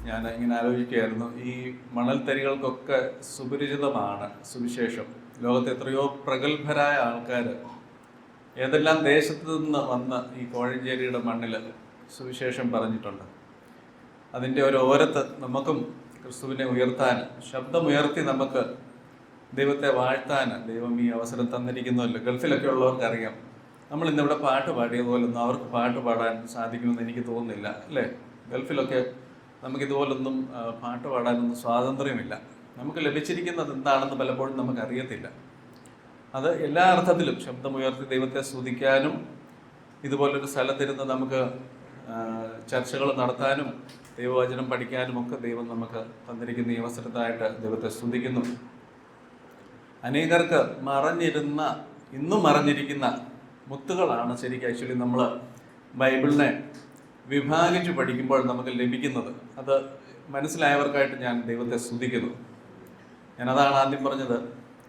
ഞാൻ ഇങ്ങനെ ആലോചിക്കുകയായിരുന്നു, ഈ മണൽത്തരികൾക്കൊക്കെ സുപരിചിതമാണ് സുവിശേഷം. ലോകത്തെ എത്രയോ പ്രഗത്ഭരായ ആൾക്കാർ ഏതെല്ലാം ദേശത്തു നിന്ന് വന്ന് ഈ കോഴഞ്ചേരിയുടെ മണ്ണിൽ സുവിശേഷം പറഞ്ഞിട്ടുണ്ട്. അതിൻ്റെ ഒരു ഓരത്ത് നമുക്കും ക്രിസ്തുവിനെ ഉയർത്താൻ, ശബ്ദമുയർത്തി നമുക്ക് ദൈവത്തെ വാഴ്ത്താൻ ദൈവം ഈ അവസരം തന്നിരിക്കുന്നുവല്ലോ. ഗൾഫിലൊക്കെ ഉള്ളവർക്ക് അറിയാം, നമ്മൾ ഇന്നിവിടെ പാട്ട് പാടിയതുപോലൊന്നും അവർക്ക് പാട്ട് പാടാൻ സാധിക്കുമെന്ന് എനിക്ക് തോന്നുന്നില്ല, അല്ലേ? ഗൾഫിലൊക്കെ നമുക്കിതുപോലൊന്നും പാട്ട് പാടാനൊന്നും സ്വാതന്ത്ര്യമില്ല. നമുക്ക് ലഭിച്ചിരിക്കുന്നത് എന്താണെന്ന് പലപ്പോഴും നമുക്കറിയത്തില്ല. അത് എല്ലാ അർത്ഥത്തിലും ശബ്ദമുയർത്തി ദൈവത്തെ സ്തുതിക്കാനും ഇതുപോലൊരു സ്ഥലത്തിരുന്ന് നമുക്ക് ചർച്ചകൾ നടത്താനും ദൈവവചനം പഠിക്കാനും ഒക്കെ ദൈവം നമുക്ക് തന്നിരിക്കുന്ന ഈ അവസരത്തായിട്ട് ദൈവത്തെ സ്തുതിക്കുന്നു. അനേകർക്ക് ഇന്നും മറഞ്ഞിരിക്കുന്ന മുത്തുകളാണ് ശരിക്കും ആക്ച്വലി നമ്മൾ ബൈബിളിനെ വിഭാഗിച്ച് പഠിക്കുമ്പോൾ നമുക്ക് ലഭിക്കുന്നത്. അത് മനസ്സിലായവർക്കായിട്ട് ഞാൻ ദൈവത്തെ സ്തുതിക്കുന്നു. ഞാനതാണ് ആദ്യം പറഞ്ഞത്.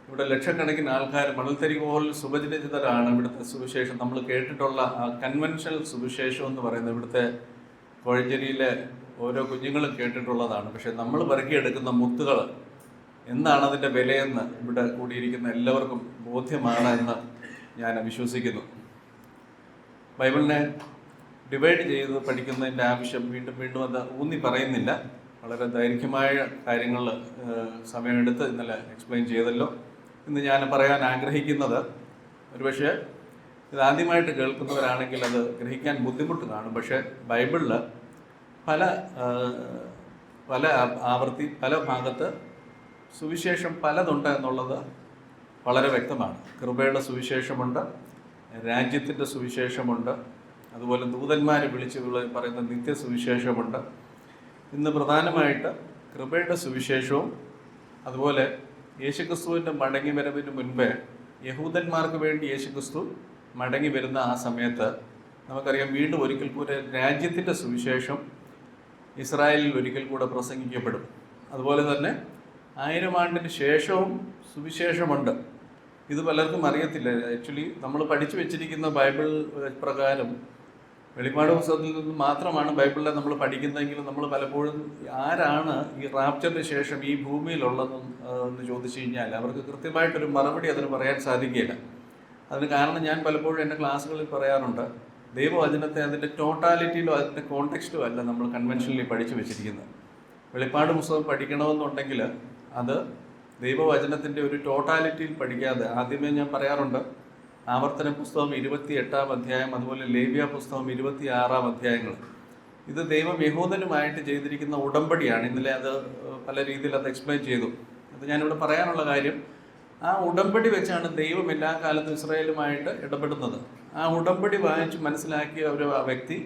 ഇവിടെ ലക്ഷക്കണക്കിന് ആൾക്കാർ മണൽത്തരി പോലെ സുപരിചിതരാണ് ഇവിടുത്തെ സുവിശേഷം. നമ്മൾ കേട്ടിട്ടുള്ള ആ കൺവെൻഷണൽ സുവിശേഷം എന്ന് പറയുന്നത് ഇവിടുത്തെ കോഴഞ്ചേരിയിലെ ഓരോ കുഞ്ഞുങ്ങളും കേട്ടിട്ടുള്ളതാണ്. പക്ഷെ നമ്മൾ പെറുക്കിയെടുക്കുന്ന മുത്തുകൾ എന്താണ് അതിൻ്റെ വിലയെന്ന് ഇവിടെ കൂടിയിരിക്കുന്ന എല്ലാവർക്കും ബോധ്യമാണ് എന്ന് ഞാൻ വിശ്വസിക്കുന്നു. ബൈബിളിനെ ഡിവൈഡ് ചെയ്ത് പഠിക്കുന്നതിൻ്റെ ആവശ്യം വീണ്ടും വീണ്ടും അത് ഊന്നി പറയുന്നില്ല. വളരെ ദൈർഘ്യമായ കാര്യങ്ങൾ സമയമെടുത്ത് ഇന്നലെ എക്സ്പ്ലെയിൻ ചെയ്തല്ലോ. ഇന്ന് ഞാൻ പറയാൻ ആഗ്രഹിക്കുന്നത്, ഒരുപക്ഷെ ഇതാദ്യമായിട്ട് കേൾക്കുന്നവരാണെങ്കിൽ അത് ഗ്രഹിക്കാൻ ബുദ്ധിമുട്ട് കാണും. പക്ഷേ ബൈബിളിൽ പല ആവർത്തി പല ഭാഗത്ത് സുവിശേഷം പലതുണ്ട് എന്നുള്ളത് വളരെ വ്യക്തമാണ്. കൃപയുടെ സുവിശേഷമുണ്ട്, രാജ്യത്തിൻ്റെ സുവിശേഷമുണ്ട്, അതുപോലെ ദൂതന്മാരെ വിളിച്ച് പറയുന്ന നിത്യസുവിശേഷമുണ്ട്. ഇന്ന് പ്രധാനമായിട്ട് കൃപയുടെ സുവിശേഷവും അതുപോലെ യേശുക്രിസ്തുവിൻ്റെ മടങ്ങി വരവിന് മുൻപേ യഹൂദന്മാർക്ക് വേണ്ടി യേശുക്രിസ്തു മടങ്ങി വരുന്ന ആ സമയത്ത് നമുക്കറിയാം വീണ്ടും ഒരിക്കൽ കൂടെ രാജ്യത്തിൻ്റെ സുവിശേഷം ഇസ്രായേലിൽ ഒരിക്കൽ കൂടെ പ്രസംഗിക്കപ്പെടും. അതുപോലെ തന്നെ 1000 ആണ്ടിന് ശേഷവും സുവിശേഷമുണ്ട്. ഇത് പലർക്കും അറിയത്തില്ല. ആക്ച്വലി നമ്മൾ പഠിച്ചു വെച്ചിരിക്കുന്ന ബൈബിൾ പ്രകാരം വെളിപ്പാട് പുസ്തകത്തിൽ നിന്ന് മാത്രമാണ് ബൈബിളിനെ നമ്മൾ പഠിക്കുന്നതെങ്കിലും നമ്മൾ പലപ്പോഴും ആരാണ് ഈ റാപ്ചറിന് ശേഷം ഈ ഭൂമിയിലുള്ളതെന്ന് ചോദിച്ചു കഴിഞ്ഞാൽ അവർക്ക് കൃത്യമായിട്ടൊരു മറുപടി അതിന് പറയാൻ സാധിക്കില്ല. അതിന് കാരണം ഞാൻ പലപ്പോഴും എൻ്റെ ക്ലാസ്സുകളിൽ പറയാറുണ്ട്, ദൈവവചനത്തെ അതിൻ്റെ ടോട്ടാലിറ്റിയിലോ അതിൻ്റെ കോണ്ടെക്സ്റ്റിലോ അല്ല നമ്മൾ കൺവെൻഷനലി പഠിച്ചു വെച്ചിരിക്കുന്നത്. വെളിപ്പാട് പുസ്തകം പഠിക്കണമെന്നുണ്ടെങ്കിൽ അത് ദൈവവചനത്തിൻ്റെ ഒരു ടോട്ടാലിറ്റിയിൽ പഠിക്കാതെ, ആദ്യമേ ഞാൻ പറയാറുണ്ട്, ആവർത്തന പുസ്തകം 28-ാം അധ്യായം, അതുപോലെ ലേവ്യ പുസ്തകം 26-ാം അധ്യായങ്ങൾ, ഇത് ദൈവം യഹൂദനുമായിട്ട് ചെയ്തിരിക്കുന്ന ഉടമ്പടിയാണ്. ഇന്നലെ അത് പല രീതിയിൽ അത് എക്സ്പ്ലെയിൻ ചെയ്തു. അത് ഞാനിവിടെ പറയാനുള്ള കാര്യം, ആ ഉടമ്പടി വെച്ചാണ് ദൈവം എല്ലാ കാലത്തും ഇസ്രായേലുമായിട്ട് ഇടപെടുന്നത്. ആ ഉടമ്പടി വായിച്ച് മനസ്സിലാക്കിയ ഒരു വ്യക്തി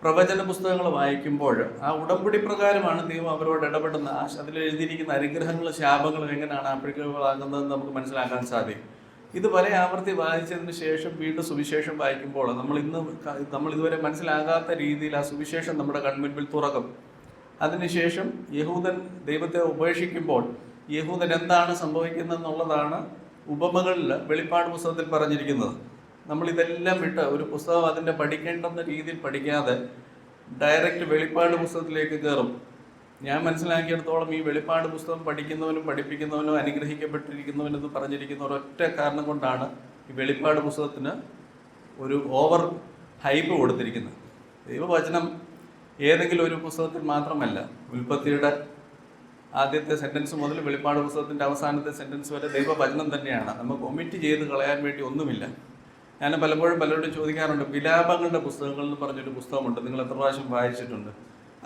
പ്രവചന പുസ്തകങ്ങൾ വായിക്കുമ്പോൾ ആ ഉടമ്പടി പ്രകാരമാണ് ദൈവം അവരോട് ഇടപെടുന്ന അതിൽ എഴുതിയിരിക്കുന്ന അനുഗ്രഹങ്ങളും ശാപങ്ങളും എങ്ങനെയാണ് ആപ്ലിക്കബിളാകുന്നതെന്ന് നമുക്ക് മനസ്സിലാക്കാൻ സാധിക്കും. ഇത് പല ആവർത്തി വായിച്ചതിന് ശേഷം വീണ്ടും സുവിശേഷം വായിക്കുമ്പോൾ നമ്മൾ ഇതുവരെ മനസ്സിലാകാത്ത രീതിയിൽ ആ സുവിശേഷം നമ്മുടെ കൺമുൻപിൽ തുറക്കും. അതിനുശേഷം യഹൂദൻ ദൈവത്തെ ഉപേക്ഷിക്കുമ്പോൾ യഹൂദൻ എന്താണ് സംഭവിക്കുന്നതെന്നുള്ളതാണ് ഉപമകളിൽ വെളിപ്പാട് പുസ്തകത്തിൽ പറഞ്ഞിരിക്കുന്നത്. നമ്മളിതെല്ലാം വിട്ട് ഒരു പുസ്തകം അതിൻ്റെ പഠിക്കേണ്ടെന്ന രീതിയിൽ പഠിക്കാതെ ഡയറക്റ്റ് വെളിപ്പാട് പുസ്തകത്തിലേക്ക് കയറും. ഞാൻ മനസ്സിലാക്കിയിടത്തോളം ഈ വെളിപ്പാട് പുസ്തകം പഠിക്കുന്നവനും പഠിപ്പിക്കുന്നവനും അനുഗ്രഹിക്കപ്പെട്ടിരിക്കുന്നവനെന്ന് പറഞ്ഞിരിക്കുന്ന ഒരൊറ്റ കാരണം കൊണ്ടാണ് ഈ വെളിപ്പാട് പുസ്തകത്തിന് ഒരു ഓവർ ഹൈപ്പ് കൊടുത്തിരിക്കുന്നത്. ദൈവവചനം ഏതെങ്കിലും ഒരു പുസ്തകത്തിൽ മാത്രമല്ല, ഉൽപ്പത്തിയുടെ ആദ്യത്തെ സെൻറ്റൻസ് മുതൽ വെളിപ്പാട് പുസ്തകത്തിൻ്റെ അവസാനത്തെ സെൻറ്റൻസ് വരെ ദൈവവചനം തന്നെയാണ്. നമുക്ക് ഒമിറ്റ് ചെയ്ത് കളയാൻ വേണ്ടി ഒന്നുമില്ല. ഞാൻ പലപ്പോഴും പലരോടും ചോദിക്കാറുണ്ട്, വിലാപങ്ങളുടെ പുസ്തകങ്ങൾ എന്ന് പറഞ്ഞൊരു പുസ്തകമുണ്ട്, നിങ്ങൾ എത്ര പ്രാവശ്യം വായിച്ചിട്ടുണ്ട്?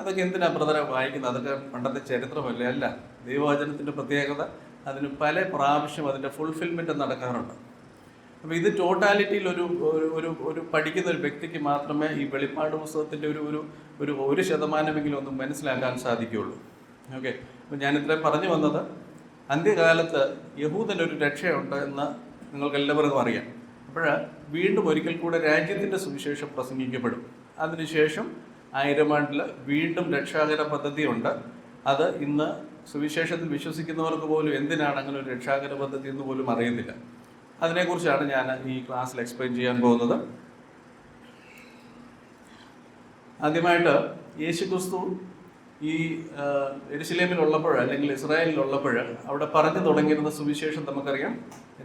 അതൊക്കെ എന്തിനാ ബ്രദറെ വായിക്കുന്നത്? അതൊക്കെ പണ്ടത്തെ ചരിത്രമല്ലേ? അല്ല, ദൈവവചനത്തിൻ്റെ പ്രത്യേകത അതിന് പല പ്രാവശ്യം അതിൻ്റെ ഫുൾഫിൽമെൻറ്റ് നടക്കാറുണ്ട്. അപ്പോൾ ഇത് ടോട്ടാലിറ്റിയിൽ ഒരു പഠിക്കുന്ന ഒരു വ്യക്തിക്ക് മാത്രമേ ഈ വെളിപ്പാട് പുസ്തകത്തിൻ്റെ ഒരു 1% ഒന്നും മനസ്സിലാക്കാൻ സാധിക്കുകയുള്ളൂ. ഓക്കെ, അപ്പോൾ ഞാനിത്രയും പറഞ്ഞു വന്നത്, അന്ത്യകാലത്ത് യഹൂദനൊരു രക്ഷയുണ്ട് എന്ന് നിങ്ങൾക്കെല്ലാവർക്കും അറിയാം. അപ്പോൾ വീണ്ടും ഒരിക്കൽ കൂടെ രാജ്യത്തിൻ്റെ സുവിശേഷം പ്രസംഗിക്കപ്പെടും. അതിനുശേഷം 1000 ആണ്ടിൽ വീണ്ടും രക്ഷാകര പദ്ധതിയുണ്ട്. അത് ഇന്ന് സുവിശേഷത്തിൽ വിശ്വസിക്കുന്നവർക്ക് പോലും എന്തിനാണ് അങ്ങനെ ഒരു രക്ഷാകര പദ്ധതി എന്ന് പോലും അറിയുന്നില്ല. അതിനെക്കുറിച്ചാണ് ഞാൻ ഈ ക്ലാസ്സിൽ എക്സ്പ്ലെയിൻ ചെയ്യാൻ പോകുന്നത്. ആദ്യമായിട്ട് യേശുക്രിസ്തു ഈ യെരുശലേമിലുള്ളപ്പോൾ അല്ലെങ്കിൽ ഇസ്രായേലിലുള്ളപ്പോൾ അവിടെ പറഞ്ഞു തുടങ്ങിയിരുന്ന സുവിശേഷം നമുക്കറിയാം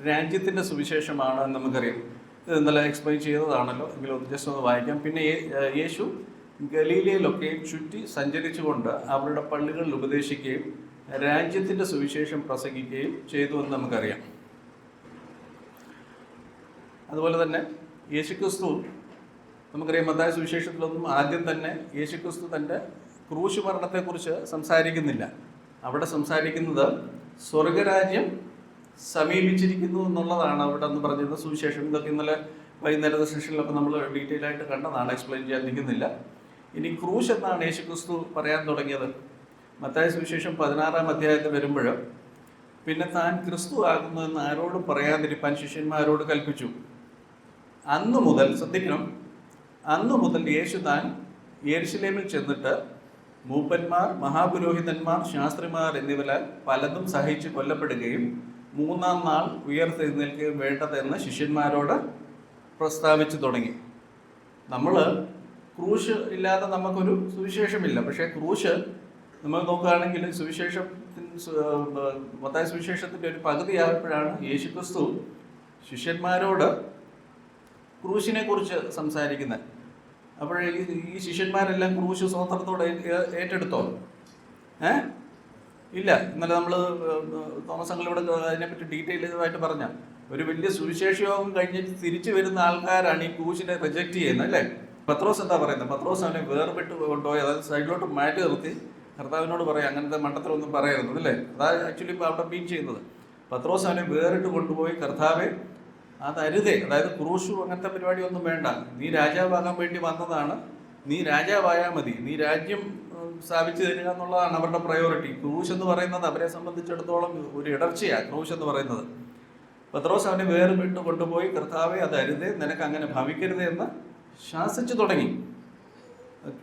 രാജ്യത്തിൻ്റെ സുവിശേഷമാണ് എന്ന് നമുക്കറിയാം. ഇത് ഇന്നലെ എക്സ്പ്ലെയിൻ ചെയ്തതാണല്ലോ, എങ്കിലും ജസ്റ്റ് ഒന്ന് വായിക്കാം. പിന്നെ യേശു ഗലീലയിലൊക്കെയും ചുറ്റി സഞ്ചരിച്ചുകൊണ്ട് അവരുടെ പള്ളികളിൽ ഉപദേശിക്കുകയും രാജ്യത്തിൻ്റെ സുവിശേഷം പ്രസംഗിക്കുകയും ചെയ്തു എന്ന് നമുക്കറിയാം. അതുപോലെ തന്നെ യേശുക്രിസ്തു നമുക്കറിയാം മത്തായി സുവിശേഷത്തിലൊന്നും ആദ്യം തന്നെ യേശുക്രിസ്തു തൻ്റെ ക്രൂശ് മരണത്തെക്കുറിച്ച് സംസാരിക്കുന്നില്ല. അവിടെ സംസാരിക്കുന്നത് സ്വർഗരാജ്യം സമീപിച്ചിരിക്കുന്നു എന്നുള്ളതാണ് അവിടെ എന്ന് പറഞ്ഞിരുന്ന സുവിശേഷം. ഇതൊക്കെ ഇന്നലെ വൈകുന്നേരത്തെ സെഷനിലൊക്കെ നമ്മൾ ഡീറ്റെയിൽ ആയിട്ട് കണ്ടതാണ്, എക്സ്പ്ലെയിൻ ചെയ്യാൻ നിൽക്കുന്നില്ല. ഇനി ക്രൂശ് എന്നാണ് യേശുക്രിസ്തു പറയാൻ തുടങ്ങിയത്. മത്തായി സുവിശേഷം 16-ാം അധ്യായത്തിൽ വരുമ്പോൾ പിന്നെ താൻ ക്രിസ്തു ആകുന്നതെന്ന് ആരോടും പറയാതിരിപ്പാൻ ശിഷ്യന്മാരോട് കൽപ്പിച്ചു. അന്നു മുതൽ ശ്രദ്ധിക്കണം, അന്നു മുതൽ യേശു താൻ യെരുശലേമിൽ ചെന്നിട്ട് മൂപ്പന്മാർ, മഹാപുരോഹിതന്മാർ, ശാസ്ത്രിമാർ എന്നിവരാൽ പലതും സഹിച്ച് കൊല്ലപ്പെടുകയും 3-ാം നാൾ ഉയർത്തെഴുന്നേൽക്കുകയും വേണ്ടതെന്ന് ശിഷ്യന്മാരോട് പ്രസ്താവിച്ചു തുടങ്ങി. നമ്മൾ ക്രൂശ് ഇല്ലാതെ നമുക്കൊരു സുവിശേഷമില്ല. പക്ഷേ ക്രൂശ് നമ്മൾ നോക്കുകയാണെങ്കിൽ മത്തായി സുവിശേഷത്തിൻ്റെ ഒരു പകുതിയായപ്പോഴാണ് യേശുക്രിസ്തു ശിഷ്യന്മാരോട് ക്രൂശിനെ കുറിച്ച് സംസാരിക്കുന്നത്. അപ്പോൾ ഈ ശിഷ്യന്മാരെല്ലാം ക്രൂശ് സ്വതന്ത്രത്തോടെ ഏറ്റെടുത്തോ? ഇല്ല. ഇന്നലെ നമ്മൾ തോമസ് അങ്കിളിവിടെ അതിനെപ്പറ്റി ഡീറ്റെയിലായിട്ട് പറഞ്ഞ ഒരു വലിയ സുവിശേഷ യോഗം കഴിഞ്ഞിട്ട് തിരിച്ചു വരുന്ന ആൾക്കാരാണ് ഈ ക്രൂശിനെ റിജക്റ്റ് ചെയ്യുന്നത്, അല്ലേ? പത്രോസ് എന്താ പറയുന്നത്? പത്രോസ് അവനെ വേർപെട്ട് കൊണ്ടുപോയി, അതായത് സൈഡിലോട്ട് മാറ്റി നിർത്തി കർത്താവിനോട് പറയാം അങ്ങനത്തെ മണ്ടത്തിലൊന്നും പറയരുത്, അല്ലേ? അതാണ് ആക്ച്വലി ഇപ്പോൾ അവിടെ മീൻ ചെയ്യുന്നത്. പത്രോസ് അവനെ വേറിട്ട് കൊണ്ടുപോയി, കർത്താവെ അതരുതേ, അതായത് ക്രൂശു അങ്ങനത്തെ പരിപാടിയൊന്നും വേണ്ട, നീ രാജാവാകാൻ വേണ്ടി വന്നതാണ്, നീ രാജാവായാൽ മതി, നീ രാജ്യം സ്ഥാപിച്ചു തരിക എന്നുള്ളതാണ് അവരുടെ പ്രയോറിറ്റി. ക്രൂശ് എന്ന് പറയുന്നത് അവരെ സംബന്ധിച്ചിടത്തോളം ഒരു ഇടർച്ചയാണ് ക്രൂശ് എന്ന് പറയുന്നത്. പത്രോസ് അവനെ വേർപെട്ട് കൊണ്ടുപോയി, കർത്താവെ അതരുതേ, നിനക്ക് അങ്ങനെ ഭവിക്കരുതേ എന്ന് ശാസിച്ചു തുടങ്ങി.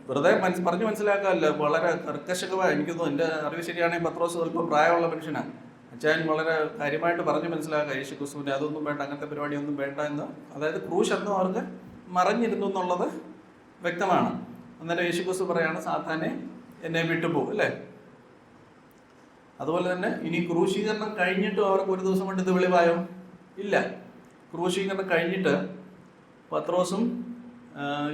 വെറുതെ പറഞ്ഞു മനസ്സിലാക്കാമല്ല, വളരെ കർക്കശകമായി. എനിക്ക് തോന്നുന്നു, എൻ്റെ അറിവ് ശരിയാണെങ്കിൽ പത്രോസ് സ്വല്പം പ്രായമുള്ള മനുഷ്യനാണ്. അച്ഛൻ വളരെ കാര്യമായിട്ട് പറഞ്ഞു മനസ്സിലാക്കുക യേശു ക്രിസ്തുവിൻ്റെ അതൊന്നും വേണ്ട, അങ്ങനത്തെ പരിപാടിയൊന്നും വേണ്ട എന്ന്. അതായത് ക്രൂശ് എന്നും അവർക്ക് മറഞ്ഞിരുന്നു എന്നുള്ളത് വ്യക്തമാണ്. അന്നേരം യേശു ക്രിസ്തു പറയാണ്, സാത്താനെ എന്നെ വിട്ടുപോകും, അല്ലേ? അതുപോലെ തന്നെ ഇനി ക്രൂശീകരണം കഴിഞ്ഞിട്ടും അവർക്ക് ഒരു ദിവസം കൊണ്ട് ഇത് വെളിവായോ? ഇല്ല. ക്രൂശീകരണം കഴിഞ്ഞിട്ട് പത്രോസും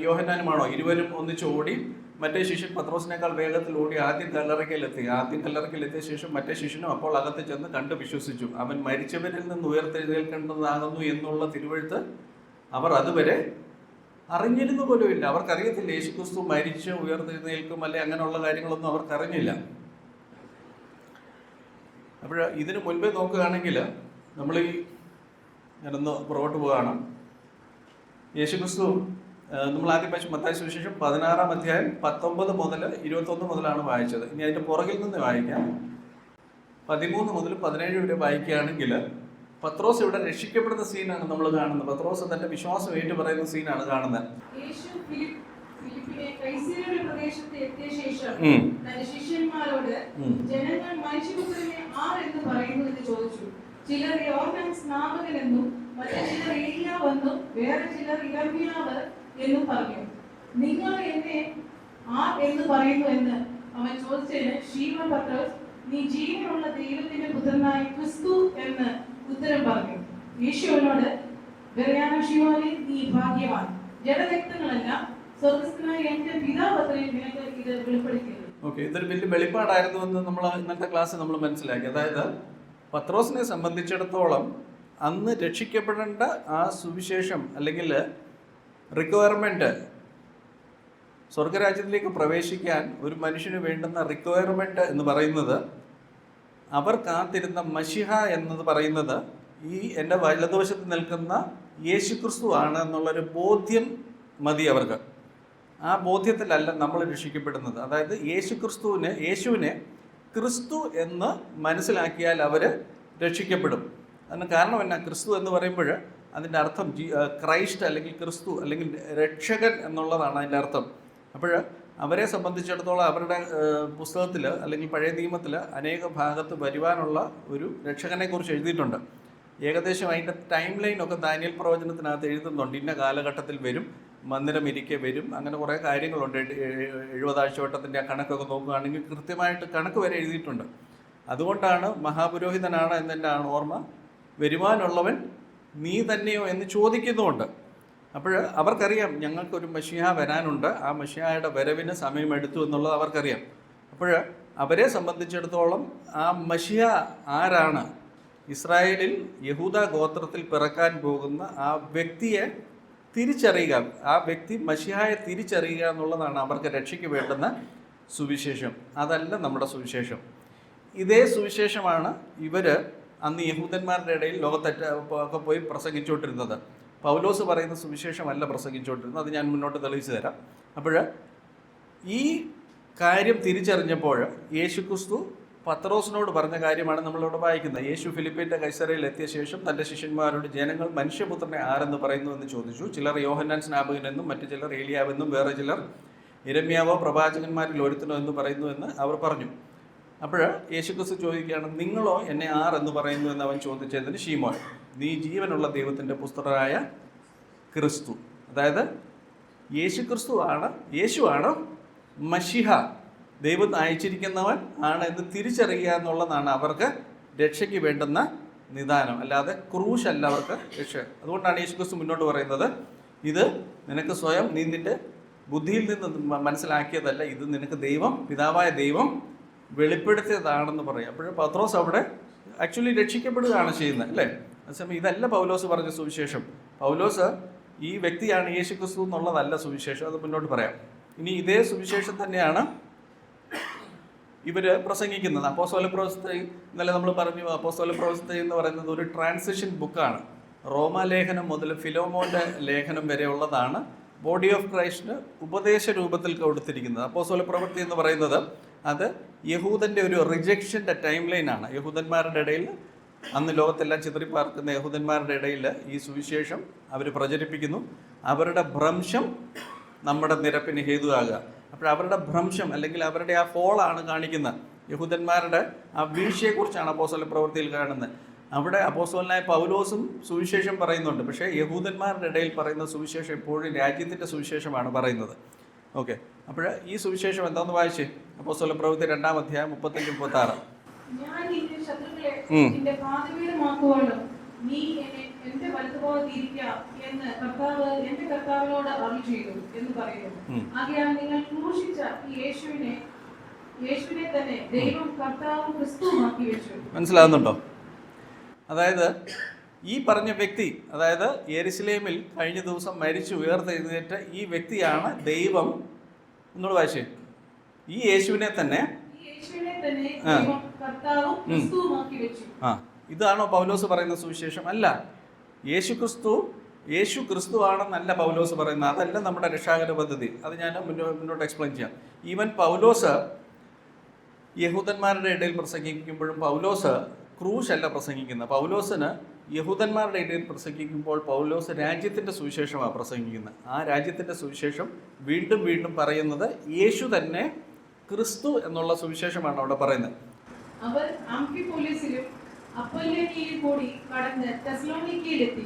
യോഹന്നാനുമാണോ ഇരുവരും ഒന്നിച്ച് ഓടി. മറ്റേ ശിഷ്യൻ പത്രോസിനേക്കാൾ വേഗത്തിൽ ഓടി ആദ്യം കല്ലറയ്ക്കലെത്തിയ ശേഷം മറ്റേ ശിഷ്യനും അപ്പോൾ അകത്ത് ചെന്ന് കണ്ട് വിശ്വസിച്ചു. അവൻ മരിച്ചവരിൽ നിന്ന് ഉയർത്തെഴുന്നേൽക്കേണ്ടതാകുന്നു എന്നുള്ള തിരുവെഴുത്ത് അവർ അതുവരെ അറിഞ്ഞിരുന്നു പോലും ഇല്ല. അവർക്കറിയത്തില്ല യേശുക്രിസ്തു മരിച്ച് ഉയർത്തെഴുന്നേൽക്കും അല്ലെ അങ്ങനെയുള്ള കാര്യങ്ങളൊന്നും അവർക്കറിഞ്ഞില്ല. അപ്പോൾ ഇതിനു മുൻപേ നോക്കുകയാണെങ്കിൽ ഞാനൊന്ന് പുറകോട്ട് പോവുകയാണ്. യേശുക്രിസ്തു നമ്മൾ ആദ്യം വായിച്ചു മത്തായി സുവിശേഷം 16-ാം അധ്യായം 19 മുതൽ 21 മുതലാണ് വായിച്ചത്. ഇനി അതിൻ്റെ പുറകിൽ നിന്ന് വായിക്കാം. 13 മുതൽ 17 വരെ വായിക്കുകയാണെങ്കിൽ പത്രോസ് ഇവിടെ രക്ഷിക്കപ്പെടുന്ന സീനാണ് നമ്മൾ കാണുന്നത്. പത്രോസ് തന്റെ വിശ്വാസം ഏറ്റു പറയുന്ന സീനാണ് കാണുന്നത്. ചിലർ യോഹന്നാൻ സ്നാപകനെന്നും മറ്റു ചിലർ ഏലിയാവെന്നും വേറെ ചിലർ യിരെമ്യാവ് എന്നും പറഞ്ഞു. നിങ്ങൾ എന്നെ ആർ എന്ന് പറയുന്നു എന്ന് അവൻ ചോദിച്ചതിന് ശീമോൻ പത്രോസ്, നീ ജീവനുള്ള ദൈവത്തിന്റെ പുത്രനായ ക്രിസ്തു എന്ന് ഉത്തരം പറഞ്ഞു. യേശു അവനോട്, ബെർയാനാ ശിമോനേ, നീ ഭാഗ്യവാൻ, ജഡരക്തങ്ങളല്ല സ്വർഗ്ഗസ്ഥനായ എന്റെ പിതാവത്രേ നിനക്ക് ഇത് വെളിപ്പെടുത്തിയത്. ഓക്കെ, ഇതൊരു വലിയ വെളിപ്പാടായിരുന്നു എന്ന് നമ്മൾ ഇന്നത്തെ ക്ലാസ് നമ്മൾ മനസ്സിലാക്കി. അതായത് പത്രോസിനെ സംബന്ധിച്ചിടത്തോളം അന്ന് രക്ഷിക്കപ്പെടേണ്ട ആ സുവിശേഷം അല്ലെങ്കിൽ റിക്വയർമെൻറ്റ്, സ്വർഗരാജ്യത്തിലേക്ക് പ്രവേശിക്കാൻ ഒരു മനുഷ്യന് വേണ്ടുന്ന റിക്വയർമെൻറ്റ് എന്ന് പറയുന്നത്, അവർ കാത്തിരുന്ന മശിഹ എന്നത് പറയുന്നത് ഈ എൻ്റെ വലതുവശത്ത് നിൽക്കുന്ന യേശുക്രിസ്തു ആണ് എന്നുള്ളൊരു ബോധ്യം മതി അവർക്ക്. ആ ബോധ്യത്തിലല്ല നമ്മൾ രക്ഷിക്കപ്പെടുന്നത്. അതായത് യേശുവിനെ ക്രിസ്തു എന്ന് മനസ്സിലാക്കിയാൽ അവർ രക്ഷിക്കപ്പെടും. അതിന് കാരണം എന്നാ? ക്രിസ്തു എന്ന് പറയുമ്പോൾ അതിൻ്റെ അർത്ഥം ക്രൈസ്റ്റ് അല്ലെങ്കിൽ ക്രിസ്തു അല്ലെങ്കിൽ രക്ഷകൻ എന്നുള്ളതാണ് അതിൻ്റെ അർത്ഥം. അപ്പോൾ അവരെ സംബന്ധിച്ചിടത്തോളം അവരുടെ പുസ്തകത്തിൽ അല്ലെങ്കിൽ പഴയ നിയമത്തിൽ അനേക ഭാഗത്ത് വരുവാനുള്ള ഒരു രക്ഷകനെക്കുറിച്ച് എഴുതിയിട്ടുണ്ട്. ഏകദേശം അതിൻ്റെ ടൈം ലൈനൊക്കെ ദാനിയേൽ പ്രവചനത്തിനകത്ത് എഴുതുന്നുണ്ട്. ഇന്ന കാലഘട്ടത്തിൽ വരും, മന്ദിരം ഇരിക്കെ വരും. അങ്ങനെ കുറേ കാര്യങ്ങളുണ്ട്. 70 ആഴ്ചവട്ടത്തിൻ്റെ ആ കണക്കൊക്കെ നോക്കുകയാണെങ്കിൽ കൃത്യമായിട്ട് കണക്ക് വരെ എഴുതിയിട്ടുണ്ട്. അതുകൊണ്ടാണ് മഹാപുരോഹിതനാണ് എന്നെൻ്റെ ഓർമ്മ, വരുവാനുള്ളവൻ നീ തന്നെയോ എന്ന് ചോദിക്കുന്നുമുണ്ട്. അപ്പോൾ അവർക്കറിയാം ഞങ്ങൾക്കൊരു മശിഹ വരാനുണ്ട്, ആ മശിഹയുടെ വരവിന് സമയമെടുത്തു എന്നുള്ളത് അവർക്കറിയാം. അപ്പോൾ അവരെ സംബന്ധിച്ചിടത്തോളം ആ മശിഹ ആരാണ്, ഇസ്രായേലിൽ യഹൂദ ഗോത്രത്തിൽ പിറക്കാൻ പോകുന്ന ആ വ്യക്തിയെ തിരിച്ചറിയുക, ആ വ്യക്തി മശിഹായെ തിരിച്ചറിയുക എന്നുള്ളതാണ് അവർക്ക് രക്ഷയ്ക്ക് വേണ്ടുന്ന സുവിശേഷം. അതല്ല നമ്മുടെ സുവിശേഷം. ഇതേ സുവിശേഷമാണ് ഇവർ അന്ന് യഹൂദന്മാരുടെ ഇടയിൽ ഒക്കെ പോയി പ്രസംഗിച്ചുകൊണ്ടിരുന്നത്. പൗലോസ് പറയുന്ന സുവിശേഷമല്ല പ്രസംഗിച്ചുകൊണ്ടിരുന്നത്. അത് ഞാൻ മുന്നോട്ട് തെളിയിച്ചു തരാം. അപ്പോൾ ഈ കാര്യം തിരിച്ചറിഞ്ഞപ്പോൾ യേശുക്രിസ്തു പത്രോസിനോട് പറഞ്ഞ കാര്യമാണ് നമ്മളിവിടെ വായിക്കുന്നത്. യേശു ഫിലിപ്പിൻ്റെ കൈസറയിൽ എത്തിയ ശേഷം തൻ്റെ ശിഷ്യന്മാരോട് ജനങ്ങൾ മനുഷ്യപുത്രനെ ആരെന്ന് പറയുന്നു എന്ന് ചോദിച്ചു. ചിലർ യോഹന്നാൻ സ്നാപകനെന്നും മറ്റു ചിലർ ഏലിയാവെന്നും വേറെ ചിലർ യിരെമ്യാവോ പ്രവാചകന്മാരിൽ ഒരുത്തനോ എന്ന് പറയുന്നു എന്ന് അവർ പറഞ്ഞു. അപ്പോൾ യേശുക്രിസ്തു ചോദിക്കുകയാണ്, നിങ്ങളോ എന്നെ ആരെന്ന് പറയുന്നു എന്ന് അവൻ ചോദിച്ചതിന് ശീമോൻ, നീ ജീവനുള്ള ദൈവത്തിൻ്റെ പുത്രനായ ക്രിസ്തു. അതായത് യേശുവാണ് മശിഹ, ദൈവം അയച്ചിരിക്കുന്നവൻ ആണ് എന്ന് തിരിച്ചറിയുക എന്നുള്ളതാണ് അവർക്ക് രക്ഷയ്ക്ക് വേണ്ടുന്ന നിദാനം. അല്ലാതെ ക്രൂശല്ല അവർക്ക് രക്ഷ. അതുകൊണ്ടാണ് യേശുക്രിസ്തു മുന്നോട്ട് പറയുന്നത്, ഇത് നിനക്ക് സ്വയം നീ നിൻ്റെ ബുദ്ധിയിൽ നിന്ന് മനസ്സിലാക്കിയതല്ല, ഇത് നിനക്ക് പിതാവായ ദൈവം വെളിപ്പെടുത്തിയതാണെന്ന് പറയും. അപ്പോൾ പത്രോസ് അവിടെ ആക്ച്വലി രക്ഷിക്കപ്പെടുകയാണ് ചെയ്യുന്നത്, അല്ലേ? അതേസമയം ഇതല്ല പൗലോസ് പറഞ്ഞ സുവിശേഷം. പൗലോസ് ഈ വ്യക്തിയാണ് യേശുക്രിസ്തു എന്നുള്ളതല്ല സുവിശേഷം. അത് മുന്നോട്ട് പറയാം. ഇനി ഇതേ സുവിശേഷം തന്നെയാണ് ഇവർ പ്രസംഗിക്കുന്നത്. അപ്പോസ്തലപ്രവൃത്തി ഇന്നലെ നമ്മൾ പറഞ്ഞു, അപ്പോസ്തലപ്രവൃത്തി എന്ന് പറയുന്നത് ഒരു ട്രാൻസിഷൻ ബുക്കാണ്. റോമാലേഖനം മുതൽ ഫിലോമോൻ്റെ ലേഖനം വരെ ഉള്ളതാണ് ബോഡി ഓഫ് ക്രൈസ്റ്റിന് ഉപദേശ രൂപത്തിൽ കൊടുത്തിരിക്കുന്നത്. അപ്പോസ്തലപ്രവൃത്തി എന്ന് പറയുന്നത് അത് യഹൂദൻ്റെ ഒരു റിജക്ഷൻ്റെ ടൈം ലൈനാണ്. യഹൂദന്മാരുടെ ഇടയിൽ, അന്ന് ലോകത്തെല്ലാം ചിതറിപ്പാർക്കുന്ന യഹൂദന്മാരുടെ ഇടയിൽ ഈ സുവിശേഷം അവർ പ്രചരിപ്പിക്കുന്നു. അവരുടെ ഭ്രംശം നമ്മുടെ നിരപ്പിന് ഹേതുവാകുക. അപ്പോൾ അവരുടെ ഭ്രംശം അല്ലെങ്കിൽ അവരുടെ ആ ഫോളാണ് കാണിക്കുന്നത്. യഹൂദന്മാരുടെ ആ വീഴ്ചയെക്കുറിച്ചാണ് അപ്പോസ്തലപ്രവൃത്തിയിൽ കാണുന്നത്. അവിടെ അപ്പോസ്തലനായ പൗലോസും സുവിശേഷം പറയുന്നുണ്ട്. പക്ഷേ യഹൂദന്മാരുടെ ഇടയിൽ പറയുന്ന സുവിശേഷം എപ്പോഴും രാജ്യത്തിൻ്റെ സുവിശേഷമാണ് പറയുന്നത്. ഓക്കെ, അപ്പോൾ ഈ സുവിശേഷം എന്താണെന്ന് വായിച്ചേ. അപ്പോസ്തലപ്രവൃത്തി 2-ാം അധ്യായം 35-36. ഞാൻ നിന്റെ ശത്രുക്കളെ നിന്റെ പാദപീഠമാക്കുവാനും നീ എന്റെ വലത്തുഭാഗത്ത് ഇരിക്കുക എന്ന് കർത്താവ് എന്റെ കർത്താവിനോട് അരുളിച്ചെയ്തു എന്ന് പറയുന്നു. ആകയാൽ നിങ്ങൾ ക്രൂശിച്ച ഈ യേശുവിനെ തന്നെ ദൈവം കർത്താവും ക്രിസ്തുവുമാക്കി വെച്ചു. മനസ്സിലാകുന്നുണ്ടോ? അതായത് ഈ പറഞ്ഞ വ്യക്തി, അതായത് യെരുശലേമിൽ കഴിഞ്ഞ ദിവസം മരിച്ചു ഉയർത്തെഴുന്നേറ്റ ഈ വ്യക്തിയാണ് ദൈവം എന്നോട് വായിച്ചേ. ഈ യേശുവിനെ തന്നെ ഇതാണോ പൗലോസ് പറയുന്ന സുവിശേഷം? അല്ല, യേശു ക്രിസ്തു ആണെന്നല്ല പൗലോസ് പറയുന്നത്. അതല്ല നമ്മുടെ രക്ഷാകര പദ്ധതി. അത് ഞാൻ മുന്നോട്ട് എക്സ്പ്ലെയിൻ ചെയ്യാം. ഈവൻ പൗലോസ് യഹൂദന്മാരുടെ ഇടയിൽ പ്രസംഗിക്കുമ്പോഴും പൗലോസ് ക്രൂശ് അല്ല പ്രസംഗിക്കുന്നത്. പൗലോസിന് യഹൂദന്മാരുടെ ഇടയിൽ പ്രസംഗിക്കുമ്പോൾ പൗലോസ് രാജ്യത്തിൻ്റെ സുവിശേഷമാണ് പ്രസംഗിക്കുന്നത്. ആ രാജ്യത്തിൻ്റെ സുവിശേഷം വീണ്ടും വീണ്ടും പറയുന്നത് യേശു തന്നെ ക്രിസ്തു എന്നുള്ള സുവിശേഷമാണ് അവിടെ പറയുന്നത്. അവർ അംഫിപൊലിസിലും അപ്പൊല്ലോനിയയിലും കൂടി കടന്ന് തെസ്സലോനിക്കയിലെത്തി.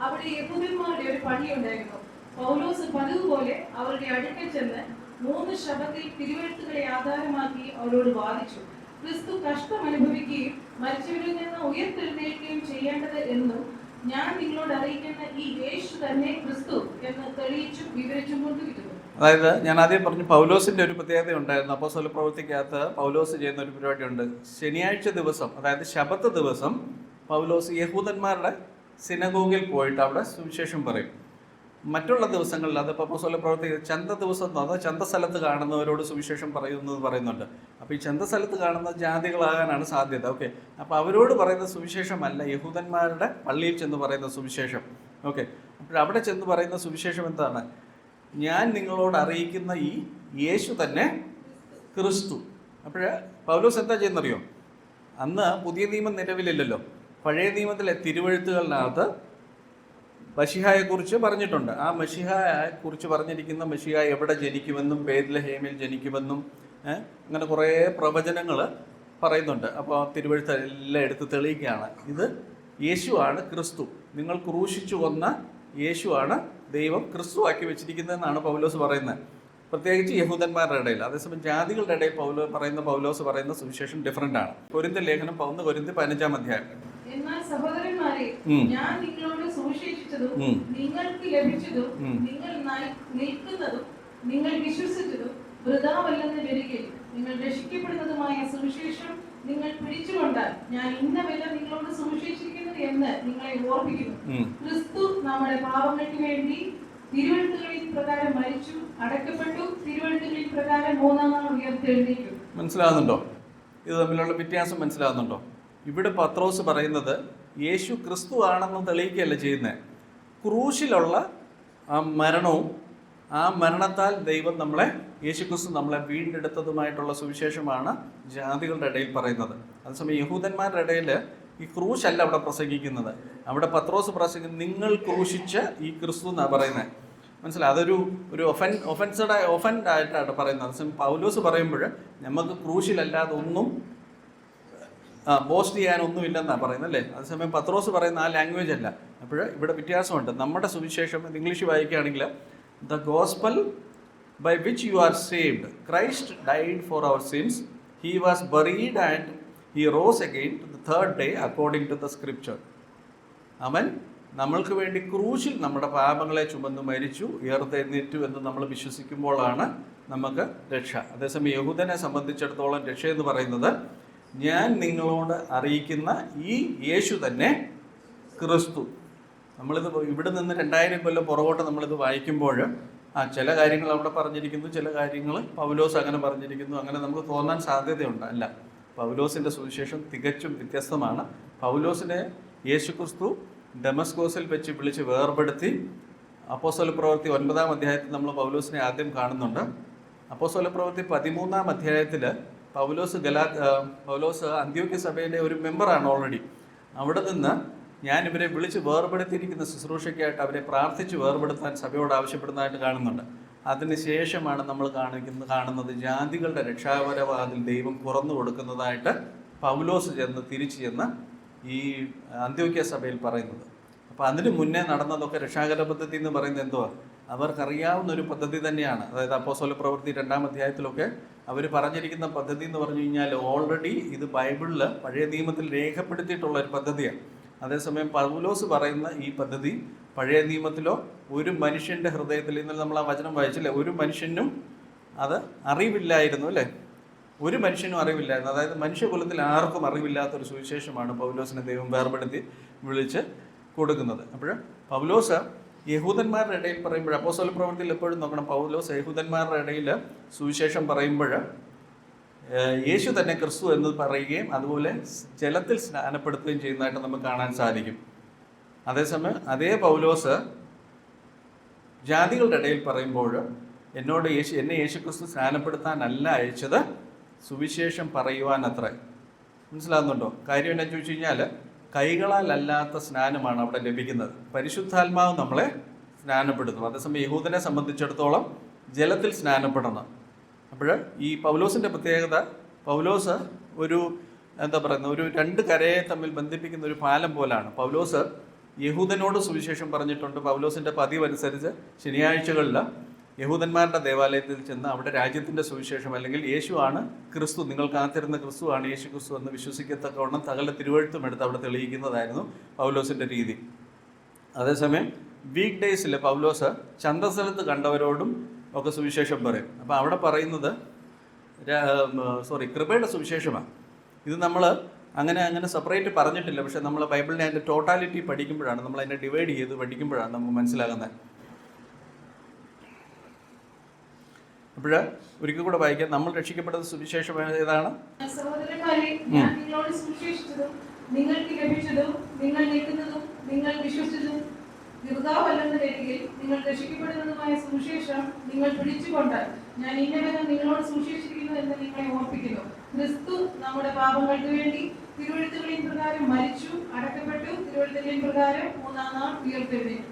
അവിടെ യഹൂദന്മാരുടെ ഒരു പള്ളി ഉണ്ടായിരുന്നു. പൗലോസ് പതിവ് പോലെ അവരുടെ അടുക്കൽ ചെന്ന് 3 ശബ്ദത്തിൽ തിരുവെഴുത്തുകളെ ആധാരമാക്കി അവരോട് വാദിച്ചു. ക്രിസ്തു കഷ്ടം അനുഭവിക്കുകയും മരിച്ചവരിൽ നിന്ന് ഉയർത്തെഴുന്നേൽക്കുകയും ചെയ്യേണ്ടത് എന്നും ഞാൻ നിങ്ങളോട് അറിയിക്കുന്ന ഈ യേശു തന്നെ ക്രിസ്തു എന്ന് തെളിയിച്ചും വിവരിച്ചും കൊണ്ടിരിക്കുന്നു. അതായത് ഞാൻ ആദ്യം പറഞ്ഞു, പൗലോസിൻ്റെ ഒരു പ്രത്യേകത ഉണ്ടായിരുന്നു. അപ്പോസ്തലപ്രവൃത്തിക്കകത്ത് പൗലോസ് ചെയ്യുന്ന ഒരു പരിപാടിയുണ്ട്. ശനിയാഴ്ച ദിവസം, അതായത് ശബത്ത് ദിവസം, പൗലോസ് യഹൂദന്മാരുടെ സിനഗോഗിൽ പോയിട്ട് അവിടെ സുവിശേഷം പറയും. മറ്റുള്ള ദിവസങ്ങളിൽ, അത് അപ്പോസ്തലപ്രവൃത്തി ചന്ത ദിവസം, അത് ചന്തസ്ഥലത്ത് കാണുന്നവരോട് സുവിശേഷം പറയുന്നുണ്ട്. അപ്പോൾ ഈ ചന്തസ്ഥലത്ത് കാണുന്ന ജാതികളാകാനാണ് സാധ്യത. ഓക്കെ, അപ്പോൾ അവരോട് പറയുന്ന സുവിശേഷമല്ല യഹൂദന്മാരുടെ പള്ളിയിൽ ചെന്ന് പറയുന്ന സുവിശേഷം. ഓക്കെ, അപ്പോൾ അവിടെ ചെന്ന് പറയുന്ന സുവിശേഷം എന്താണ്? ഞാൻ നിങ്ങളോട് അറിയിക്കുന്ന ഈ യേശു തന്നെ ക്രിസ്തു. അപ്പോൾ പൗലോസ് എന്താ ചെയ്യുന്നറിയോ? അന്ന് പുതിയ നിയമം നിലവിലില്ലല്ലോ. പഴയ നിയമത്തിലെ തിരുവെഴുത്തുകളിനകത്ത് മശിഹായെക്കുറിച്ച് പറഞ്ഞിട്ടുണ്ട്. ആ മശിഹായെക്കുറിച്ച് പറഞ്ഞിരിക്കുന്ന മശിഹ എവിടെ ജനിക്കുമെന്നും ബേത്ലഹേമിൽ ജനിക്കുമെന്നും അങ്ങനെ കുറേ പ്രവചനങ്ങൾ പറയുന്നുണ്ട്. അപ്പോൾ തിരുവെഴുത്ത് എല്ലാം എടുത്ത് തെളിയിക്കുകയാണ്, ഇത് യേശുവാണ് ക്രിസ്തു, നിങ്ങൾ ക്രൂശിച്ചു കൊന്ന യേശുവാണ് ദൈവം ക്രിസ്തു ആക്കി വെച്ചിരിക്കുന്നതെന്നാണ് പൗലോസ് പറയുന്നത്, പ്രത്യേകിച്ച് യഹൂദന്മാരുടെ ഇടയിൽ. അതേസമയം ജാതികളുടെ ഇടയിൽ പൗലോസ് പറയുന്ന സുവിശേഷം ഡിഫറൻ്റ് ആണ്. കൊരിന്ത്യർ ലേഖനം 1 കൊരിന്ത്യർ 15-ാം അധ്യായം. എന്നാൽ സഹോദരന്മാരെ, ഞാൻ നിങ്ങളോട് സുവിശേഷിച്ചതും നിങ്ങൾക്ക് ലഭിച്ചതും നിങ്ങൾ നിൽക്കുന്നതും നിങ്ങൾ വിശ്വസിച്ചതും വൃഥാവല്ലെന്ന് വരികിൽ നിങ്ങൾ രക്ഷിക്കപ്പെടുന്നതുമായ സുവിശേഷം നിങ്ങൾ പിടിച്ചുകൊണ്ടാൽ ഞാൻ ഇന്ന വില നിങ്ങളോട് സുവിശേഷിക്കുന്നത് എന്ന് നിങ്ങളെ ഓർമ്മിക്കുന്നു. ക്രിസ്തു നമ്മുടെ പാപങ്ങൾക്ക് വേണ്ടി തിരുവെഴുത്തുകളിൽ പ്രകാരം മരിച്ചു, അടക്കപ്പെട്ടു, തിരുവെഴുത്തുകളിൽ പ്രകാരം 3-ാം നാൾ ഉയർത്തെഴുന്നേറ്റു. മനസ്സിലാകുന്നുണ്ടോ? ഇത് തമ്മിലുള്ള വ്യത്യാസം മനസ്സിലാകുന്നുണ്ടോ? ഇവിടെ പത്രോസ് പറയുന്നത് യേശു ക്രിസ്തു ആണെന്ന് തെളിയിക്കുകയല്ല ചെയ്യുന്നത്. ക്രൂശിലുള്ള ആ മരണവും ആ മരണത്താൽ ദൈവം യേശു ക്രിസ്തു നമ്മളെ വീണ്ടെടുത്തതുമായിട്ടുള്ള സുവിശേഷമാണ് ജാതികളുടെ ഇടയിൽ പറയുന്നത്. അതേസമയം യഹൂദന്മാരുടെ ഇടയിൽ ഈ ക്രൂശല്ല അവിടെ പ്രസംഗിക്കുന്നത്. അവിടെ പത്രോസ് പ്രസംഗിക്കുന്നത് നിങ്ങൾ ക്രൂശിച്ച ഈ ക്രിസ്തു എന്നാണ് പറയുന്നത്. മനസ്സിലായി? അതൊരു ഒഫൻഡ് ആയിട്ടാണ് പറയുന്നത്. അതേസമയം പൗലോസ് പറയുമ്പോൾ നമുക്ക് ക്രൂശിലല്ലാതെ ഒന്നും ബോസ്റ്റ് ചെയ്യാനൊന്നുമില്ലെന്നാണ് പറയുന്നത്, അല്ലേ? അതേസമയം പത്രോസ് പറയുന്ന ആ ലാംഗ്വേജ് അല്ല. അപ്പോൾ ഇവിടെ വ്യത്യാസമുണ്ട്. നമ്മുടെ സുവിശേഷം ഇംഗ്ലീഷ് വായിക്കുകയാണെങ്കിൽ the gospel by which you are saved. Christ died for our sins. He was buried and he rose again to the third day according to the scripture. അവൻ നമ്മൾക്ക് വേണ്ടി ക്രൂശിൽ നമ്മുടെ പാപങ്ങളെ ചുമന്ന് മരിച്ചു, ഉയർത്തെഴുന്നേറ്റു എന്ന് നമ്മൾ വിശ്വസിക്കുമ്പോഴാണ് നമുക്ക് രക്ഷ. അതേസമയം യഹൂദനെ സംബന്ധിച്ചിടത്തോളം രക്ഷ എന്ന് പറയുന്നത് ഞാൻ നിങ്ങളോട് അറിയിക്കുന്ന ഈ യേശു തന്നെ ക്രിസ്തു. നമ്മളിത് ഇവിടെ നിന്ന് 2000 കൊല്ലം പുറകോട്ട് നമ്മളിത് വായിക്കുമ്പോൾ ചില കാര്യങ്ങൾ അവിടെ പറഞ്ഞിരിക്കുന്നു, ചില കാര്യങ്ങൾ പൗലോസ് അങ്ങനെ പറഞ്ഞിരിക്കുന്നു, അങ്ങനെ നമുക്ക് തോന്നാൻ സാധ്യതയുണ്ട്. അല്ല, പൗലോസിൻ്റെ സുവിശേഷം തികച്ചും വ്യത്യസ്തമാണ്. പൗലോസിനെ യേശുക്രിസ്തു ഡെമസ്കോസിൽ വെച്ച് വിളിച്ച് വേർപെടുത്തി. അപ്പോസ്തല പ്രവൃത്തി 9-ാം അധ്യായത്തിൽ നമ്മൾ പൗലോസിനെ ആദ്യം കാണുന്നുണ്ട്. അപ്പോസ്തല പ്രവൃത്തി 13-ാം അധ്യായത്തിൽ പൗലോസ് അന്ത്യോക്യ സഭയിലെ ഒരു മെമ്പറാണ് ഓൾറെഡി. അവിടെ നിന്ന് ഞാൻ ഇവരെ വിളിച്ച് വേർപെടുത്തിയിരിക്കുന്ന ശുശ്രൂഷയ്ക്കായിട്ട് അവരെ പ്രാർത്ഥിച്ച് വേർപെടുത്താൻ സഭയോട് ആവശ്യപ്പെടുന്നതായിട്ട് കാണുന്നുണ്ട്. അതിനുശേഷമാണ് നമ്മൾ കാണുന്നത് ജാതികളുടെ രക്ഷാപരവാതിൽ ദൈവം തുറന്നു കൊടുക്കുന്നതായിട്ട് പൗലോസ് തിരിച്ചു ചെന്ന് ഈ അന്ത്യോക്യ സഭയിൽ പറയുന്നത്. അപ്പോൾ അതിന് മുന്നേ നടന്നതൊക്കെ രക്ഷാകര പദ്ധതി എന്ന് പറയുന്നത് എന്തുവാ? അവർക്കറിയാവുന്ന ഒരു പദ്ധതി തന്നെയാണ്. അതായത് അപ്പോസ്തല പ്രവൃത്തി 2-ാം അധ്യായത്തിലൊക്കെ അവർ പറഞ്ഞിരിക്കുന്ന പദ്ധതി എന്ന് പറഞ്ഞു കഴിഞ്ഞാൽ ഓൾറെഡി ഇത് ബൈബിളിൽ പഴയ നിയമത്തിൽ രേഖപ്പെടുത്തിയിട്ടുള്ള ഒരു പദ്ധതിയാണ്. അതേസമയം പൗലോസ് പറയുന്ന ഈ പദ്ധതി പഴയ നിയമത്തിലോ ഒരു മനുഷ്യൻ്റെ ഹൃദയത്തിൽ, ഇന്നലെ നമ്മൾ ആ വചനം വായിച്ചില്ലേ, ഒരു മനുഷ്യനും അത് അറിവില്ലായിരുന്നു, അല്ലേ? ഒരു മനുഷ്യനും അറിവില്ലായിരുന്നു. അതായത് മനുഷ്യകുലത്തിൽ ആർക്കും അറിവില്ലാത്തൊരു സുവിശേഷമാണ് പൗലോസിനെ ദൈവം വേർപെടുത്തി വിളിച്ച് കൊടുക്കുന്നത്. അപ്പോൾ പൗലോസ് യഹൂദന്മാരുടെ ഇടയിൽ പറയുമ്പോൾ, അപ്പോസ്തല പ്രവൃത്തിയിൽ എപ്പോഴും നോക്കണം, പൗലോസ് യഹൂദന്മാരുടെ ഇടയിൽ സുവിശേഷം പറയുമ്പോൾ യേശു തന്നെ ക്രിസ്തു എന്ന് പറയുകയും അതുപോലെ ജലത്തിൽ സ്നാനപ്പെടുത്തുകയും ചെയ്യുന്നതായിട്ട് നമുക്ക് കാണാൻ സാധിക്കും. അതേസമയം അതേ പൗലോസ് ജാതികളുടെ ഇടയിൽ പറയുമ്പോൾ എന്നെ യേശു ക്രിസ്തു സ്നാനപ്പെടുത്താനല്ല അയച്ചത്, സുവിശേഷം പറയുവാൻ അത്ര. മനസ്സിലാകുന്നുണ്ടോ? കാര്യം എന്നാ ചോദിച്ചു കഴിഞ്ഞാൽ കൈകളാലല്ലാത്ത സ്നാനമാണ് അവിടെ ലഭിക്കുന്നത്. പരിശുദ്ധാത്മാവ് നമ്മളെ സ്നാനപ്പെടുത്തും. അതേസമയം യഹൂദനെ സംബന്ധിച്ചിടത്തോളം ജലത്തിൽ സ്നാനപ്പെടണം. അപ്പോൾ ഈ പൗലോസിൻ്റെ പ്രത്യേകത, പൗലോസ് ഒരു ഒരു 2 കരയെ തമ്മിൽ ബന്ധിപ്പിക്കുന്ന ഒരു പാലം പോലാണ്. പൗലോസ് യഹൂദനോട് സുവിശേഷം പറഞ്ഞിട്ടുണ്ട്. പൗലോസിൻ്റെ പതിവനുസരിച്ച് ശനിയാഴ്ചകളിൽ യഹൂദന്മാരുടെ ദേവാലയത്തിൽ ചെന്ന് അവിടെ രാജ്യത്തിൻ്റെ സുവിശേഷം, അല്ലെങ്കിൽ യേശുവാണ് ക്രിസ്തു, നിങ്ങൾ കാത്തിരുന്ന ക്രിസ്തുവാണ് യേശു ക്രിസ്തു എന്ന് വിശ്വസിക്കത്തക്കവണ്ണം സകല തിരുവെഴുത്തും എടുത്ത് അവിടെ തെളിയിക്കുന്നതായിരുന്നു പൗലോസിൻ്റെ രീതി. അതേസമയം വീക്ക് ഡേയ്സിൽ പൗലോസ് ചന്തസ്ഥലത്ത് കണ്ടവരോടും ഒക്കെ സുവിശേഷം പറയും. അപ്പോൾ അവിടെ പറയുന്നത് കൃപയുടെ സുവിശേഷമാണ്. ഇത് നമ്മൾ അങ്ങനെ സെപ്പറേറ്റ് പറഞ്ഞിട്ടില്ല. പക്ഷേ നമ്മൾ ബൈബിളിനെ അതിൻ്റെ ടോട്ടാലിറ്റി പഠിക്കുമ്പോഴാണ്, നമ്മൾ അതിനെ ഡിവൈഡ് ചെയ്ത് പഠിക്കുമ്പോഴാണ് നമുക്ക് മനസ്സിലാകുന്നത്. അപ്പോൾ ഒരിക്കൽ കൂടെ വായിക്കാം. നമ്മൾ രക്ഷിക്കപ്പെടുന്ന സുവിശേഷം ഏതാണ്? സഹോദരന്മാരെ, ഞാൻ നിങ്ങളോട് സുവിശേഷിച്ചതും നിങ്ങൾക്ക് ലഭിച്ചതും നിങ്ങൾ നിൽക്കുന്നതും നിങ്ങൾ വിശ്വസിച്ചതും വൃഥാവല്ലെന്ന് വരികിൽ നിങ്ങൾ രക്ഷിക്കപ്പെടുന്നതുമായ സുവിശേഷം നിങ്ങൾ പിടിച്ചുകൊണ്ട് ഞാൻ ഇന്നവരെ നിങ്ങളോട് സുവിശേഷിക്കുന്നു എന്ന് നിങ്ങളെ ഓർപ്പിക്കുന്നു. ക്രിസ്തു നമ്മുടെ പാപങ്ങൾക്ക് വേണ്ടി തിരുവെഴുത്തുകളിൻ പ്രകാരം മരിച്ചു, അടക്കപ്പെട്ടു, തിരുവെഴുത്തുകളിൻ പ്രകാരം 3-ാം നാൾ ഉയർത്തെഴുന്നേറ്റു.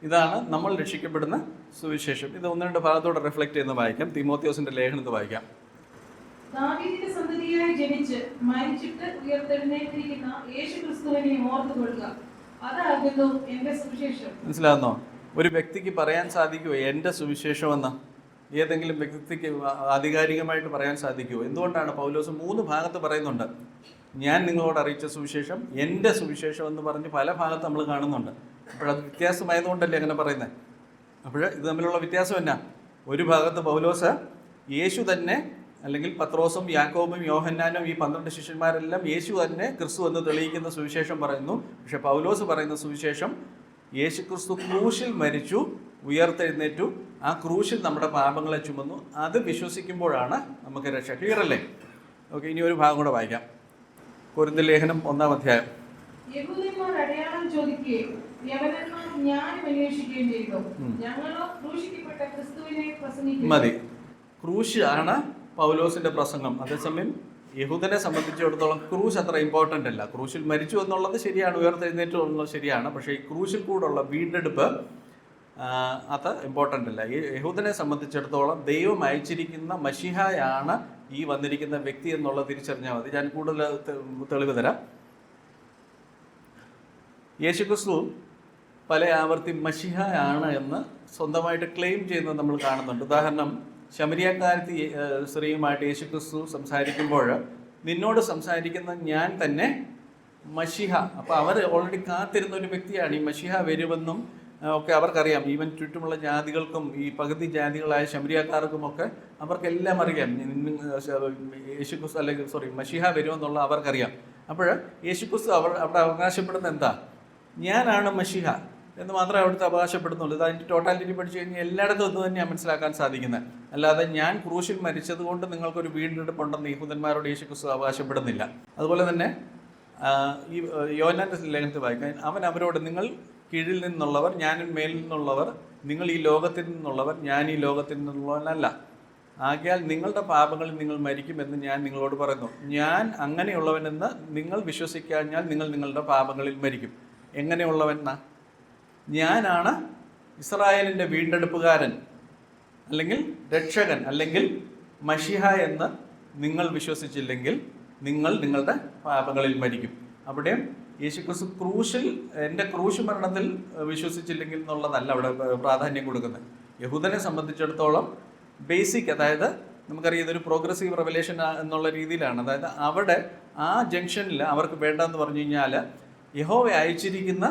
ഇതാണ് നമ്മൾ രക്ഷിക്കപ്പെടുന്ന സുവിശേഷം. ഇത് 1-2 ഭാഗത്തോടെ റിഫ്ലക്ട് ചെയ്യുന്ന വായിക്കാം. തീമോത്തിയോസിന്റെ ലേഖനത്തിൽ വായിക്കാം. ദാവീദിന്റെ സന്തതിയായി ജനിച്ച് മരിച്ചിട്ട് ഉയർത്തെഴുന്നേറ്റിരിക്കുന്ന യേശു ക്രിസ്തുവിനെ ഓർത്തുകൊള്ളുക, അതാകുന്നു എന്റെ സുവിശേഷം. മനസ്സിലാകുന്നോ? ഒരു വ്യക്തിക്ക് പറയാൻ സാധിക്കുമോ എൻ്റെ സുവിശേഷമെന്ന്? ഏതെങ്കിലും വ്യക്തിക്ക് ആധികാരികമായിട്ട് പറയാൻ സാധിക്കുമോ? എന്തുകൊണ്ടാണ് പൗലോസ് 3 ഭാഗത്ത് പറയുന്നുണ്ട്, ഞാൻ നിങ്ങളോട് അറിയിച്ച സുവിശേഷം എൻ്റെ സുവിശേഷം എന്ന് പറഞ്ഞ് പല ഭാഗത്ത് നമ്മൾ കാണുന്നുണ്ട്. അപ്പോഴത് വ്യത്യാസമായതുകൊണ്ടല്ലേ അങ്ങനെ പറയുന്നത്. അപ്പോൾ ഇത് തമ്മിലുള്ള വ്യത്യാസം എന്നാ? ഒരു ഭാഗത്ത് പൗലോസ് യേശു തന്നെ, അല്ലെങ്കിൽ പത്രോസും യാക്കോബും യോഹന്നാനും ഈ 12 ശിഷ്യന്മാരെല്ലാം യേശു തന്നെ ക്രിസ്തു എന്ന് തെളിയിക്കുന്ന സുവിശേഷം പറയുന്നു. പക്ഷെ പൗലോസ് പറയുന്ന സുവിശേഷം യേശു ക്രിസ്തു ക്രൂശിൽ മരിച്ചു, ഉയർത്തെഴുന്നേറ്റു, ആ ക്രൂശിൽ നമ്മുടെ പാപങ്ങളെ ചുമന്നു, അത് വിശ്വസിക്കുമ്പോഴാണ് നമുക്ക് രക്ഷ. ക്ലിയർ അല്ലേ? ഓക്കെ, ഇനി ഒരു ഭാഗം കൂടെ വായിക്കാം. കൊരിന്ത്യർ ലേഖനം 1-ാം അധ്യായം. യഹൂദന്മാർ അടയാളം ചോദിക്കുകയും യവനന്മാർ ജ്ഞാനം അന്വേഷിക്കുകയും ചെയ്തു. ഞങ്ങളോ ക്രൂശിക്കപ്പെട്ട ക്രിസ്തുവിനെ പ്രസംഗിക്കുന്നു. മതി. ക്രൂശ് ആണ് പൗലോസിന്റെ പ്രസംഗം. അതേസമയം യഹൂദനെ സംബന്ധിച്ചിടത്തോളം ക്രൂശ് അത്ര ഇമ്പോർട്ടൻ്റ് അല്ല. ക്രൂശിൽ മരിച്ചു എന്നുള്ളത് ശരിയാണ്, ഉയർത്തെഴുന്നേറ്റു എന്നുള്ളത് ശരിയാണ്. പക്ഷേ ഈ ക്രൂശിൽ കൂടെയുള്ള വീണ്ടെടുപ്പ് അത് ഇമ്പോർട്ടൻ്റ് അല്ല. ഈ യഹൂദനെ സംബന്ധിച്ചിടത്തോളം ദൈവം അയച്ചിരിക്കുന്ന മശിഹായാണ് ഈ വന്നിരിക്കുന്ന വ്യക്തി എന്നുള്ളത് തിരിച്ചറിഞ്ഞാൽ മതി. ഞാൻ കൂടുതൽ തെളിവ് തരാം. യേശുക്രിസ്തു പല ആവർത്തി മശിഹായാണ് എന്ന് സ്വന്തമായിട്ട് ക്ലെയിം ചെയ്യുന്നത് നമ്മൾ കാണുന്നുണ്ട്. ഉദാഹരണം, ശമരിയക്കാരത്തി സ്ത്രീയുമായിട്ട് യേശുക്രിസ്തു സംസാരിക്കുമ്പോൾ, നിന്നോട് സംസാരിക്കുന്ന ഞാൻ തന്നെ മശിഹ. അപ്പോൾ അവർ ഓൾറെഡി കാത്തിരുന്ന ഒരു വ്യക്തിയാണ്. ഈ മശിഹ വരുമെന്നും ഒക്കെ അവർക്കറിയാം. ഈവൻ ചുറ്റുമുള്ള ജാതികൾക്കും ഈ പകുതി ജാതികളായ ശമരിയക്കാർക്കുമൊക്കെ അവർക്കെല്ലാം അറിയാം യേശുക്രിസ്തു അല്ലെങ്കിൽ മശിഹ വരുമെന്നുള്ള അവർക്കറിയാം. അപ്പോൾ യേശുക്രിസ്തു അവിടെ അവകാശപ്പെടുന്ന എന്താ? ഞാനാണ് മശിഹ എന്ന് മാത്രമേ അവിടുത്തെ അവകാശപ്പെടുന്നുള്ളൂ. ഇത് അതിൻ്റെ ടോട്ടാലിറ്റി പഠിച്ചു കഴിഞ്ഞാൽ എല്ലായിടത്തും ഒന്ന് തന്നെയാണ് മനസ്സിലാക്കാൻ സാധിക്കുന്നത്. അല്ലാതെ ഞാൻ ക്രൂശിൽ മരിച്ചത് കൊണ്ട് നിങ്ങൾക്കൊരു വീണ്ടെടുപ്പുണ്ടെന്ന് യഹൂദന്മാരോട് യേശുക്രിസ്തു അവകാശപ്പെടുന്നില്ല. അതുപോലെ തന്നെ ഈ യോഹന്നാന്റെ ലേഖനത്തിൽ വായിക്കാൻ, അവൻ അവരോട്, നിങ്ങൾ കീഴിൽ നിന്നുള്ളവർ, ഞാൻ മേലിൽ നിന്നുള്ളവർ, നിങ്ങൾ ഈ ലോകത്തിൽ നിന്നുള്ളവർ, ഞാൻ ഈ ലോകത്തിൽ നിന്നുള്ളവനല്ല. ആകയാൽ നിങ്ങളുടെ പാപങ്ങളിൽ നിങ്ങൾ മരിക്കുമെന്ന് ഞാൻ നിങ്ങളോട് പറയുന്നു. ഞാൻ അങ്ങനെയുള്ളവനെന്ന് നിങ്ങൾ വിശ്വസിക്കാഞ്ഞാൽ നിങ്ങൾ നിങ്ങളുടെ പാപങ്ങളിൽ മരിക്കും. എങ്ങനെയുള്ളവനാ? ഞാനാണ് ഇസ്രായേലിൻ്റെ വീണ്ടെടുപ്പുകാരൻ, അല്ലെങ്കിൽ രക്ഷകൻ, അല്ലെങ്കിൽ മശിഹ എന്ന് നിങ്ങൾ വിശ്വസിച്ചില്ലെങ്കിൽ നിങ്ങൾ നിങ്ങളുടെ പാപങ്ങളിൽ മരിക്കും. അവിടെ യേശുക്രിസ്തു ക്രൂശിൽ, എൻ്റെ ക്രൂശ് മരണത്തിൽ വിശ്വസിച്ചില്ലെങ്കിൽ എന്നുള്ളതല്ല അവിടെ പ്രാധാന്യം കൊടുക്കുന്നത്. യഹൂദനെ സംബന്ധിച്ചിടത്തോളം ബേസിക്, അതായത് നമുക്കറിയാം ഇതൊരു പ്രോഗ്രസീവ് റെവലേഷൻ എന്നുള്ള രീതിയിലാണ്. അതായത് അവിടെ ആ ജംഗ്ഷനിൽ അവർക്ക് വേണ്ടതെന്ന് പറഞ്ഞു കഴിഞ്ഞാൽ യഹോവ അയച്ചിരിക്കുന്ന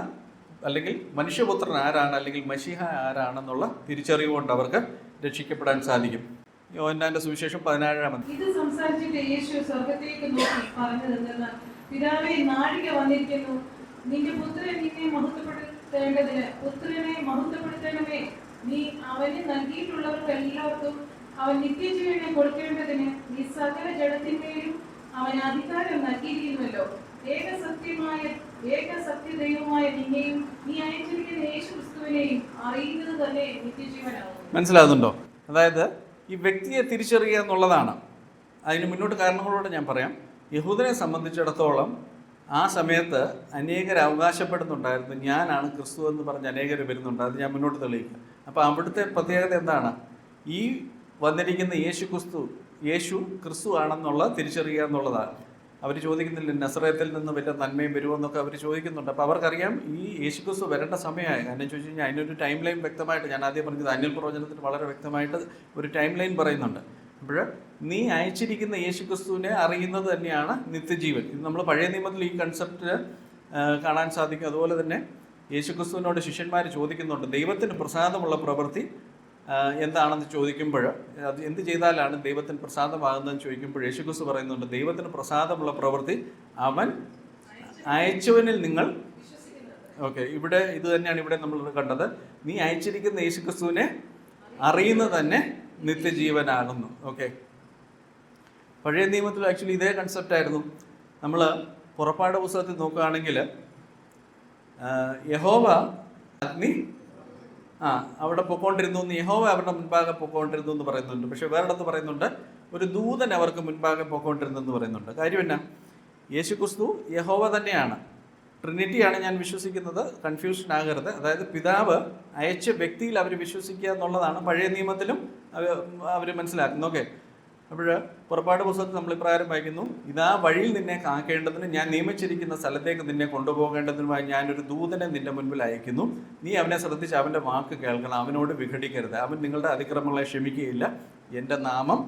അല്ലെങ്കിൽ മനുഷ്യപുത്രൻ ആരാണ്, അല്ലെങ്കിൽ മശിഹ ആരാണെന്നുള്ള തിരിച്ചറിവുകൊണ്ട് അവർക്ക് രക്ഷിക്കപ്പെടാൻ സാധിക്കും. യോഹന്നാന്റെ സുവിശേഷം 17-ാം അധ്യായം. ഇത് സംസാരിച്ചിട്ട് യേശു സ്വർഗ്ഗത്തേക്ക് നോക്കി പറഞ്ഞതെന്തെന്നാൽ, പിതാവേ, നാഴിക വന്നിരിക്കുന്നു, നിന്റെ പുത്രൻ നിന്നെ മഹത്വപ്പെടുത്തേണ്ടതിന് പുത്രനെ മഹത്വപ്പെടുത്തണമേ. നീ അവന് നൽകിയിട്ടുള്ളവർക്ക് എല്ലാവർക്കും അവൻ നിത്യജീവനെ കൊടുക്കേണ്ടതിന് നീ സകല ജഡത്തിന്മേലും അവന് അധികാരം നൽകിയിരിക്കുന്നുവല്ലോ. ഏക സത്യദൈവമായ നിന്നെയും നീ അയച്ചിരിക്കുന്ന യേശു ക്രിസ്തുവിനെയും അറിയുന്നത് തന്നെ നിത്യജീവനാകുന്നു. മനസ്സിലാകുന്നുണ്ടോ? അതായത് ഈ വ്യക്തിയെ തിരിച്ചറിയുക എന്നുള്ളതാണ്. അതിന് മുന്നോട്ട് കാരണങ്ങളോട് ഞാൻ പറയാം. യഹൂദനെ സംബന്ധിച്ചിടത്തോളം ആ സമയത്ത് അനേകർ അവകാശപ്പെടുന്നുണ്ടായിരുന്നു, ഞാനാണ് ക്രിസ്തു എന്ന് പറഞ്ഞ് അനേകർ വരുന്നുണ്ട്. അത് ഞാൻ മുന്നോട്ട് തെളിയിക്കാം. അപ്പോൾ അവിടുത്തെ പ്രത്യേകത എന്താണ്? ഈ വന്നിരിക്കുന്ന യേശു ക്രിസ്തു ആണെന്നുള്ള തിരിച്ചറിയുക എന്നുള്ളതാണ്. അവർ ചോദിക്കുന്നില്ല നസറേത്തിൽ നിന്ന് വല്ല നന്മയും വരുമെന്നൊക്കെ അവർ ചോദിക്കുന്നുണ്ട്. അപ്പോൾ അവർക്കറിയാം ഈ യേശുക്രിസ്തു വരേണ്ട സമയമായി. കാരണം ചോദിച്ചു കഴിഞ്ഞാൽ അതിനൊരു ടൈം ലൈൻ വ്യക്തമായിട്ട്, ഞാൻ ആദ്യം പറഞ്ഞത് ദാനിയേൽ പ്രവചനത്തിന് വളരെ വ്യക്തമായിട്ട് ഒരു ടൈം ലൈൻ പറയുന്നുണ്ട്. അപ്പോൾ നീ അയച്ചിരിക്കുന്ന യേശുക്രിസ്തുവിനെ അറിയുന്നത് തന്നെയാണ് നിത്യജീവൻ. ഇത് നമ്മൾ പഴയ നിയമത്തിൽ ഈ കൺസെപ്റ്റ് കാണാൻ സാധിക്കും. അതുപോലെ തന്നെ യേശുക്രിസ്തുവിനോട് ശിഷ്യന്മാർ ചോദിക്കുന്നുണ്ട്, ദൈവത്തിന് പ്രസാദമുള്ള പ്രവൃത്തി എന്താണെന്ന് ചോദിക്കുമ്പോൾ, അത് എന്ത് ചെയ്താലാണ് ദൈവത്തിന് പ്രസാദമാകുന്നതെന്ന് ചോദിക്കുമ്പോൾ യേശുക്രിസ്തു പറയുന്നുണ്ട്, ദൈവത്തിന് പ്രസാദമുള്ള പ്രവൃത്തി അവൻ അയച്ചവനിൽ നിങ്ങൾ. ഓക്കെ, ഇവിടെ ഇത് തന്നെയാണ് ഇവിടെ നമ്മൾ കണ്ടത്. നീ അയച്ചിരിക്കുന്ന യേശുക്രിസ്തുവിനെ അറിയുന്നത് തന്നെ നിത്യജീവനാകുന്നു. ഓക്കെ, പഴയ നിയമത്തിൽ ആക്ച്വലി ഇതേ കൺസെപ്റ്റായിരുന്നു. നമ്മൾ പുറപ്പാട് പുസ്തകത്തിൽ നോക്കുകയാണെങ്കിൽ യഹോവ അഗ്നി അവിടെ പൊക്കോണ്ടിരുന്നു എന്ന്, യഹോവ അവരുടെ മുൻപാകെ പൊക്കോണ്ടിരുന്നു എന്ന് പറയുന്നുണ്ട്. പക്ഷെ വേറെടുത്ത് പറയുന്നുണ്ട് ഒരു ദൂതൻ അവർക്ക് മുൻപാകെ പൊക്കോണ്ടിരുന്നു എന്ന് പറയുന്നുണ്ട്. കാര്യം എന്നാ? യേശുക്രിസ്തു യഹോവ തന്നെയാണ്, ട്രിനിറ്റിയാണ് ഞാൻ വിശ്വസിക്കുന്നത്, കൺഫ്യൂഷൻ ആകരുത്. അതായത് പിതാവ് അയച്ച വ്യക്തിയിൽ അവർ വിശ്വസിക്കുക എന്നുള്ളതാണ് പഴയ നിയമത്തിലും അവർ മനസ്സിലാക്കുന്നത്. ഓക്കെ, അപ്പോൾ പുറപ്പാട് പുസ്തകത്തിൽ നമ്മൾ ഇപ്രകാരം വായിക്കുന്നു, ഇതാ വഴിയിൽ നിന്നെ കാക്കേണ്ടതിന് ഞാൻ നിയമിച്ചിരിക്കുന്ന സ്ഥലത്തേക്ക് നിന്നെ കൊണ്ടുപോകേണ്ടതിനുമായി ഞാനൊരു ദൂതനെ നിന്റെ മുൻപിൽ അയക്കുന്നു. നീ അവനെ ശ്രദ്ധിച്ച് അവൻ്റെ വാക്ക് കേൾക്കണം, അവനോട് വിഘടിക്കരുത്. അവൻ നിങ്ങളുടെ അതിക്രമങ്ങളെ ക്ഷമിക്കുകയില്ല, എൻ്റെ നാമം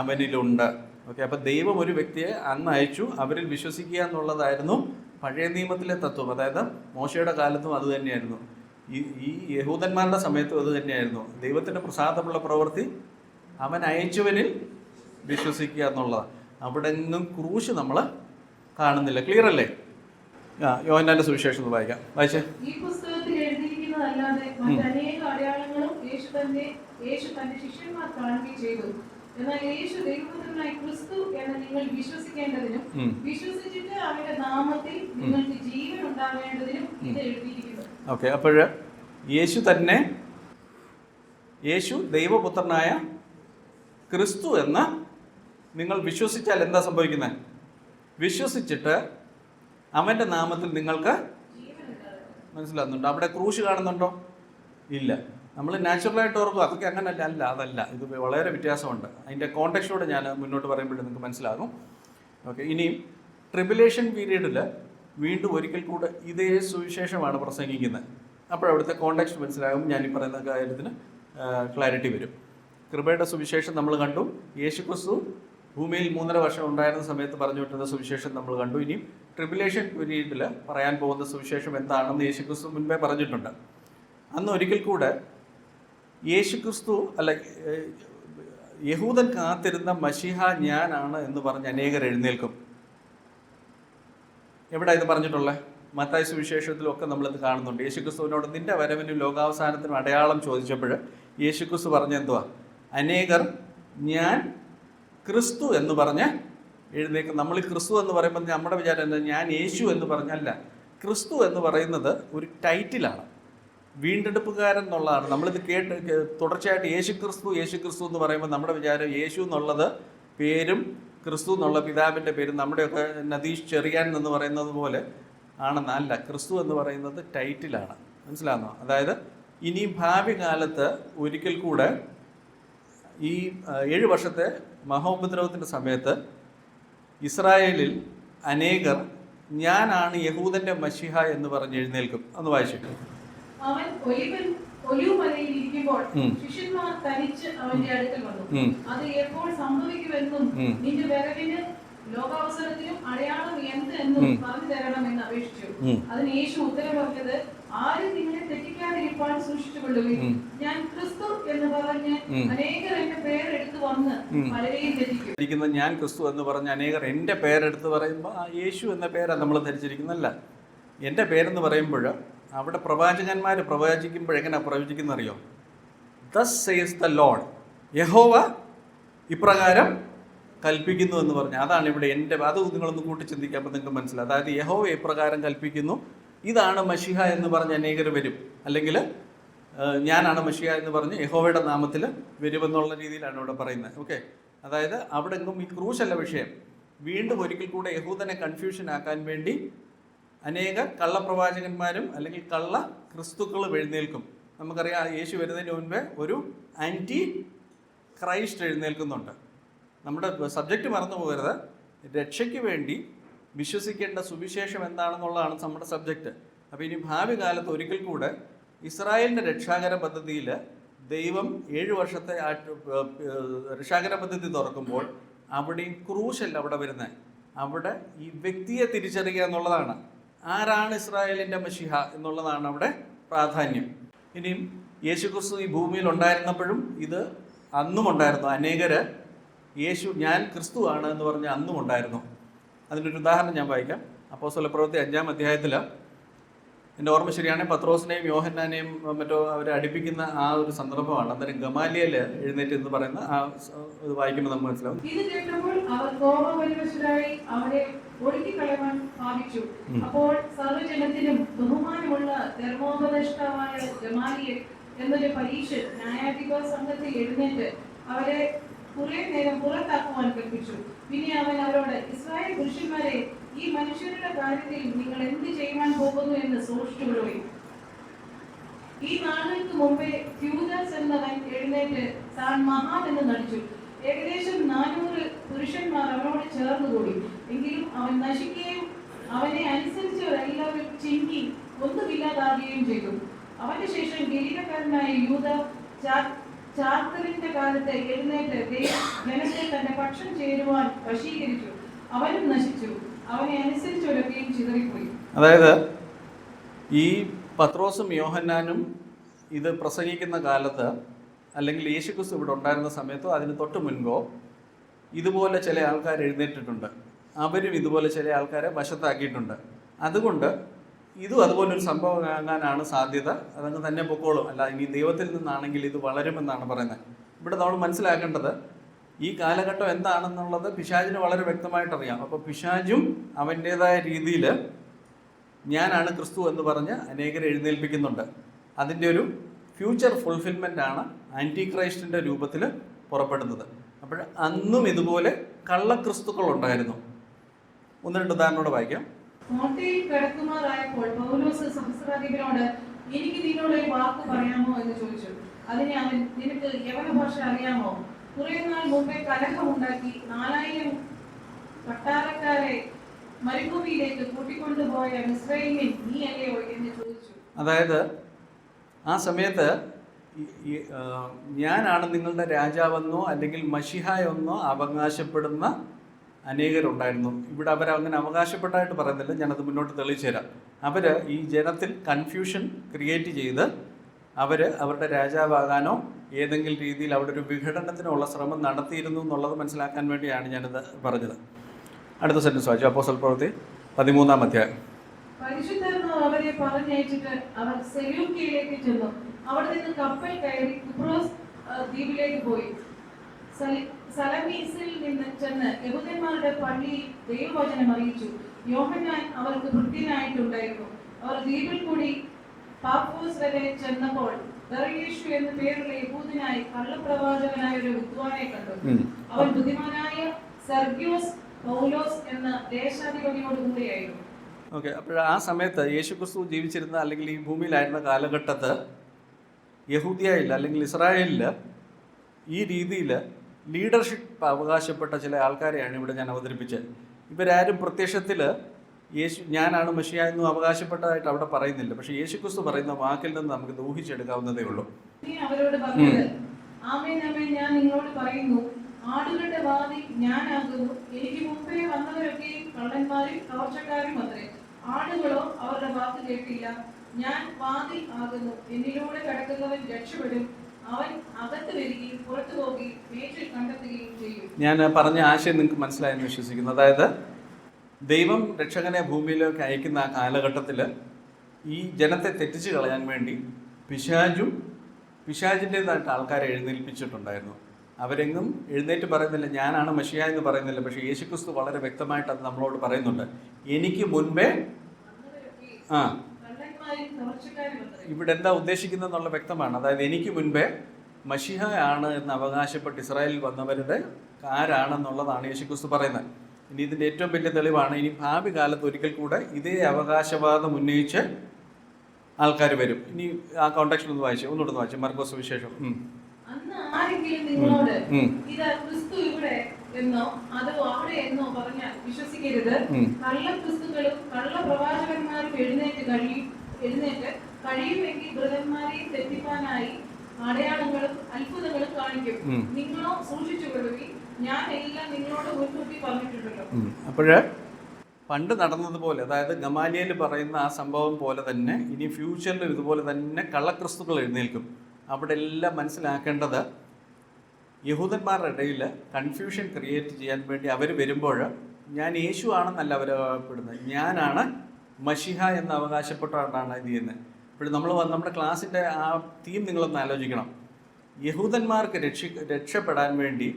അവനിലുണ്ട്. ഓക്കെ, അപ്പോൾ ദൈവം ഒരു വ്യക്തിയെ അന്ന് അയച്ചു, അവരിൽ വിശ്വസിക്കുക എന്നുള്ളതായിരുന്നു പഴയ നിയമത്തിലെ തത്വം. അതായത് മോശയുടെ കാലത്തും അത് തന്നെയായിരുന്നു, ഈ യഹൂദന്മാരുടെ സമയത്തും അത് തന്നെയായിരുന്നു. ദൈവത്തിൻ്റെ പ്രസാദമുള്ള പ്രവൃത്തി അവൻ അയച്ചവനിൽ വിശ്വസിക്കുക എന്നുള്ളതാണ്. അവിടെ നിന്നും ക്രൂശ് നമ്മൾ കാണുന്നില്ല. ക്ലിയർ അല്ലേ? യോഹന്നാന്റെ സുവിശേഷം ഒന്ന് വായിക്കാം, വായിച്ചേ. ഈ പുസ്തകത്തിൽ എഴുതിയിരിക്കുന്നതല്ലാതെ മറ്റനേക അടയാളങ്ങളും യേശു തന്റെ ശിഷ്യന്മാർ കാണുകയും ചെയ്തു. എന്നാൽ യേശു ദൈവപുത്രനായ ക്രിസ്തു എന്ന് നിങ്ങൾ വിശ്വസിക്കേണ്ടതിനും വിശ്വസിച്ചിട്ട് അവന്റെ നാമത്തിൽ നിങ്ങൾക്ക് ജീവൻ ഉണ്ടാവേണ്ടതിനും ഇത് എഴുതിയിരിക്കുന്നു. ഓക്കെ, അപ്പോൾ യേശു ദൈവപുത്രനായ ക്രിസ്തു എന്ന് നിങ്ങൾ വിശ്വസിച്ചാൽ എന്താ സംഭവിക്കുന്നത്? വിശ്വസിച്ചിട്ട് അവൻ്റെ നാമത്തിൽ നിങ്ങൾക്ക് മനസ്സിലാകുന്നുണ്ടോ? അവിടെ ക്രൂശ് കാണുന്നുണ്ടോ? ഇല്ല. നമ്മൾ നാച്ചുറലായിട്ട് ഓർക്കും അതൊക്കെ അങ്ങനല്ല. അതല്ല, ഇത് വളരെ വ്യത്യാസമുണ്ട്. അതിൻ്റെ കോണ്ടെക്സ്റ്റോടെ ഞാൻ മുന്നോട്ട് പറയുമ്പോഴേ നിങ്ങൾക്ക് മനസ്സിലാകും. ഓക്കെ, ഇനിയും ട്രിബുലേഷൻ പീരീഡിൽ വീണ്ടും ഒരിക്കൽ കൂടെ ഇതേ സുവിശേഷമാണ് പ്രസംഗിക്കുന്നത്. അപ്പോഴവിടുത്തെ കോണ്ടെക്സ്റ്റ് മനസ്സിലാകും. ഞാൻ ഈ പറയുന്ന കാര്യത്തിന് ക്ലാരിറ്റി വരും. കൃപയുടെ സുവിശേഷം നമ്മൾ കണ്ടു. യേശുക്രിസ്തു ഭൂമിയിൽ 3.5 വർഷം ഉണ്ടായിരുന്ന സമയത്ത് പറഞ്ഞു വിട്ടുന്ന സുവിശേഷം നമ്മൾ കണ്ടു. ഇനിയും ട്രിബുലേഷൻ പീരീഡിൽ പറയാൻ പോകുന്ന സുവിശേഷം എന്താണെന്ന് യേശുക്രിസ്തു മുൻപേ പറഞ്ഞിട്ടുണ്ട്. അന്ന് ഒരിക്കൽ കൂടെ യേശുക്രിസ്തു യഹൂദൻ കാത്തിരുന്ന മശിഹ ഞാനാണ് എന്ന് പറഞ്ഞ് അനേകർ എഴുന്നേൽക്കും. എവിടെ ഇത് പറഞ്ഞിട്ടുള്ളത്? മത്തായി സുവിശേഷത്തിലൊക്കെ നമ്മളിത് കാണുന്നുണ്ട്. യേശുക്രിസ്തുവിനോട് നിന്റെ വരവിനും ലോകാവസാനത്തിനും അടയാളം ചോദിച്ചപ്പോൾ യേശുക്രിസ്തു പറഞ്ഞെന്തുവാ? അനേകർ ഞാൻ ക്രിസ്തു എന്ന് പറഞ്ഞ് എഴുന്നേൽക്കും. നമ്മൾ ക്രിസ്തു എന്ന് പറയുമ്പോൾ നമ്മുടെ വിചാരം എന്താ? ഞാൻ യേശു എന്ന് പറഞ്ഞല്ല. ക്രിസ്തു എന്ന് പറയുന്നത് ഒരു ടൈറ്റിലാണ്, വീണ്ടെടുപ്പുകാരൻ എന്നുള്ളതാണ്. നമ്മളിത് തുടർച്ചയായിട്ട് യേശു ക്രിസ്തു എന്ന് പറയുമ്പോൾ നമ്മുടെ വിചാരം യേശു എന്നുള്ളത് പേരും ക്രിസ്തു എന്നുള്ള പിതാവിൻ്റെ പേരും നമ്മുടെയൊക്കെ നദീഷ് ചെറിയാൻ എന്ന് പറയുന്നത് പോലെ ആണെന്നല്ല. ക്രിസ്തു എന്ന് പറയുന്നത് ടൈറ്റിലാണ്. മനസ്സിലാകുന്നോ? അതായത് ഇനി ഭാവി കാലത്ത് ഒരിക്കൽ കൂടെ ഈ 7 വർഷത്തെ മഹോപദ്രവത്തിൻ്റെ സമയത്ത് ഇസ്രായേലിൽ അനേകർ ഞാനാണ് യഹൂദൻ്റെ മശിഹ എന്ന് പറഞ്ഞ് എഴുന്നേൽക്കും. ഒന്ന് വായിച്ചിട്ട്. അവൻ ഒലിവുമലയിൽ ഇരിക്കുമ്പോൾ ശിഷ്യന്മാർ തനിച്ച് അവന്റെ അടുക്കൽ വന്നു. അത് എപ്പോൾ സംഭവിക്കുമെന്നും നിന്റെ വരവിന് ലോകാവസരത്തിലും അടയാളം എന്ത് എന്നും പറഞ്ഞു തരണമെന്ന് അപേക്ഷിച്ചു. അതിന് യേശു ഉത്തരം പറഞ്ഞത്, ആരും നിങ്ങളെ തെറ്റിക്കാതിരിക്കാൻ സൂക്ഷിച്ചുകൊള്ളുകയും ഞാൻ ക്രിസ്തു എന്ന് പറഞ്ഞ് അനേകർ എന്റെ പേരെടുത്ത് വന്ന് പലരെയും തെറ്റിക്കും. ഞാൻ ക്രിസ്തു എന്ന് പറഞ്ഞ് അനേകർ എന്റെ പേരെടുത്ത് പറയുമ്പോൾ യേശു എന്ന പേരാണ് നമ്മൾ ധരിച്ചിരിക്കുന്നല്ല. എൻ്റെ പേരെന്ന് പറയുമ്പോൾ അവിടെ പ്രവാചകന്മാർ പ്രവചിക്കുമ്പോൾ എങ്ങനെയാണ് പ്രവചിക്കുന്നത് അറിയോ? ദസ് സേസ് ദ ലോർഡ്, യഹോവ ഇപ്രകാരം കൽപ്പിക്കുന്നു എന്ന് പറഞ്ഞു. അതാണ് ഇവിടെ എൻ്റെ, അത് നിങ്ങളൊന്ന് കൂട്ടി ചിന്തിക്കുമ്പോൾ നിങ്ങൾക്ക് മനസ്സിലാവും. അതായത് യഹോവ ഇപ്രകാരം കൽപ്പിക്കുന്നു, ഇതാണ് മശിഹ എന്ന് പറഞ്ഞ് അനേകർ വരും. അല്ലെങ്കിൽ ഞാനാണ് മശിഹ എന്ന് പറഞ്ഞ് യഹോവയുടെ നാമത്തിൽ വരുമെന്നുള്ള രീതിയിലാണ് ഇവിടെ പറയുന്നത്. ഓക്കെ, അതായത് അവിടെ എങ്ങും ഈ ക്രൂശല്ല വിഷയം. വീണ്ടും ഒരിക്കൽ കൂടെ യഹൂദനെ കൺഫ്യൂഷൻ ആക്കാൻ വേണ്ടി അനേക കള്ളപ്രവാചകന്മാരും അല്ലെങ്കിൽ കള്ള ക്രിസ്തുക്കളും എഴുന്നേൽക്കും. നമുക്കറിയാം യേശു വരുന്നതിന് മുൻപേ ഒരു ആൻറ്റി ക്രൈസ്റ്റ് എഴുന്നേൽക്കുന്നുണ്ട്. നമ്മുടെ സബ്ജക്റ്റ് മറന്നു പോകരുത്. രക്ഷയ്ക്ക് വേണ്ടി വിശ്വസിക്കേണ്ട സുവിശേഷം എന്താണെന്നുള്ളതാണ് നമ്മുടെ സബ്ജക്റ്റ്. അപ്പോൾ ഇനി ഭാവി കാലത്ത് ഒരിക്കൽ കൂടെ ഇസ്രായേലിൻ്റെ രക്ഷാകര പദ്ധതിയിൽ ദൈവം 7 വർഷത്തെ രക്ഷാകര പദ്ധതി തുറക്കുമ്പോൾ അവിടെയും ക്രൂശല്ല അവിടെ വരുന്നത്. അവിടെ ഈ വ്യക്തിയെ തിരിച്ചറിയുക എന്നുള്ളതാണ്. ആരാണ് ഇസ്രായേലിൻ്റെ മശിഹ എന്നുള്ളതാണ് അവിടെ പ്രാധാന്യം. ഇനിയും യേശുക്രിസ്തു ഈ ഭൂമിയിൽ ഉണ്ടായിരുന്നപ്പോഴും ഇത് അന്നും ഉണ്ടായിരുന്നു. അനേകർ യേശു ഞാൻ ക്രിസ്തു ആണ് എന്ന് പറഞ്ഞ് അന്നും ഉണ്ടായിരുന്നു. അതിനൊരു ഉദാഹരണം ഞാൻ വായിക്കാം. അപ്പോസ്തല പ്രവൃത്തി 5-ാം അധ്യായത്തിൽ, എൻ്റെ ഓർമ്മ ശരിയാണെങ്കിൽ പത്രോസിനെയും യോഹന്നാനെയും മറ്റോ അവരെ അടുപ്പിക്കുന്ന ആ ഒരു സന്ദർഭമാണ്. അന്നേരം ഗമാലിയേൽ എഴുന്നേറ്റ് എന്ന് പറയുന്ന ആ ഇത് വായിക്കുമ്പോൾ നമുക്ക് മനസ്സിലാവും. ഇത് കേട്ടപ്പോൾ അവർ കോപപരിവശരായി അവരെ ഒഴുക്കിക്കളയാൻ ഭാവിച്ചു. അപ്പോൾ സർവ്വജനത്തിനും ബഹുമാനമുള്ള ധർമ്മോപദേഷ്ടാവായ ഗമാലിയേൽ എന്നൊരു പരീക്ഷ ന്യായാധിപ സംഘത്തിൽ എഴുന്നേറ്റ് അവരെ കുറെ നേരം പുറത്താക്കുവാൻ കൽപ്പിച്ചു. പിന്നെ അവൻ അവരോട്, ഇസ്രായേൽ പുരുഷന്മാരെ, ഈ മനുഷ്യരുടെ കാര്യത്തിൽ നിങ്ങൾ എന്ത് ചെയ്യുവാൻ പോകുന്നു എന്ന് സൂക്ഷിച്ചുകൊള്ളുകയും. ഈ നാളുകൾക്ക് മുമ്പേ യൂദാസ് എന്നവൻ എഴുന്നേറ്റ് താൻ മഹാൻ എന്ന് നടിച്ചു. ഏകദേശം 400 പുരുഷന്മാർ അവനോട് ചേർന്നുകൂടി. എങ്കിലും അവൻ നശിക്കുകയും അവനെ അനുസരിച്ചവരെല്ലാവരും ചിങ്കി ഒന്നുമില്ലാതാകുകയും ചെയ്തു. അവന്റെ ശേഷം ഗലീലക്കാരനായ യൂദ ചാർത്തലിന്റെ കാലത്ത് എഴുന്നേറ്റ് ജനത്തെ തന്റെ പക്ഷം ചേരുവാൻ വശീകരിച്ചു. അവനും നശിച്ചു. അവനെ അനുസരിച്ചവരൊക്കെയും ചിതറിപ്പോയി. അതായത് ഈ പത്രോസും യോഹന്നാനും ഇത് പ്രസംഗിക്കുന്ന കാലത്ത്, അല്ലെങ്കിൽ യേശുക്രിസ്തു ഇവിടെ ഉണ്ടായിരുന്ന സമയത്തോ അതിന് തൊട്ട് മുൻപോ ഇതുപോലെ ചില ആൾക്കാർ എഴുന്നേറ്റിട്ടുണ്ട്. അവരും ഇതുപോലെ ചില ആൾക്കാരെ വശത്താക്കിയിട്ടുണ്ട്. അതുകൊണ്ട് ഇതും അതുപോലൊരു സംഭവം ആകാനാണ് സാധ്യത. അതങ്ങ് തന്നെ പൊക്കോളും. അല്ല, ഇനി ദൈവത്തിൽ നിന്നാണെങ്കിൽ ഇത് വളരുമെന്നാണ് പറയുന്നത്. ഇവിടെ നമ്മൾ മനസ്സിലാക്കേണ്ടത് ഈ കാലഘട്ടം എന്താണെന്നുള്ളത് പിശാചിന് വളരെ വ്യക്തമായിട്ടറിയാം. അപ്പോൾ പിശാചും അവൻ്റേതായ രീതിയിൽ ഞാനാണ് ക്രിസ്തു എന്ന് പറഞ്ഞ് അനേകരെ എഴുന്നേൽപ്പിക്കുന്നുണ്ട്. അതിൻ്റെ ഒരു ഫ്യൂച്ചർ ഫുൾഫിൽമെൻ്റ് ആണ് ആൻറ്റി ക്രൈസ്റ്റിൻ്റെ രൂപത്തിൽ പുറപ്പെടുന്നത്. അപ്പോൾ അന്നും ഇതുപോലെ കള്ളക്രിസ്തുക്കൾ ഉണ്ടായിരുന്നു. 1-2 ഉദാഹരണോട് വായിക്കാം. കോട്ടയിൽ കിടക്കുമാറായപ്പോൾ പൗലോസ് സഹസ്രാധിപനോട്, എനിക്ക് നിന്നോട് ഒരു വാക്ക് പറയാമോ എന്ന് ചോദിച്ചു. അതിന് അവൻ, നിനക്ക് യവന ഭാഷ അറിയാമോ? കുറെ നാൾ മുമ്പേ കലഹമുണ്ടാക്കി 4000 പട്ടാളക്കാരെ മരുഭൂമിയിലേക്ക് കൂട്ടിക്കൊണ്ടുപോയ മിസ്രയീമ്യൻ നീ അല്ലയോ എന്ന് ചോദിച്ചു. അതായത് ആ സമയത്ത് ഞാനാണ് നിങ്ങളുടെ രാജാവെന്നോ അല്ലെങ്കിൽ മഷിഹായെന്നോ അവകാശപ്പെടുന്ന അനേകരുണ്ടായിരുന്നു. ഇവിടെ അവരങ്ങനെ അവകാശപ്പെട്ടായിട്ട് പറയുന്നില്ല. ഞാനത് മുന്നോട്ട് തെളിയിച്ചു തരാം. അവർ ഈ ജനത്തിൽ കൺഫ്യൂഷൻ ക്രിയേറ്റ് ചെയ്ത് അവരുടെ രാജാവാകാനോ ഏതെങ്കിലും രീതിയിൽ അവിടെ ഒരു വിഘടനത്തിനോ ഉള്ള ശ്രമം നടത്തിയിരുന്നു എന്നുള്ളത് മനസ്സിലാക്കാൻ വേണ്ടിയാണ് ഞാനിത് പറഞ്ഞത്. അടുത്ത സെന്റൻസ് വായിച്ചു. അപ്പോസ്തല പ്രവൃത്തി 13-ാം അധ്യായം. പരിശുദ്ധാത്മാവ് അവരെ പറഞ്ഞയച്ചിട്ട് അവർ സെലൂക്കിയയിലേക്ക് ചെന്നു. അവിടെ നിന്ന് കപ്പൽ കയറി കുപ്രോസ് ദ്വീപിലേക്ക് പോയി. സലമീസിൽ നിന്ന് ചെന്ന് യഹൂദന്മാരുടെ പള്ളിയിൽ ദൈവവചനം അറിയിച്ചു. യോഹന്നാൻ അവർക്ക് ഭൃത്യനായിട്ടുണ്ടായിരുന്നു. അവർ ദ്വീപിൽ കൂടി പാഫോസ് വരെ ചെന്നപ്പോൾ ബർയേശു എന്ന പേരുള്ള യഹൂദനായി കള്ളപ്രവാചകനായ ഒരു വിദ്വാനെ കണ്ടു. അവൻ ബുദ്ധിമാനായ സെർഗ്യോസ് പൗലോസ് എന്ന ദേശാധിപതിയോട് കൂടെയായിരുന്നു. ഓക്കെ, അപ്പോൾ ആ സമയത്ത് യേശുക്രിസ്തു ജീവിച്ചിരുന്ന അല്ലെങ്കിൽ ഈ ഭൂമിയിലായിരുന്ന കാലഘട്ടത്ത് യഹൂദിയയിൽ അല്ലെങ്കിൽ ഇസ്രായേലിൽ ഈ രീതിയിൽ ലീഡർഷിപ്പ് അവകാശപ്പെട്ട ചില ആൾക്കാരെയാണ് ഇവിടെ ഞാൻ അവതരിപ്പിച്ചത്. ഇവരാരും പ്രത്യക്ഷത്തിൽ ഞാനാണ് മെഷിയ എന്നും അവകാശപ്പെട്ടതായിട്ട് അവിടെ പറയുന്നില്ല. പക്ഷേ യേശുക്രിസ്തു പറയുന്ന വാക്കിൽ നിന്ന് നമുക്ക് ഊഹിച്ചെടുക്കാവുന്നതേ ഉള്ളൂ. അവരോട് പറഞ്ഞത്, ആമേൻ ആമേൻ ഞാൻ നിങ്ങളോട് പറയുന്നു, ആടുകളുടെ വാതിൽ ഞാനാകുന്നു. എനിക്ക് മുമ്പേ വന്നവരൊക്കെയും കള്ളന്മാരും കവർച്ചക്കാരും അത്രേ. ആടുകളോ അവരുടെ വാക്ക് കേട്ടില്ല. ഞാൻ വാതിൽ ആകുന്നു. എന്നിലൂടെ കടക്കുന്നവൻ രക്ഷപ്പെടും. അവൻ അകത്ത് വരികയും പുറത്തു പോവുകയും മേച്ചിൽ കണ്ടെത്തുകയും ചെയ്യും. ഞാൻ പറഞ്ഞ ആശയം നിങ്ങൾക്ക് മനസ്സിലായെന്ന് വിശ്വസിക്കുന്നു. അതായത് ദൈവം രക്ഷകനെ ഭൂമിയിലേക്ക് അയക്കുന്ന ആ കാലഘട്ടത്തിൽ ഈ ജനത്തെ തെറ്റിച്ച് കളയാൻ വേണ്ടി പിശാചിൻ്റെതായിട്ട് ആൾക്കാരെ എഴുന്നേൽപ്പിച്ചിട്ടുണ്ടായിരുന്നു. അവരെങ്ങും എഴുന്നേറ്റ് പറയുന്നില്ല ഞാനാണ് മെഷിയ എന്ന് പറയുന്നില്ല. പക്ഷേ യേശുക്രിസ്തു വളരെ വ്യക്തമായിട്ട് അത് നമ്മളോട് പറയുന്നുണ്ട്. എനിക്ക് മുൻപേ ഇവിടെ എന്താ ഉദ്ദേശിക്കുന്നതെന്നുള്ള വ്യക്തമാണ്. അതായത് എനിക്ക് മുൻപേ മഷിഹ ആണ് എന്ന് അവകാശപ്പെട്ട് ഇസ്രായേലിൽ വന്നവരുടെ ആരാണെന്നുള്ളതാണ് യേശുക്രിസ്തു പറയുന്നത്. ഇനി ഇതിൻ്റെ ഏറ്റവും വലിയ തെളിവാണ്, ഇനി ഭാവി കാലത്ത് ഒരിക്കൽ കൂടെ ഇതേ അവകാശവാദം ഉന്നയിച്ച് ആൾക്കാർ വരും. ഇനി ആ കോണ്ടാക്ഷൻ ഒന്നുകൂടെ വായിച്ചു. മർക്കോസ് സുവിശേഷം. അന്ന് ആരെങ്കിലും നിങ്ങളോട് ഇത് ക്രിസ്തു ഇവിടെ എന്നോ അതോ അവിടെ എന്നോ പറഞ്ഞാൽ വിശ്വസിക്കരുത്. കള്ള ക്രിസ്തുക്കളും കള്ള പ്രവാചകന്മാരും എഴുന്നേറ്റ് കഴിയുമെങ്കിൽ ബ്രതന്മാരെയും തെറ്റിപ്പാനായി അടയാളങ്ങളും അത്ഭുതങ്ങളും കാണിക്കും. നിങ്ങളോ സൂക്ഷിച്ചുകൊള്ളുകയും ഞാൻ എല്ലാം നിങ്ങളോട് മുൻകൂട്ടി പറഞ്ഞിട്ടുണ്ടല്ലോ. അപ്പോഴ് പണ്ട് നടന്നതുപോലെ, അതായത് ഗമാലിയേൽ പറയുന്ന ആ സംഭവം പോലെ തന്നെ ഇനി ഫ്യൂച്ചറിലും ഇതുപോലെ തന്നെ കള്ളക്രിസ്തുക്കൾ എഴുന്നേൽക്കും. അവിടെ എല്ലാം മനസ്സിലാക്കേണ്ടത് യഹൂദന്മാരുടെ ഇടയിൽ കൺഫ്യൂഷൻ ക്രിയേറ്റ് ചെയ്യാൻ വേണ്ടി അവർ വരുമ്പോൾ ഞാൻ യേശു ആണെന്നല്ല അവർ പെടുന്നത്, ഞാനാണ് മഷിഹ എന്ന് അവകാശപ്പെട്ടാണ് ഇത് ചെയ്യുന്നത്. ഇപ്പോൾ നമ്മൾ നമ്മുടെ ക്ലാസ്സിൻ്റെ ആ തീം നിങ്ങളൊന്ന് ആലോചിക്കണം. യഹൂദന്മാർക്ക് രക്ഷപ്പെടാൻ വേണ്ടി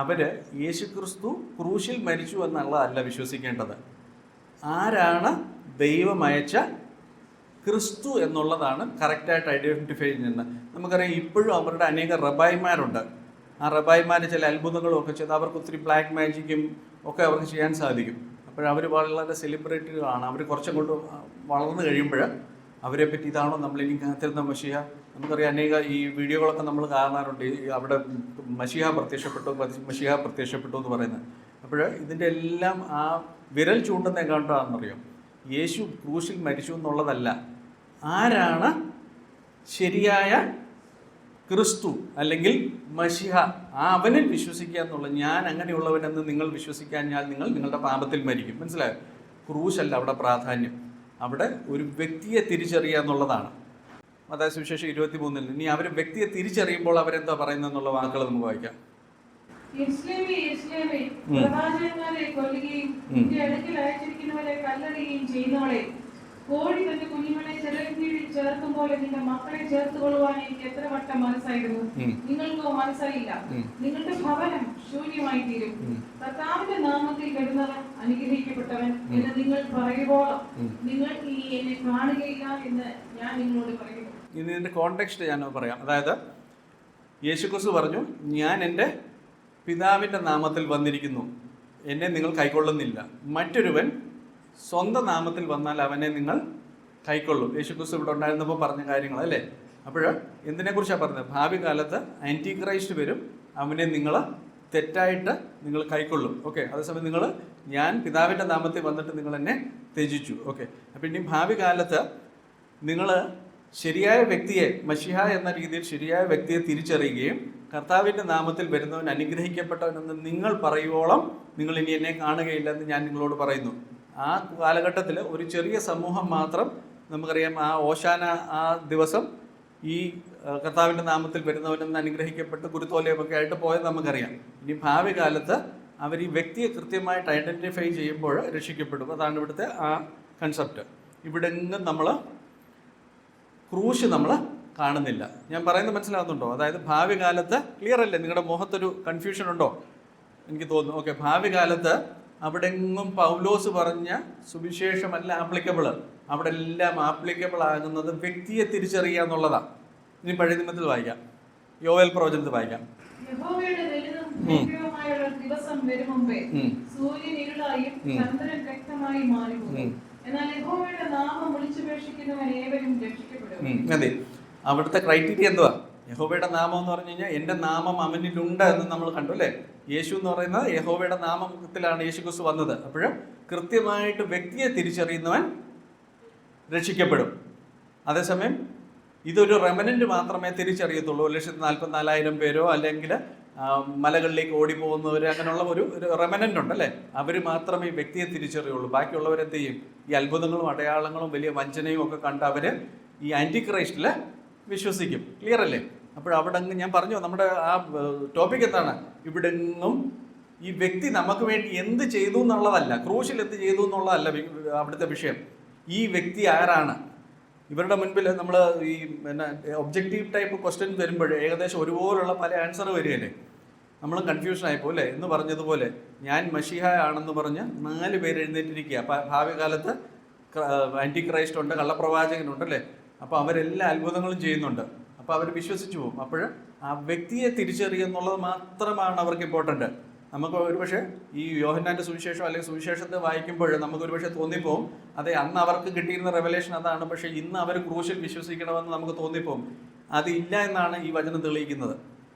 അവർ യേശുക്രിസ്തു ക്രൂശിൽ മരിച്ചു എന്നുള്ളതല്ല വിശ്വസിക്കേണ്ടത്. ആരാണ് ദൈവം അയച്ച ക്രിസ്തു എന്നുള്ളതാണ് കറക്റ്റായിട്ട് ഐഡൻറ്റിഫൈ ചെയ്യുന്നത്. നമുക്കറിയാം ഇപ്പോഴും അവരുടെ അനേക റബായിമാരുണ്ട്. ആ റബായിമാർ ചില അത്ഭുതങ്ങളും ഒക്കെ ചെയ്ത് അവർക്ക് ഒത്തിരി ബ്ലാക്ക് മാജിക്കും ഒക്കെ അവർക്ക് ചെയ്യാൻ സാധിക്കും. അപ്പോഴവർ വളരെ സെലിബ്രിറ്റികളാണ്. അവർ കുറച്ചും കൊണ്ട് വളർന്നു കഴിയുമ്പോൾ അവരെ പറ്റി ഇതാണോ നമ്മളിനി കാത്തിരുന്ന മശിഹ? നമുക്കറിയാം അനേക ഈ വീഡിയോകളൊക്കെ നമ്മൾ കാണാറുണ്ട്, ഈ അവിടെ മശിഹ പ്രത്യക്ഷപ്പെട്ടു എന്ന് പറയുന്നത്. അപ്പോൾ ഇതിൻ്റെ എല്ലാം ആ വിരൽ ചൂണ്ടുന്ന എങ്ങോട്ടാണെന്നറിയാം? യേശു ക്രൂശിൽ മരിച്ചു എന്നുള്ളതല്ല, ആരാണ് ശരിയായ ക്രിസ്തു അല്ലെങ്കിൽ മശിഹ, ആ അവനിൽ വിശ്വസിക്കുക എന്നുള്ളത്. ഞാൻ അങ്ങനെയുള്ളവനെന്ന് നിങ്ങൾ വിശ്വസിക്കാഞ്ഞാൽ നിങ്ങൾ നിങ്ങളുടെ പാപത്തിൽ മരിക്കും. മനസ്സിലായോ? ക്രൂശല്ല അവിടെ പ്രാധാന്യം, അവിടെ ഒരു വ്യക്തിയെ തിരിച്ചറിയുക എന്നുള്ളതാണ്. മത്തായി സുവിശേഷം 23 ഇനി അവർ വ്യക്തിയെ തിരിച്ചറിയുമ്പോൾ അവരെന്താ പറയുന്നത് എന്നുള്ള വാക്കുകൾ നമുക്ക് വായിക്കാം. യെരുശലേമേ, യെരുശലേമേ, പ്രവാചകന്മാരെ കൊല്ലുകയും നിന്റെ അടുക്കൽ അയച്ചിരിക്കുന്നവരെ കല്ലെറിയുകയും ചെയ്യുന്നവളെ, കോഴി തന്റെ കുഞ്ഞുങ്ങളെ ചിറകിൻ കീഴിൽ ചേർക്കും പോലെ നിന്റെ മക്കളെ ചേർത്തുകൊള്ളുവാൻ എനിക്ക് എത്ര വട്ടം മനസ്സായിരുന്നു, നിങ്ങൾക്കോ മനസ്സായില്ല. നിങ്ങളുടെ ഭവനം ശൂന്യമായി തീരും. കർത്താവിന്റെ നാമത്തിൽ വരുന്നവൻ അനുഗ്രഹിക്കപ്പെട്ടവൻ എന്ന് നിങ്ങൾ പറയുവോളം നിങ്ങൾ ഈ എന്നെ കാണുകയില്ല എന്ന് ഞാൻ നിങ്ങളോട് പറയുന്നു. ഇതിന്റെ കോണ്ടെക്സ്റ്റ് ഞാൻ പറയാം. അതായത് യേശുക്രിസ്തു പറഞ്ഞു, ഞാൻ എൻ്റെ പിതാവിൻ്റെ നാമത്തിൽ വന്നിരിക്കുന്നു, എന്നെ നിങ്ങൾ കൈക്കൊള്ളുന്നില്ല. മറ്റൊരുവൻ സ്വന്തം നാമത്തിൽ വന്നാൽ അവനെ നിങ്ങൾ കൈക്കൊള്ളും. യേശുക്രിസ്തു ഇവിടെ ഉണ്ടായിരുന്നപ്പോൾ പറഞ്ഞ കാര്യങ്ങൾ അല്ലേ? അപ്പോൾ എന്തിനെക്കുറിച്ചാണ് പറഞ്ഞത്? ഭാവി കാലത്ത് ആൻറ്റി ക്രൈസ്റ്റ് വരും, അവനെ നിങ്ങൾ തെറ്റായിട്ട് നിങ്ങൾ കൈക്കൊള്ളും. ഓക്കെ, അതേസമയം നിങ്ങൾ ഞാൻ പിതാവിൻ്റെ നാമത്തിൽ വന്നിട്ട് നിങ്ങൾ എന്നെ ത്യജിച്ചു. ഓക്കെ, അപ്പം ഇനി ഭാവി കാലത്ത് നിങ്ങൾ ശരിയായ വ്യക്തിയെ, മശിഹ എന്ന രീതിയിൽ ശരിയായ വ്യക്തിയെ തിരിച്ചറിയുകയും കർത്താവിൻ്റെ നാമത്തിൽ വരുന്നവൻ അനുഗ്രഹിക്കപ്പെട്ടവനെന്ന് നിങ്ങൾ പറയുവോളം നിങ്ങൾ ഇനി എന്നെ കാണുകയില്ലെന്ന് ഞാൻ നിങ്ങളോട് പറയുന്നു. ആ കാലഘട്ടത്തിൽ ഒരു ചെറിയ സമൂഹം മാത്രം, നമുക്കറിയാം ആ ഓശാന ആ ദിവസം ഈ കർത്താവിൻ്റെ നാമത്തിൽ വരുന്നവനെന്ന് അനുഗ്രഹിക്കപ്പെട്ട് കുരുത്തോലയൊക്കെ ആയിട്ട് പോയത് നമുക്കറിയാം. ഇനി ഭാവി കാലത്ത് അവർ ഈ വ്യക്തിയെ കൃത്യമായിട്ട് ഐഡൻറ്റിഫൈ ചെയ്യുമ്പോൾ രക്ഷിക്കപ്പെടും. അതാണ് ഇവിടുത്തെ ആ കൺസെപ്റ്റ്. ഇവിടെ നമ്മൾ ക്രൂശ് നമ്മൾ കാണുന്നില്ല. ഞാൻ പറയുന്നത് മനസ്സിലാകുന്നുണ്ടോ? അതായത് ഭാവി കാലത്ത്, ക്ലിയർ അല്ലേ? നിങ്ങളുടെ മുഖത്തൊരു കൺഫ്യൂഷൻ ഉണ്ടോ? എനിക്ക് തോന്നുന്നു. ഓക്കെ, ഭാവി കാലത്ത് അവിടെ എങ്ങും പൗലോസ് പറഞ്ഞ സുവിശേഷമല്ല ആപ്ലിക്കബിൾ. അവിടെ എല്ലാം ആപ്ലിക്കബിൾ ആകുന്നത് വ്യക്തിയെ തിരിച്ചറിയുക എന്നുള്ളതാണ്. ഇനി പഴയ നിയമത്തിൽ വായിക്കാം, യോവേൽ പ്രവചനത്തിൽ വായിക്കാം. യഹോവയുടെ വലുതും ഭയങ്കരവുമായുള്ള ദിവസം വരും മുമ്പേ സൂര്യൻ ഇരുളായും ചന്ദ്രൻ രക്തമായി മാറിപ്പോകും. എന്നാൽ യഹോവയുടെ നാമം വിളിച്ചപേക്ഷിക്കുന്നവൻ ഏവരും രക്ഷിക്കപ്പെടും. അതെ, അവിടുത്തെ ക്രൈറ്റീരിയ എന്തുവാ? യഹോവയുടെ നാമം എന്ന് പറഞ്ഞു കഴിഞ്ഞാൽ എൻ്റെ നാമം അവനിലുണ്ട് എന്ന് നമ്മൾ കണ്ടു അല്ലേ? യേശു എന്ന് പറയുന്നത് യഹോവയുടെ നാമത്തിലാണ് യേശുക്രിസ്തു വന്നത്. അപ്പോഴും കൃത്യമായിട്ട് വ്യക്തിയെ തിരിച്ചറിയുന്നവൻ രക്ഷിക്കപ്പെടും. അതേസമയം ഇതൊരു റെമനന്റ് മാത്രമേ തിരിച്ചറിയത്തുള്ളൂ. 1,44,000 പേരോ അല്ലെങ്കിൽ മലകളിലേക്ക് ഓടിപ്പോകുന്നവർ, അങ്ങനെയുള്ള ഒരു റെമനന്റ് ഉണ്ടല്ലേ, അവർ മാത്രമേ ഈ വ്യക്തിയെ തിരിച്ചറിയുള്ളൂ. ബാക്കിയുള്ളവരെന്ത് ചെയ്യും? ഈ അത്ഭുതങ്ങളും അടയാളങ്ങളും വലിയ വഞ്ചനയും ഒക്കെ കണ്ട് അവർ ഈ ആൻറ്റി ക്രൈസ്റ്റിൽ വിശ്വസിക്കും. ക്ലിയർ അല്ലേ? അവിടെ ഞാൻ പറഞ്ഞു, നമ്മുടെ ആ ടോപ്പിക് എന്താണ്? ഇവിടെങ്ങും ഈ വ്യക്തി നമുക്ക് വേണ്ടി എന്ത് ചെയ്തു എന്നുള്ളതല്ല, ക്രൂശിൽ എന്ത് ചെയ്തു എന്നുള്ളതല്ല അവിടുത്തെ വിഷയം. ഈ വ്യക്തി ആരാണ്? ഇവരുടെ മുൻപിൽ നമ്മൾ ഈ ഒബ്ജക്റ്റീവ് ടൈപ്പ് ക്വസ്റ്റ്യൻ വരുമ്പോൾ ഏകദേശം ഒരുപോലുള്ള പല ആൻസർ വരികയല്ലേ? നമ്മളും കൺഫ്യൂഷൻ ആയിപ്പോ അല്ലേ? എന്ന് പറഞ്ഞതുപോലെ ഞാൻ മശിഹ ആണെന്ന് പറഞ്ഞ് 4 പേര് എഴുന്നേറ്റിരിക്കുക. ഭാവി കാലത്ത് ആൻറ്റി ക്രൈസ്റ്റ് ഉണ്ട്, കള്ളപ്രവാചകനുണ്ടല്ലേ? അപ്പോൾ അവരെല്ലാ അത്ഭുതങ്ങളും ചെയ്യുന്നുണ്ട്. അപ്പോൾ അവർ വിശ്വസിച്ചു പോകും. അപ്പോൾ ആ വ്യക്തിയെ തിരിച്ചറിയുക എന്നുള്ളത് മാത്രമാണ് അവർക്ക് ഇമ്പോർട്ടൻ്റ്. നമുക്ക് ഒരുപക്ഷെ ഈ യോഹന്നാൻ്റെ സുവിശേഷം അല്ലെങ്കിൽ സുവിശേഷത്തെ വായിക്കുമ്പോൾ നമുക്ക് ഒരുപക്ഷെ തോന്നിപ്പോവും, അതെ അന്ന് അവർക്ക് കിട്ടിയിരുന്ന റെവലേഷൻ അതാണ്, പക്ഷേ ഇന്ന് അവർ ക്രൂശിൽ വിശ്വസിക്കണമെന്ന് നമുക്ക് തോന്നിപ്പോവും. അതില്ല എന്നാണ് ഈ വചനം തെളിയിക്കുന്നത്.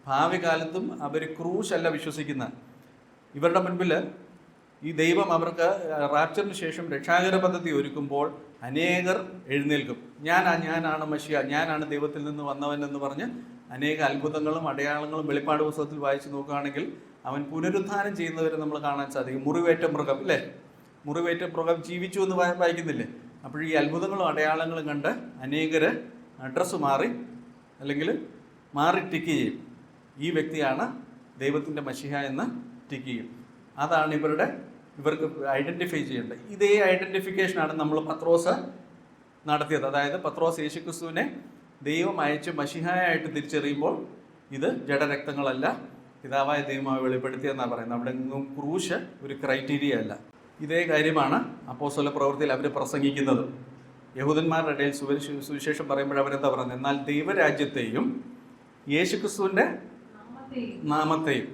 ഭാവി കാലത്തും അവർ ക്രൂശല്ല വിശ്വസിക്കുന്നത്. ഇവരുടെ മുൻപിൽ ഈ ദൈവം അവർക്ക് റാപ്ചറിന് ശേഷം രക്ഷാകര പദ്ധതി ഒരുക്കുമ്പോൾ അനേകർ എഴുന്നേൽക്കും. ഞാനാണ് മശിഹ, ഞാനാണ് ദൈവത്തിൽ നിന്ന് വന്നവൻ എന്ന് പറഞ്ഞ് അനേക അത്ഭുതങ്ങളും അടയാളങ്ങളും വെളിപ്പാട് പുസ്തകത്തിൽ വായിച്ച് നോക്കുകയാണെങ്കിൽ അവൻ പുനരുദ്ധാനം ചെയ്യുന്നവരെ നമ്മൾ കാണാൻ സാധിക്കും. മുറിവേറ്റ മൃഗം അല്ലേ? മുറിവേറ്റ മൃഗം ജീവിച്ചു എന്ന് വായിക്കുന്നില്ലേ? അപ്പോൾ ഈ അത്ഭുതങ്ങളും അടയാളങ്ങളും കണ്ട് അനേകര് അഡ്രസ്സ് മാറി അല്ലെങ്കിൽ മാറി ടിക്ക് ചെയ്യും. ഈ വ്യക്തിയാണ് ദൈവത്തിൻ്റെ മശിഹ എന്ന് ടിക്ക് ചെയ്യും. അതാണ് ഇവർക്ക് ഐഡൻറ്റിഫൈ ചെയ്യേണ്ടത്. ഇതേ ഐഡൻറ്റിഫിക്കേഷനാണ് നമ്മൾ പത്രോസ് നടത്തിയത്. അതായത് പത്രോസ് യേശുക്രിസ്തുവിനെ ദൈവം അയച്ച് മശിഹായായിട്ട് തിരിച്ചറിയുമ്പോൾ ഇത് ജഡരക്തങ്ങളല്ല, പിതാവായ ദൈവമായി വെളിപ്പെടുത്തിയെന്നാണ് പറയുന്നത്. അവിടെ നിന്നും ക്രൂശ് ഒരു ക്രൈറ്റീരിയ അല്ല. ഇതേ കാര്യമാണ് അപ്പോസ്തല പ്രവൃത്തിയിൽ അവർ പ്രസംഗിക്കുന്നത്. യഹൂദന്മാരുടെ ഇടയിൽ സുവിശേഷം പറയുമ്പോൾ അവരെന്താ പറയുന്നത്? എന്നാൽ ദൈവരാജ്യത്തെയും യേശുക്രിസ്തുവിൻ്റെ നാമത്തെയും.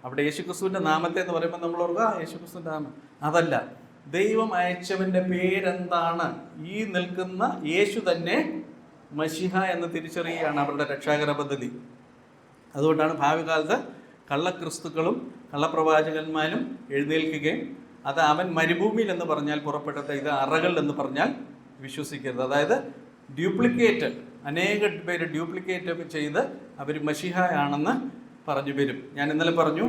അവിടെ യേശുക്രിസ്തുവിൻ്റെ നാമത്തെ എന്ന് പറയുമ്പോൾ നമ്മൾ ഓർക്കുക യേശുക്രിസ്തുവിൻ്റെ നാമം അതല്ല, ദൈവം അയച്ചവൻ്റെ പേരെന്താണ്? ഈ നിൽക്കുന്ന യേശു തന്നെ മശിഹ എന്ന് തിരിച്ചറിയുകയാണ് അവരുടെ രക്ഷാകര പദ്ധതി. അതുകൊണ്ടാണ് ഭാവി കാലത്ത് കള്ളക്രിസ്തുക്കളും കള്ളപ്രവാചകന്മാരും എഴുന്നേൽക്കുകയും അത് അവൻ മരുഭൂമിയിൽ എന്ന് പറഞ്ഞാൽ പുറപ്പെട്ടത്, ഇത് അറകൾ എന്ന് പറഞ്ഞാൽ വിശ്വസിക്കരുത്. അതായത് ഡ്യൂപ്ലിക്കേറ്റ്, അനേക പേര് ഡ്യൂപ്ലിക്കേറ്റ് ചെയ്ത് അവർ മശിഹയാണെന്ന് പറഞ്ഞു വരും. ഞാൻ ഇന്നലെ പറഞ്ഞു,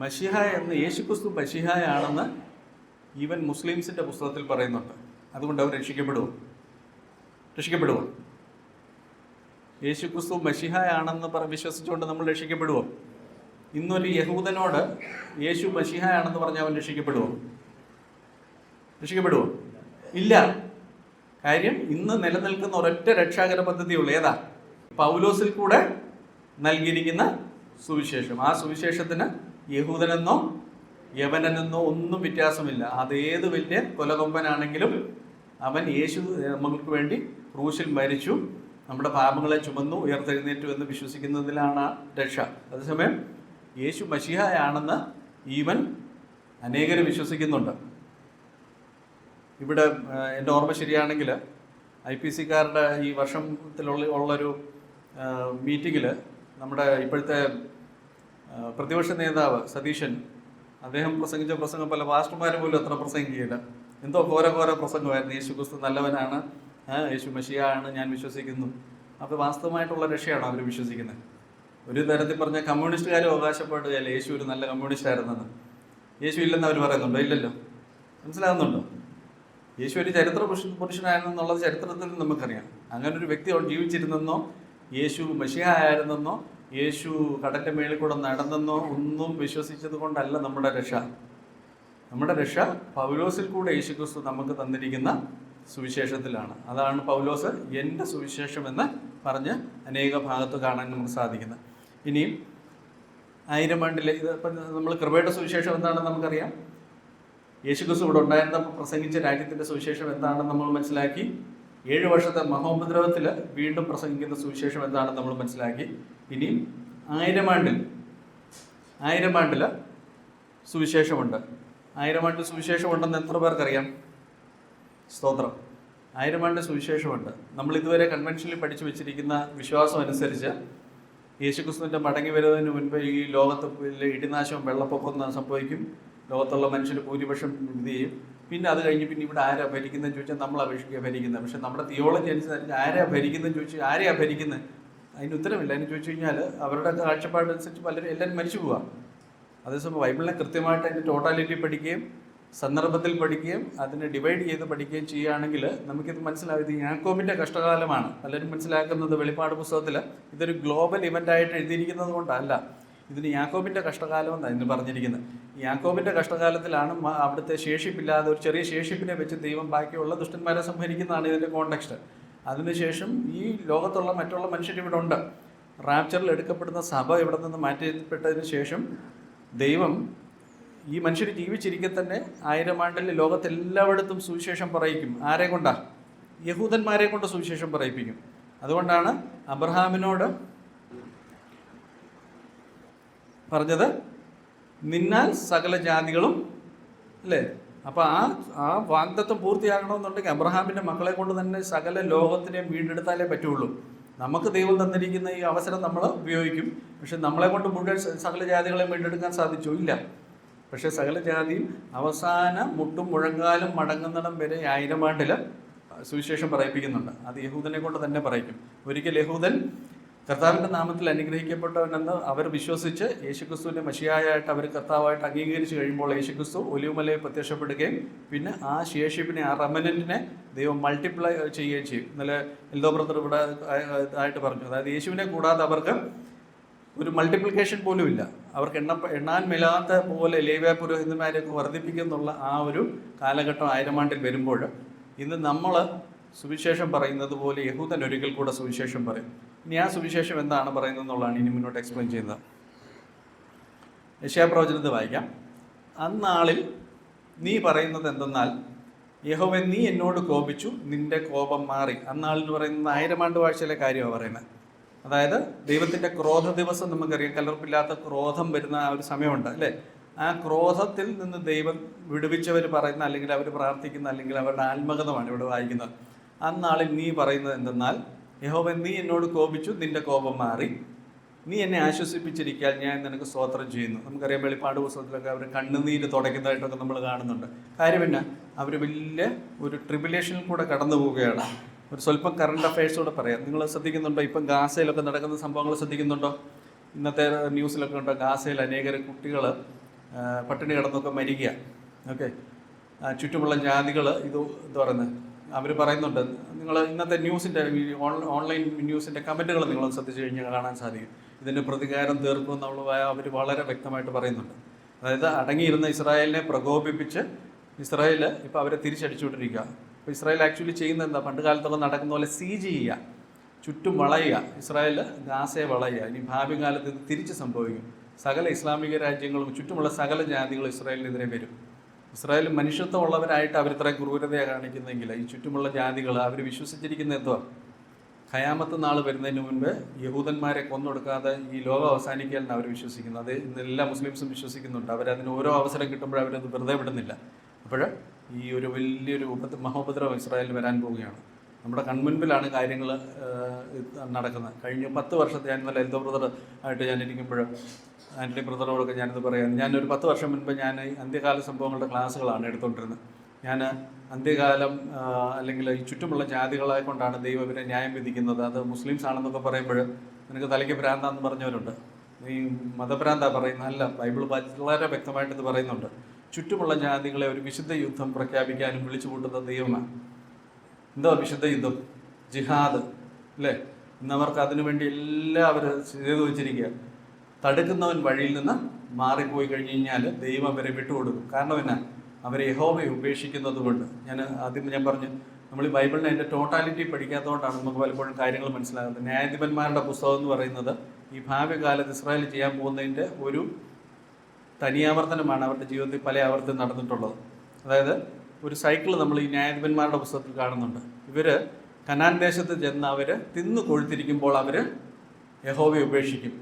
മശിഹ എന്ന് യേശുക്രിസ്തു മശിഹയാണെന്ന് ഈവൻ മുസ്ലിംസിൻ്റെ പുസ്തകത്തിൽ പറയുന്നുണ്ട്. അതുകൊണ്ട് അവർ രക്ഷിക്കപ്പെടുമോ? യേശുക്രിസ്തു മശിഹയാണെന്ന് വിശ്വസിച്ചുകൊണ്ട് നമ്മൾ രക്ഷിക്കപ്പെടുമോ? ഇന്നൊരു യഹൂദനോട് യേശു മശിഹയാണെന്ന് പറഞ്ഞാൽ അവൻ രക്ഷിക്കപ്പെടുമോ? ഇല്ല. കാര്യം ഇന്ന് നിലനിൽക്കുന്ന ഒരൊറ്റ രക്ഷാകര പദ്ധതിയുള്ളൂ. ഏതാ? പൗലോസിൽ കൂടെ നൽകിയിരിക്കുന്ന സുവിശേഷം. ആ സുവിശേഷത്തിന് യഹൂദനെന്നോ യവനെന്നോ ഒന്നും വ്യത്യാസമില്ല. അതേത് വലിയ കൊലകൊമ്പനാണെങ്കിലും അവൻ യേശു നമുക്ക് വേണ്ടി ക്രൂശിൽ മരിച്ചു, നമ്മുടെ പാപങ്ങളെ ചുമന്നു, ഉയർത്തെഴുന്നേറ്റു എന്ന് വിശ്വസിക്കുന്നതിലാണ് രക്ഷ. അതേസമയം യേശു മശിഹയാണെന്ന് ഈവൻ അനേകർ വിശ്വസിക്കുന്നുണ്ട്. ഇവിടെ എൻ്റെ ഓർമ്മ ശരിയാണെങ്കിൽ IPC-കാരുടെ ഈ വർഷത്തിലുള്ളൊരു മീറ്റിങ്ങിൽ നമ്മുടെ ഇപ്പോഴത്തെ പ്രതിപക്ഷ നേതാവ് സതീശൻ, അദ്ദേഹം പ്രസംഗിച്ച പ്രസംഗം പല പാസ്റ്റർമാർ പോലും അത്ര പ്രസംഗിക്കില്ല. എന്തോ ഘോര പ്രസംഗമായിരുന്നു. യേശു ക്രിസ്തു നല്ലവനാണ്, യേശു മശിഹയാണ് ഞാൻ വിശ്വസിക്കുന്നു. അപ്പോൾ വാസ്തവമായിട്ടുള്ള രക്ഷയാണ് അവർ വിശ്വസിക്കുന്നത്. ഒരു തരത്തിൽ പറഞ്ഞാൽ കമ്മ്യൂണിസ്റ്റുകാരും അവകാശപ്പെടുകയല്ല യേശു ഒരു നല്ല കമ്മ്യൂണിസ്റ്റ് ആയിരുന്നെന്ന്. യേശു ഇല്ലെന്ന് അവർ പറയുന്നുണ്ടോ? ഇല്ലല്ലോ. മനസ്സിലാകുന്നുണ്ടോ? യേശു ഒരു ചരിത്ര പുരുഷനായിരുന്നെന്നുള്ളത് ചരിത്രത്തിൽ നമുക്കറിയാം. അങ്ങനെ ഒരു വ്യക്തി ജീവിച്ചിരുന്നെന്നോ യേശു മശിഹ ആയിരുന്നെന്നോ യേശു കടലിൻ്റെ മേളിൽ കൂടെ നടന്നെന്നോ ഒന്നും വിശ്വസിച്ചത് കൊണ്ടല്ല നമ്മുടെ രക്ഷ. നമ്മുടെ രക്ഷ പൗലോസിൽ കൂടെ യേശുക്രിസ്തു നമുക്ക് തന്നിരിക്കുന്ന സുവിശേഷത്തിലാണ്. അതാണ് പൗലോസ് എൻ്റെ സുവിശേഷം എന്ന് പറഞ്ഞ് അനേക ഭാഗത്ത് കാണാൻ നമുക്ക് സാധിക്കുന്നത്. ഇനിയും 1000 ആണ്ടിലെ ഇപ്പം നമ്മൾ കൃപയുടെ സുവിശേഷം എന്താണെന്ന് നമുക്കറിയാം. യേശുക്രിസ്തു ഇവിടെ ഉണ്ടായിരുന്നപ്പോൾ പ്രസംഗിച്ച രാജ്യത്തിൻ്റെ സുവിശേഷം എന്താണെന്ന് നമ്മൾ മനസ്സിലാക്കി. 7 വർഷത്തെ മഹോപദ്രവത്തിൽ വീണ്ടും പ്രസംഗിക്കുന്ന സുവിശേഷം എന്താണെന്ന് നമ്മൾ മനസ്സിലാക്കി. ഇനിയും 1000 ആണ്ടിൽ സുവിശേഷമുണ്ട്. 1000 ആണ്ട് സുവിശേഷമുണ്ടെന്ന് എത്ര പേർക്കറിയാം? സ്തോത്രം. 1000 ആണ്ട് സുവിശേഷമുണ്ട്. നമ്മൾ ഇതുവരെ കൺവെൻഷനിൽ പഠിച്ചു വെച്ചിരിക്കുന്ന വിശ്വാസം അനുസരിച്ച് യേശുക്രിസ്തുവിൻ്റെ മടങ്ങി വരുന്നതിന് മുൻപ് ഈ ലോകത്ത് ഇടിനാശവും വെള്ളപ്പൊക്കവും സംഭവിക്കും. ലോകത്തുള്ള മനുഷ്യർ ഭൂരിപക്ഷം ഇത് ചെയ്യും. പിന്നെ അത് കഴിഞ്ഞ് പിന്നെ ഇവിടെ ആരാ ഭരിക്കുന്നതെന്ന് ചോദിച്ചാൽ നമ്മൾ അപേക്ഷിക്കുക ഭരിക്കുന്നത്. പക്ഷെ നമ്മുടെ തിയോളജി അനുസരിച്ച് ആരാ ഭരിക്കുന്നതെന്ന് ചോദിച്ചാൽ ആരെയാ ഭരിക്കുന്നത്? അതിന് ഉത്തരമില്ല. അതിന് ചോദിച്ചു കഴിഞ്ഞാൽ അവരുടെ കാഴ്ചപ്പാടനുസരിച്ച് എല്ലാവരും മരിച്ചു പോവുക. അതേസമയം ബൈബിളിനെ കൃത്യമായിട്ട് അതിൻ്റെ ടോട്ടാലിറ്റി പഠിക്കുകയും സന്ദർഭത്തിൽ പഠിക്കുകയും അതിനെ ഡിവൈഡ് ചെയ്ത് പഠിക്കുകയും ചെയ്യുകയാണെങ്കിൽ നമുക്കിത് മനസ്സിലാവും. ഇത് യാക്കോബിൻ്റെ കഷ്ടകാലമാണ്. പലരും മനസ്സിലാക്കുന്നത് വെളിപ്പാട് പുസ്തകത്തിൽ ഇതൊരു ഗ്ലോബൽ ഇവൻ്റായിട്ട് എഴുതിയിരിക്കുന്നത് കൊണ്ടല്ല. ഇതിന് യാക്കോബിൻ്റെ കഷ്ടകാലം എന്നാണ് ഇതിന് പറഞ്ഞിരിക്കുന്നത്. യാക്കോബിൻ്റെ കഷ്ടകാലത്തിലാണ് അവിടുത്തെ ശേഷിപ്പില്ലാതെ ഒരു ചെറിയ ശേഷിപ്പിനെ വെച്ച് ദൈവം ബാക്കിയുള്ള ദുഷ്ടന്മാരെ സംഹരിക്കുന്നതാണ് ഇതിൻ്റെ കോണ്ടെക്സ്റ്റ്. അതിനുശേഷം ഈ ലോകത്തുള്ള മറ്റുള്ള മനുഷ്യരിവിടെ ഉണ്ട്. റാപ്ചറിൽ എടുക്കപ്പെടുന്ന സഭ ഇവിടെ നിന്ന് മാറ്റപ്പെട്ടതിന് ശേഷം ദൈവം ഈ മനുഷ്യർ ജീവിച്ചിരിക്കെ തന്നെ 1000 ആണ്ടിൽ ലോകത്തെല്ലായിടത്തും സുവിശേഷം പറയിക്കും. ആരെ കൊണ്ടാ? യഹൂദന്മാരെ കൊണ്ട് സുവിശേഷം പറയിപ്പിക്കും. അതുകൊണ്ടാണ് അബ്രഹാമിനോട് പറഞ്ഞത്, നിന്നാൽ സകല ജാതികളും, അല്ലേ? അപ്പോൾ ആ വാഗ്ദത്തം പൂർത്തിയാകണമെന്നുണ്ടെങ്കിൽ അബ്രഹാമിൻ്റെ മക്കളെ കൊണ്ട് തന്നെ സകല ലോകത്തിനെയും വീണ്ടെടുത്താലേ പറ്റുള്ളൂ. നമുക്ക് ദൈവം തന്നിരിക്കുന്ന ഈ അവസരം നമ്മൾ ഉപയോഗിക്കും. പക്ഷെ നമ്മളെ കൊണ്ട് മുഴുവൻ സകല ജാതികളെയും വീണ്ടെടുക്കാൻ സാധിച്ചോ? ഇല്ല. പക്ഷേ സകല ജാതിയും അവസാന മുട്ടും മുഴങ്കാലും മടങ്ങുന്നിടം വരെ 1000 ആണ്ടിൽ സുവിശേഷം പറയിപ്പിക്കുന്നുണ്ട്. അത് യഹൂദനെ കൊണ്ട് തന്നെ പറയിക്കും. ഒരിക്കൽ യഹൂദൻ കർത്താവിൻ്റെ നാമത്തിൽ അനുഗ്രഹിക്കപ്പെട്ടവനെന്ന് അവർ വിശ്വസിച്ച് യേശുക്രിസ്തുവിൻ്റെ മശിഹായായിട്ട് അവർ കർത്താവായിട്ട് അംഗീകരിച്ച് കഴിയുമ്പോൾ യേശുക്രിസ്തു ഒലിവുമലയിൽ പ്രത്യക്ഷപ്പെടുകയും പിന്നെ ആ ശേഷിപ്പിനെ, ആ റെമനൻറ്റിനെ ദൈവം മൾട്ടിപ്ലൈ ചെയ്യുകയും ചെയ്യും. ഇന്നലെ എൽദോ ബ്രദർ ഇവിടെ ആയിട്ട് പറഞ്ഞു. അതായത് യേശുവിനെ കൂടാതെ അവർക്ക് ഒരു മൾട്ടിപ്ലിക്കേഷൻ പോലും ഇല്ല. അവർക്ക് എണ്ണാൻ മേലാത്ത പോലെ ലേവ്യ പുരോഹിതന്മാരെയൊക്കെ വർദ്ധിപ്പിക്കുന്നുള്ള ആ ഒരു കാലഘട്ടം 1000 ആണ്ടിൽ വരുമ്പോൾ ഇന്ന് നമ്മൾ സുവിശേഷം പറയുന്നത് പോലെ യഹൂദൻ ഒരിക്കൽ കൂടെ സുവിശേഷം പറയും. ഇനി ആ സുവിശേഷം എന്താണ് പറയുന്നത് എന്നുള്ളതാണ് ഇനി മുന്നോട്ട് എക്സ്പ്ലെയിൻ ചെയ്യുന്നത്. യെശയ്യാപ്രവചനത്തിൽ വായിക്കാം. അന്നാളിൽ നീ പറയുന്നത് എന്തെന്നാൽ, യഹോവേ നീ എന്നോട് കോപിച്ചു, നിന്റെ കോപം മാറി. അന്നാളെന്ന് പറയുന്നത് 1000 ആണ്ട് വാഴ്ചയിലെ കാര്യമാണ് പറയുന്നത്. അതായത് ദൈവത്തിൻ്റെ ക്രോധ ദിവസം നമുക്കറിയാം. കലർപ്പില്ലാത്ത ക്രോധം വരുന്ന ആ ഒരു സമയമുണ്ട്, അല്ലേ? ആ ക്രോധത്തിൽ നിന്ന് ദൈവം വിടുവിച്ചവർ പറയുന്ന, അല്ലെങ്കിൽ അവർ പ്രാർത്ഥിക്കുന്ന, അല്ലെങ്കിൽ അവരുടെ ആത്മകഥമാണ് ഇവിടെ വായിക്കുന്നത്. അന്നാളിൽ നീ പറയുന്നത് എന്തെന്നാൽ, യഹോവ നീ എന്നോട് കോപിച്ചു, നിന്റെ കോപം മാറി, നീ എന്നെ ആശ്വസിപ്പിച്ചിരിക്കാൻ ഞാൻ നിനക്ക് സ്തോത്രം ചെയ്യുന്നു. നമുക്കറിയാം വെളിപ്പാട് പുസ്തകത്തിലൊക്കെ അവർ കണ്ണുനീര് തുടയ്ക്കുന്നതായിട്ടൊക്കെ നമ്മൾ കാണുന്നുണ്ട്. കാര്യം എന്നാ, അവർ വലിയ ഒരു ട്രിബുലേഷനിൽ കൂടെ കടന്നു പോവുകയാണ്. ഒരു സ്വല്പം കറണ്ട് അഫയേഴ്സോടെ പറയാം. നിങ്ങൾ ശ്രദ്ധിക്കുന്നുണ്ടോ? ഇപ്പം ഗാസയിലൊക്കെ നടക്കുന്ന സംഭവങ്ങൾ ശ്രദ്ധിക്കുന്നുണ്ടോ? ഇന്നത്തെ ന്യൂസിലൊക്കെ ഉണ്ടോ? ഗാസയിൽ അനേകർ കുട്ടികൾ പട്ടിണി കിടന്നൊക്കെ മരിക്കുക. ഓക്കെ, ചുറ്റുമുള്ള ജാതികൾ ഇത് എന്താ പറയുന്നത്, അവർ പറയുന്നുണ്ട്. നിങ്ങൾ ഇന്നത്തെ ന്യൂസിൻ്റെ ഓൺലൈൻ ന്യൂസിൻ്റെ കമൻറ്റുകൾ നിങ്ങൾ ശ്രദ്ധിച്ചു കഴിഞ്ഞാൽ കാണാൻ സാധിക്കും. ഇതിൻ്റെ പ്രതികാരം തീർക്കുമെന്നുള്ള അവർ വളരെ വ്യക്തമായിട്ട് പറയുന്നുണ്ട്. അതായത് അടങ്ങിയിരുന്ന ഇസ്രായേലിനെ പ്രകോപിപ്പിച്ച് ഇസ്രായേൽ ഇപ്പോൾ അവരെ തിരിച്ചടിച്ചുകൊണ്ടിരിക്കുക. അപ്പോൾ ഇസ്രായേൽ ആക്ച്വലി ചെയ്യുന്നത് എന്താ, പണ്ട് കാലത്തൊക്കെ നടക്കുന്ന പോലെ സീജ് ചെയ്യുക, ചുറ്റും വളയുക, ഇസ്രായേൽ ഗാസയെ വളയുക. ഇനി ഭാവി കാലത്ത് ഇത് തിരിച്ച് സംഭവിക്കും. സകല ഇസ്ലാമിക രാജ്യങ്ങളും ചുറ്റുമുള്ള സകല ജാതികളും ഇസ്രായേലിനെതിരെ വരും. ഇസ്രായേൽ മനുഷ്യത്വമുള്ളവരായിട്ട് അവർ ഇത്രയും ക്രൂരതയാണ് കാണിക്കുന്നെങ്കിൽ ഈ ചുറ്റുമുള്ള ജാതികൾ അവർ വിശ്വസിച്ചിരിക്കുന്ന എന്തോ, ഖയാമത്ത് നാൾ വരുന്നതിന് മുൻപ് യഹൂദന്മാരെ കൊന്നൊടുക്കാതെ ഈ ലോകം അവസാനിക്കാനാണ് അവർ വിശ്വസിക്കുന്നത്. അത് ഇന്ന് എല്ലാ മുസ്ലിംസും വിശ്വസിക്കുന്നുണ്ട്. അവരതിന് ഓരോ അവസരം കിട്ടുമ്പോൾ അവരത് വെറുതെ വിടുന്നില്ല. അപ്പോൾ ഈ ഒരു വലിയൊരു മഹോപദ്രവം ഇസ്രായേലിൽ വരാൻ പോവുകയാണ്. നമ്മുടെ കൺമുൻപിലാണ് കാര്യങ്ങൾ നടക്കുന്നത്. കഴിഞ്ഞ 10 വർഷത്തെ, ഞാൻ ഇന്നലെ എൽദോ ബ്രദർ ആയിട്ട് ഞാനിരിക്കുമ്പോൾ ആൻ്റണി ബ്രദറോടൊക്കെ ഞാനിത് പറയാം. ഞാനൊരു 10 വർഷം മുൻപ് ഞാൻ അന്ത്യകാല സംഭവങ്ങളുടെ ക്ലാസ്സുകളാണ് എടുത്തുകൊണ്ടിരുന്നത്. ഞാൻ അന്ത്യകാലം അല്ലെങ്കിൽ ഈ ചുറ്റുമുള്ള ജാതികളെ കൊണ്ടാണ് ദൈവം ഇവരെ ന്യായം വിധിക്കുന്നത്, അത് മുസ്ലിംസ് ആണെന്നൊക്കെ പറയുമ്പോൾ നിനക്ക് തലയ്ക്ക് ഭ്രാന്താന്ന് പറഞ്ഞവരുണ്ട്. ഈ മതഭ്രാന്ത പറയുന്നത് അല്ല, ബൈബിൾ വളരെ വ്യക്തമായിട്ട് ഇത് പറയുന്നുണ്ട്. ചുറ്റുമുള്ള ജാതികളെ ഒരു വിശുദ്ധ യുദ്ധം പ്രഖ്യാപിക്കാനും വിളിച്ചു കൂട്ടുന്ന ദൈവമാണ്. എന്തോ വിശുദ്ധ യുദ്ധം, ജിഹാദ് അല്ലേ? ഇന്നവർക്ക് അതിനുവേണ്ടി എല്ലാവരും ചെയ്തു വെച്ചിരിക്കുക. തടുക്കുന്നവൻ വഴിയിൽ നിന്ന് മാറിപ്പോയി കഴിഞ്ഞ് കഴിഞ്ഞാൽ ദൈവം അവരെ വിട്ടുകൊടുക്കും. കാരണം എന്നാ, അവരെ യഹോവയെ ഉപേക്ഷിക്കുന്നത് കൊണ്ട്. ആദ്യം ഞാൻ പറഞ്ഞു, നമ്മൾ ഈ ബൈബിളിനെ അതിൻ്റെ ടോട്ടാലിറ്റി പഠിക്കാത്തതുകൊണ്ടാണ് നമുക്ക് പലപ്പോഴും കാര്യങ്ങൾ മനസ്സിലാകുന്നത്. ന്യായാധിപന്മാരുടെ പുസ്തകം എന്ന് പറയുന്നത് ഈ ഭാവി കാലത്ത് ഇസ്രായേൽ ചെയ്യാൻ പോകുന്നതിൻ്റെ ഒരു തനിയാവർത്തനമാണ്. അവരുടെ ജീവിതത്തിൽ പല ആവർത്തനം നടന്നിട്ടുള്ളത്. അതായത് ഒരു സൈക്കിൾ നമ്മൾ ഈ ന്യായാധിപന്മാരുടെ പുസ്തകത്തിൽ കാണുന്നുണ്ട്. ഇവർ കനാൻ ദേശത്ത് ചെന്ന് അവർ തിന്നു കൊഴുത്തിരിക്കുമ്പോൾ അവർ യഹോവയെ ഉപേക്ഷിക്കും.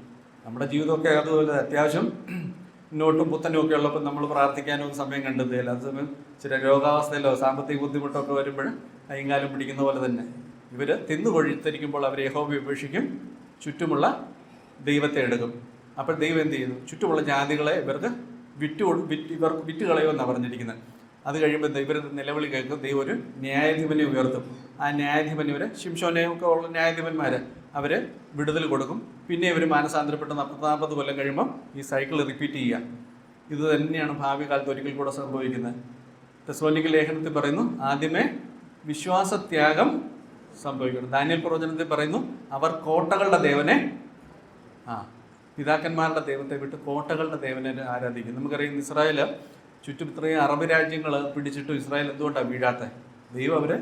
നമ്മുടെ ജീവിതമൊക്കെ അതുപോലെ അത്യാവശ്യം നോട്ടും പുത്തനും ഒക്കെ ഉള്ളപ്പോൾ നമ്മൾ പ്രാർത്ഥിക്കാനോ സമയം കണ്ടെത്തുകയില്ല. അതേസമയം ചില രോഗാവസ്ഥയിലോ സാമ്പത്തിക ബുദ്ധിമുട്ടൊക്കെ വരുമ്പോൾ കൈകാലം പിടിക്കുന്ന പോലെ തന്നെ ഇവർ തിന്നു കൊഴുത്തിരിക്കുമ്പോൾ അവർ യഹോവയെ ഉപേക്ഷിക്കും, ചുറ്റുമുള്ള ദൈവത്തെ എടുക്കും. അപ്പോൾ ദൈവം എന്ത് ചെയ്യുന്നു? ചുറ്റുമുള്ള ജാതികളെ ഇവർക്ക് വിറ്റ് കളയുമെന്നാണ് പറഞ്ഞിരിക്കുന്നത്. അത് കഴിയുമ്പോൾ ഇവർ നിലവിളി കേൾക്കും, ദൈവം ഒരു ന്യായാധിപനെ ഉയർത്തും. ആ ന്യായാധിപൻ ഇവർ ശിംശോനെയൊക്കെ ഉള്ള ന്യായാധിപന്മാർ അവർ വിടുതൽ കൊടുക്കും. പിന്നെ ഇവർ മാനസാന്തരപ്പെട്ട് 40 കൊല്ലം കഴിയുമ്പം ഈ സൈക്കിൾ റിപ്പീറ്റ് ചെയ്യുക. ഇത് തന്നെയാണ് ഭാവി കാലത്ത് ഒരിക്കൽ കൂടെ സംഭവിക്കുന്നത്. തെസ്സലോനിക്ക ലേഖനത്തിൽ പറയുന്നു, ആദ്യമേ വിശ്വാസത്യാഗം സംഭവിക്കണം. ദാനിയേൽ പ്രവചനത്തിൽ പറയുന്നു, അവർ കോട്ടകളുടെ ദേവനെ പിതാക്കന്മാരുടെ ദൈവത്തെ വിട്ട് കോട്ടകളുടെ ദേവനെ ആരാധിക്കും. നമുക്കറിയാം ഇസ്രായേൽ ചുറ്റും ഇത്രയും അറബ് രാജ്യങ്ങൾ പിടിച്ചിട്ടും ഇസ്രായേൽ എന്തുകൊണ്ടാണ് വീഴാത്തത്? ദൈവം അവരെ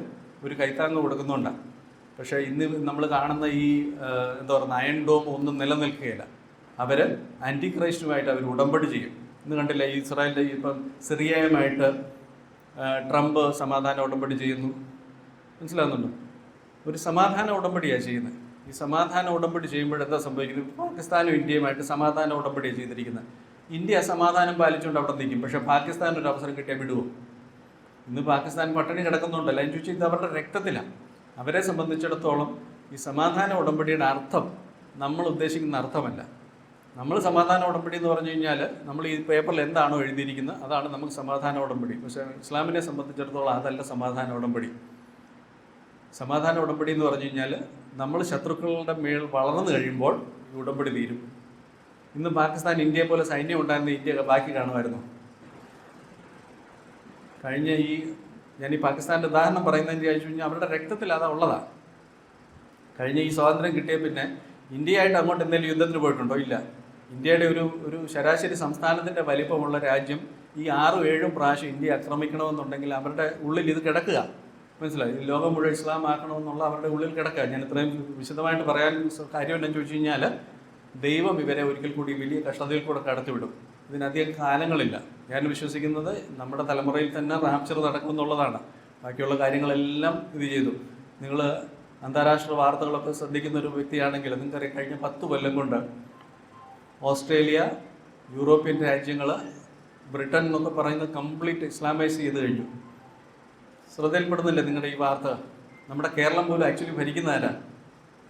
ഒരു കൈത്താങ്ങ് കൊടുക്കുന്നുണ്ടാണ്. പക്ഷേ ഇന്ന് നമ്മൾ കാണുന്ന ഈ എന്താ പറയുക അയൺ ഡോം ഒന്നും നിലനിൽക്കുകയില്ല. അവർ ആൻറ്റി ക്രൈസ്റ്റുമായിട്ട് അവർ ഉടമ്പടി ചെയ്യും. ഇന്ന് കണ്ടില്ല ഈ ഇസ്രായേലിൻ്റെ ഇപ്പം സിറിയയുമായിട്ട് ട്രംപ് സമാധാന ഉടമ്പടി ചെയ്യുന്നു. മനസ്സിലാകുന്നുണ്ടോ? ഒരു സമാധാന ഉടമ്പടിയാണ് ചെയ്യുന്നത്. ഈ സമാധാന ഉടമ്പടി ചെയ്യുമ്പോൾ എന്താ സംഭവിക്കുന്നത്? പാകിസ്ഥാനും ഇന്ത്യയുമായിട്ട് സമാധാന ഉടമ്പടിയാണ് ചെയ്തിരിക്കുന്നത്. ഇന്ത്യ സമാധാനം പാലിച്ചുകൊണ്ട് അവിടെ നിൽക്കും. പക്ഷേ പാകിസ്ഥാൻ ഒരു അവസരം കിട്ടിയാൽ വിടുവോ? ഇന്ന് പാകിസ്ഥാൻ പട്ടിണി കിടക്കുന്നുണ്ടല്ലോ. അതിന് ചോദിച്ചാൽ ഇത് അവരുടെ രക്തത്തിലാണ്. അവരെ സംബന്ധിച്ചിടത്തോളം ഈ സമാധാന ഉടമ്പടിയുടെ അർത്ഥം നമ്മൾ ഉദ്ദേശിക്കുന്ന അർത്ഥമല്ല. നമ്മൾ സമാധാന ഉടമ്പടി എന്ന് പറഞ്ഞു കഴിഞ്ഞാൽ നമ്മൾ ഈ പേപ്പറിൽ എന്താണോ എഴുതിയിരിക്കുന്നത് അതാണ് നമുക്ക് സമാധാന ഉടമ്പടി. പക്ഷേ ഇസ്ലാമിനെ സംബന്ധിച്ചിടത്തോളം അതല്ല സമാധാന ഉടമ്പടി. സമാധാന ഉടമ്പടി എന്ന് പറഞ്ഞു കഴിഞ്ഞാൽ നമ്മൾ ശത്രുക്കളുടെ മേൽ വളർന്നു കഴിയുമ്പോൾ ഈ ഉടമ്പടി തീരും. ഇന്ന് പാകിസ്ഥാൻ ഇന്ത്യയെ പോലെ സൈന്യം ഉണ്ടായിരുന്ന ഇന്ത്യ ബാക്കി കാണുമായിരുന്നു. കഴിഞ്ഞ ഞാൻ ഈ പാകിസ്ഥാൻ്റെ ഉദാഹരണം പറയുന്നതെന്ന് ചോദിച്ചു കഴിഞ്ഞാൽ അവരുടെ രക്തത്തിൽ അതാ ഉള്ളതാണ്. കഴിഞ്ഞ ഈ സ്വാതന്ത്ര്യം കിട്ടിയ പിന്നെ ഇന്ത്യയായിട്ട് അങ്ങോട്ട് എന്തെങ്കിലും യുദ്ധത്തിന് പോയിട്ടുണ്ടോ? ഇല്ല. ഇന്ത്യയുടെ ഒരു ശരാശരി സംസ്ഥാനത്തിൻ്റെ വലിപ്പമുള്ള രാജ്യം ഈ 6-7 പ്രാവശ്യം ഇന്ത്യ ആക്രമിക്കണമെന്നുണ്ടെങ്കിൽ അവരുടെ ഉള്ളിൽ ഇത് കിടക്കുക. മനസ്സിലായി? ലോകം മുഴുവൻ ഇസ്ലാം ആക്കണമെന്നുള്ള അവരുടെ ഉള്ളിൽ കിടക്കുക. ഞാൻ ഇത്രയും വിശദമായിട്ട് പറയാൻ കാര്യം എന്താണെന്ന് ചോദിച്ചു കഴിഞ്ഞാൽ ദൈവം ഇവരെ ഒരിക്കൽ കൂടി വലിയ കഷ്ടതയിൽ കൂടെ കടത്തിവിടും. ഇതിനധികം കാലങ്ങളില്ല. ഞാൻ വിശ്വസിക്കുന്നത് നമ്മുടെ തലമുറയിൽ തന്നെ റാപ്ചർ നടക്കുമെന്നുള്ളതാണ്. ബാക്കിയുള്ള കാര്യങ്ങളെല്ലാം ഇത് ചെയ്തു. നിങ്ങൾ അന്താരാഷ്ട്ര വാർത്തകളൊക്കെ ശ്രദ്ധിക്കുന്ന ഒരു വ്യക്തിയാണെങ്കിൽ നിങ്ങൾക്കറിയാം കഴിഞ്ഞ 10 കൊല്ലം കൊണ്ട് ഓസ്ട്രേലിയ, യൂറോപ്യൻ രാജ്യങ്ങൾ, ബ്രിട്ടൻ എന്നൊക്കെ പറയുന്നത് കംപ്ലീറ്റ് ഇസ്ലാമൈസ് ചെയ്ത് കഴിഞ്ഞു. ശ്രദ്ധയിൽപ്പെടുന്നില്ലേ നിങ്ങളുടെ ഈ വാർത്ത? നമ്മുടെ കേരളം പോലും ആക്ച്വലി ഭരിക്കുന്ന ആരാ?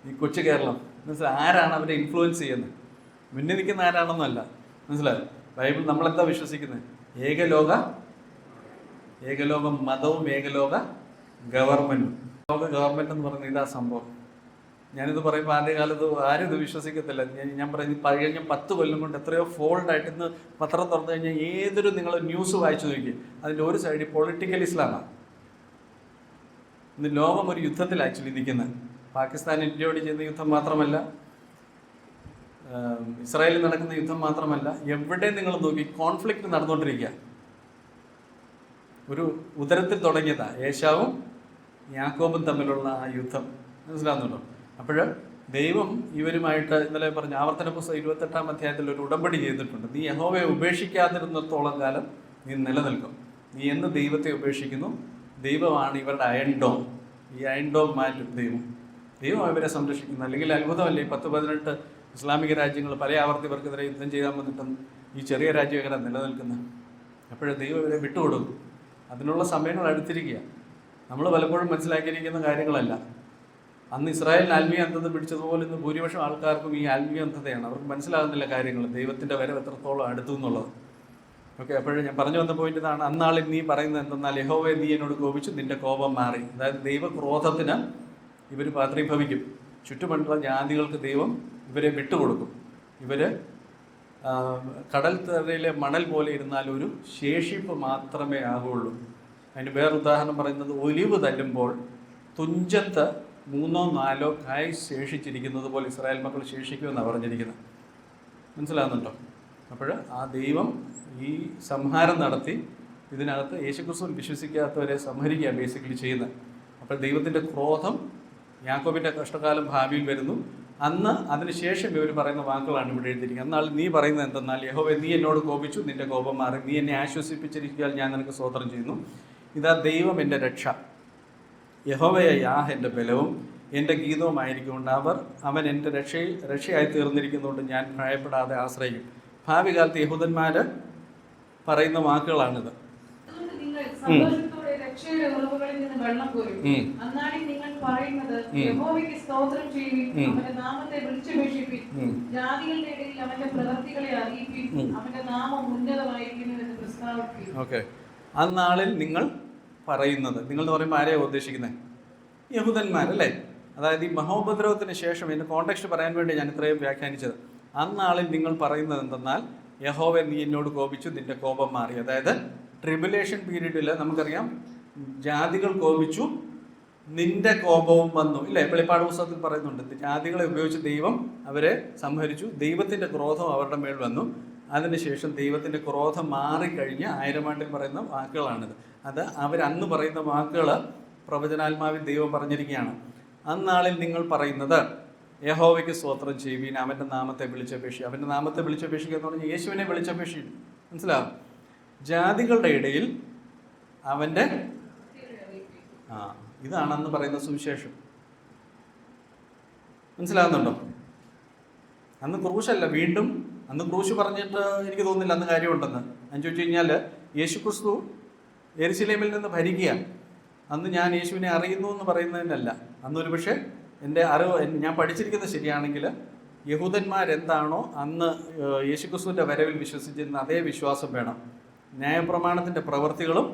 ഈ കൊച്ചു കേരളം. മനസ്സിലായി? ആരാണ് അവരെ ഇൻഫ്ലുവൻസ് ചെയ്യുന്നത്? മുന്നിൽ നിൽക്കുന്ന ആരാണെന്നല്ല. മനസ്സിലായി? ബൈബിൾ നമ്മളെന്താ വിശ്വസിക്കുന്നത്? ഏകലോക മതവും ഏകലോക ഗവൺമെൻറ്റും. ലോക ഗവൺമെൻറ് എന്ന് പറയുന്നത് ഇതാ സംഭവം. ഞാനിത് പറയുമ്പോൾ ആദ്യകാലത്ത് ആരും ഇത് വിശ്വസിക്കത്തില്ല. ഞാൻ പറയുന്നത് കഴിഞ്ഞ 10 കൊല്ലം കൊണ്ട് എത്രയോ ഫോൾഡായിട്ട് ഇന്ന് പത്രം തുറന്നു കഴിഞ്ഞാൽ ഏതൊരു നിങ്ങൾ ന്യൂസ് വായിച്ചു നോക്കി, അതിൻ്റെ ഒരു സൈഡിൽ പൊളിറ്റിക്കൽ ഇസ്ലാമാണ്. ഇന്ന് ലോകം ഒരു യുദ്ധത്തിൽ ആക്ച്വലി നിൽക്കുന്നത്. പാകിസ്ഥാൻ ഇന്ത്യയോട് ചെയ്യുന്ന യുദ്ധം മാത്രമല്ല, ഇസ്രായേലിൽ നടക്കുന്ന യുദ്ധം മാത്രമല്ല, എവിടെ നിങ്ങൾ നോക്കി കോൺഫ്ലിക്റ്റ് നടന്നുകൊണ്ടിരിക്കുക. ഒരു ഉദരത്തിൽ തുടങ്ങിയതാ ഏശാവും യാക്കോബും തമ്മിലുള്ള ആ യുദ്ധം. മനസ്സിലാകുന്നുണ്ടോ? അപ്പോൾ ദൈവം ഇവരുമായിട്ട് ഇന്നലെ പറഞ്ഞ ആവർത്തന പുസ്തകം 28-ാം അധ്യായത്തിൽ ഒരു ഉടമ്പടി ചെയ്തിട്ടുണ്ട്. നീ യഹോവയെ ഉപേക്ഷിക്കാതിരുന്നിടത്തോളം കാലം നീ നിലനിൽക്കും. നീ എന്ന് ദൈവത്തെ ഉപേക്ഷിക്കുന്നു, ദൈവമാണ് ഇവരുടെ അയൺഡോം. ഈ അയൺഡോം മാറ്റും ദൈവം അവരെ സംരക്ഷിക്കുന്നു. അല്ലെങ്കിൽ അത്ഭുതമല്ലേ, 10-18 ഇസ്ലാമിക രാജ്യങ്ങൾ പല ആവർത്തി ഇവർക്കെതിരെ യുദ്ധം ചെയ്യാൻ വന്നിട്ടും ഈ ചെറിയ രാജ്യം എങ്ങനെ നിലനിൽക്കുന്നത്? അപ്പോഴേ ദൈവം ഇവരെ വിട്ടുകൊടുക്കും. അതിനുള്ള സമയങ്ങൾ അടുത്തിരിക്കുക. നമ്മൾ പലപ്പോഴും മനസ്സിലാക്കിയിരിക്കുന്ന കാര്യങ്ങളല്ല. അന്ന് ഇസ്രായേലിന് ആത്മീയ അന്ധത പിടിച്ചതുപോലെ ഇന്ന് ഭൂരിപക്ഷം ആൾക്കാർക്കും ഈ ആത്മീയ അന്ധതയാണ്. അവർക്ക് മനസ്സിലാകുന്നില്ല കാര്യങ്ങൾ, ദൈവത്തിൻ്റെ വരവ് എത്രത്തോളം അടുത്തു എന്നുള്ളത്. ഓക്കെ, അപ്പോഴും ഞാൻ പറഞ്ഞു വന്ന പോയിന്റ് ഇതാണ്. അന്നാളിൽ നീ പറയുന്നത് എന്തെന്നാൽ യഹോവയെ നീ എന്നോട് കോപിച്ചു, നിന്റെ കോപം മാറി. അതായത് ദൈവക്രോധത്തിന് ഇവർ പാത്രീഭവിക്കും. ചുറ്റുമുള്ള ജാതികൾക്ക് ദൈവം ഇവരെ വിട്ടുകൊടുക്കും. ഇവർ കടൽ തറയിലെ മണൽ പോലെ ഇരുന്നാൽ ഒരു ശേഷിപ്പ് മാത്രമേ ആകുള്ളൂ. അതിന് വേറെ ഉദാഹരണം പറയുന്നത്, ഒലിവ് തല്ലുമ്പോൾ തുഞ്ചത്ത് 3-4 കായ് ശേഷിച്ചിരിക്കുന്നത് പോലെ ഇസ്രായേൽ മക്കൾ ശേഷിക്കുമെന്നാണ് പറഞ്ഞിരിക്കുന്നത്. മനസ്സിലാകുന്നുണ്ടോ? അപ്പോൾ ആ ദൈവം ഈ സംഹാരം നടത്തി ഇതിനകത്ത് യേശുക്രിസ്തുവിൽ വിശ്വസിക്കാത്തവരെ സംഹരിക്കുക ബേസിക്കലി ചെയ്യുന്നത്. അപ്പോൾ ദൈവത്തിൻ്റെ ക്രോധം, യാക്കോബിൻ്റെ കഷ്ടകാലം ഭാവിയിൽ വരുന്നു. അന്ന് അതിനുശേഷം ഇവർ പറയുന്ന വാക്കുകളാണ് ഇവിടെ എഴുതിയിരിക്കുന്നത്. എന്നാൽ നീ പറയുന്നത് എന്തെന്നാൽ യഹോവേ നീ എന്നോട് കോപിച്ചു, നിന്റെ കോപം മാറി, നീ എന്നെ ആശ്വസിപ്പിച്ചിരിക്കാൻ ഞാൻ നിനക്ക് സ്തോത്രം ചെയ്യുന്നു. ഇതാ ദൈവം എൻ്റെ രക്ഷ, യഹോവയായ യാഹ് എൻ്റെ ബലവും എൻ്റെ ഗീതവുമായിരിക്കുകൊണ്ട് അവൻ എൻ്റെ രക്ഷയായി തീർന്നിരിക്കുന്നതുകൊണ്ട് ഞാൻ ഭയപ്പെടാതെ ആശ്രയിക്കും. ഭാവി കാലത്ത് യഹൂദന്മാർ പറയുന്ന വാക്കുകളാണിത്. നിങ്ങൾ പറയുന്നത് യഹോവയ്ക്ക് സ്തോത്രം ചെയ്യുവിൻ, അവന്റെ നാമത്തെ വിളിച്ചപേക്ഷിപ്പിൻ, ജാതികളുടെ ഇടയിൽ അവന്റെ പ്രവൃത്തികളെ അറിയിപ്പിൻ, അവന്റെ നാമം ഉന്നതമായിരിക്കുന്നു എന്ന് പ്രസ്താവിപ്പിൻ. ഓക്കെ, അന്നാളിൽ നിങ്ങൾ പറയുന്നത്, നിങ്ങൾ എന്ന് പറയുമ്പോൾ ആരെയാണ് ഉദ്ദേശിക്കുന്നത്? യഹൂദന്മാരല്ലേ? അതായത് ഈ മഹോപദ്രവത്തിന് ശേഷം ഇതിൻ്റെ കോണ്ടെക്സ്റ്റ് പറയാൻ വേണ്ടി ഞാൻ ഇത്രയും വ്യാഖ്യാനിച്ചത്. അന്നാളിൽ നിങ്ങൾ പറയുന്നത് എന്തെന്നാൽ യഹോവേ നീ എന്നോട് കോപിച്ചു, നിന്റെ കോപം മാറി. അതായത് ട്രിബുലേഷൻ പീരീഡിൽ നമുക്കറിയാം ജാതികൾ കോപിച്ചു, നിന്റെ കോപവും വന്നു ഇല്ലേ? വെളിപ്പാട് പുസ്തകത്തിൽ പറയുന്നുണ്ട്, ജാതികളെ ഉപയോഗിച്ച് ദൈവം അവരെ സംഹരിച്ചു, ദൈവത്തിൻ്റെ ക്രോധം അവരുടെ മേൽ വന്നു. അതിനുശേഷം ദൈവത്തിൻ്റെ ക്രോധം മാറിക്കഴിഞ്ഞ് 1000 ആണ്ടിൽ പറയുന്ന വാക്കുകളാണിത്. അത് അവരന്ന് പറയുന്ന വാക്കുകൾ പ്രവചനാത്മാവിൽ ദൈവം പറഞ്ഞിരിക്കുകയാണ്. അന്നാളിൽ നിങ്ങൾ പറയുന്നത് യഹോവയ്ക്ക് സ്തോത്രം ചെയ്യുവീൻ, അവൻ്റെ നാമത്തെ വിളിച്ചപേക്ഷിക്കുക. അവൻ്റെ നാമത്തെ വിളിച്ചപേക്ഷിക്കുക എന്ന് പറഞ്ഞാൽ യേശുവിനെ വിളിച്ചപേക്ഷിക്കും. മനസ്സിലാവും? ജാതികളുടെ ഇടയിൽ അവൻ്റെ ഇതാണെന്ന് പറയുന്ന സുവിശേഷം. മനസ്സിലാകുന്നുണ്ടോ? അന്ന് ക്രൂശല്ല, വീണ്ടും അന്ന് ക്രൂശ് പറഞ്ഞിട്ട് എനിക്ക് തോന്നുന്നില്ല അന്ന് കാര്യമുണ്ടെന്ന്. ഞാൻ ചോദിച്ചു കഴിഞ്ഞാൽ യേശുക്രിസ്തു യെരുശലേമിൽ നിന്ന് ഭരിക്കുക. അന്ന് ഞാൻ യേശുവിനെ അറിയുന്നു എന്ന് പറയുന്നതിനല്ല. അന്നൊരു പക്ഷേ എൻ്റെ അറിവ്, ഞാൻ പഠിച്ചിരിക്കുന്നത് ശരിയാണെങ്കിൽ യഹൂദന്മാരെന്താണോ അന്ന് യേശുക്രിസ്തുവിൻ്റെ വരവിൽ വിശ്വസിച്ചിരുന്ന അതേ വിശ്വാസം വേണം. ന്യായപ്രമാണത്തിൻ്റെ പ്രവൃത്തികളും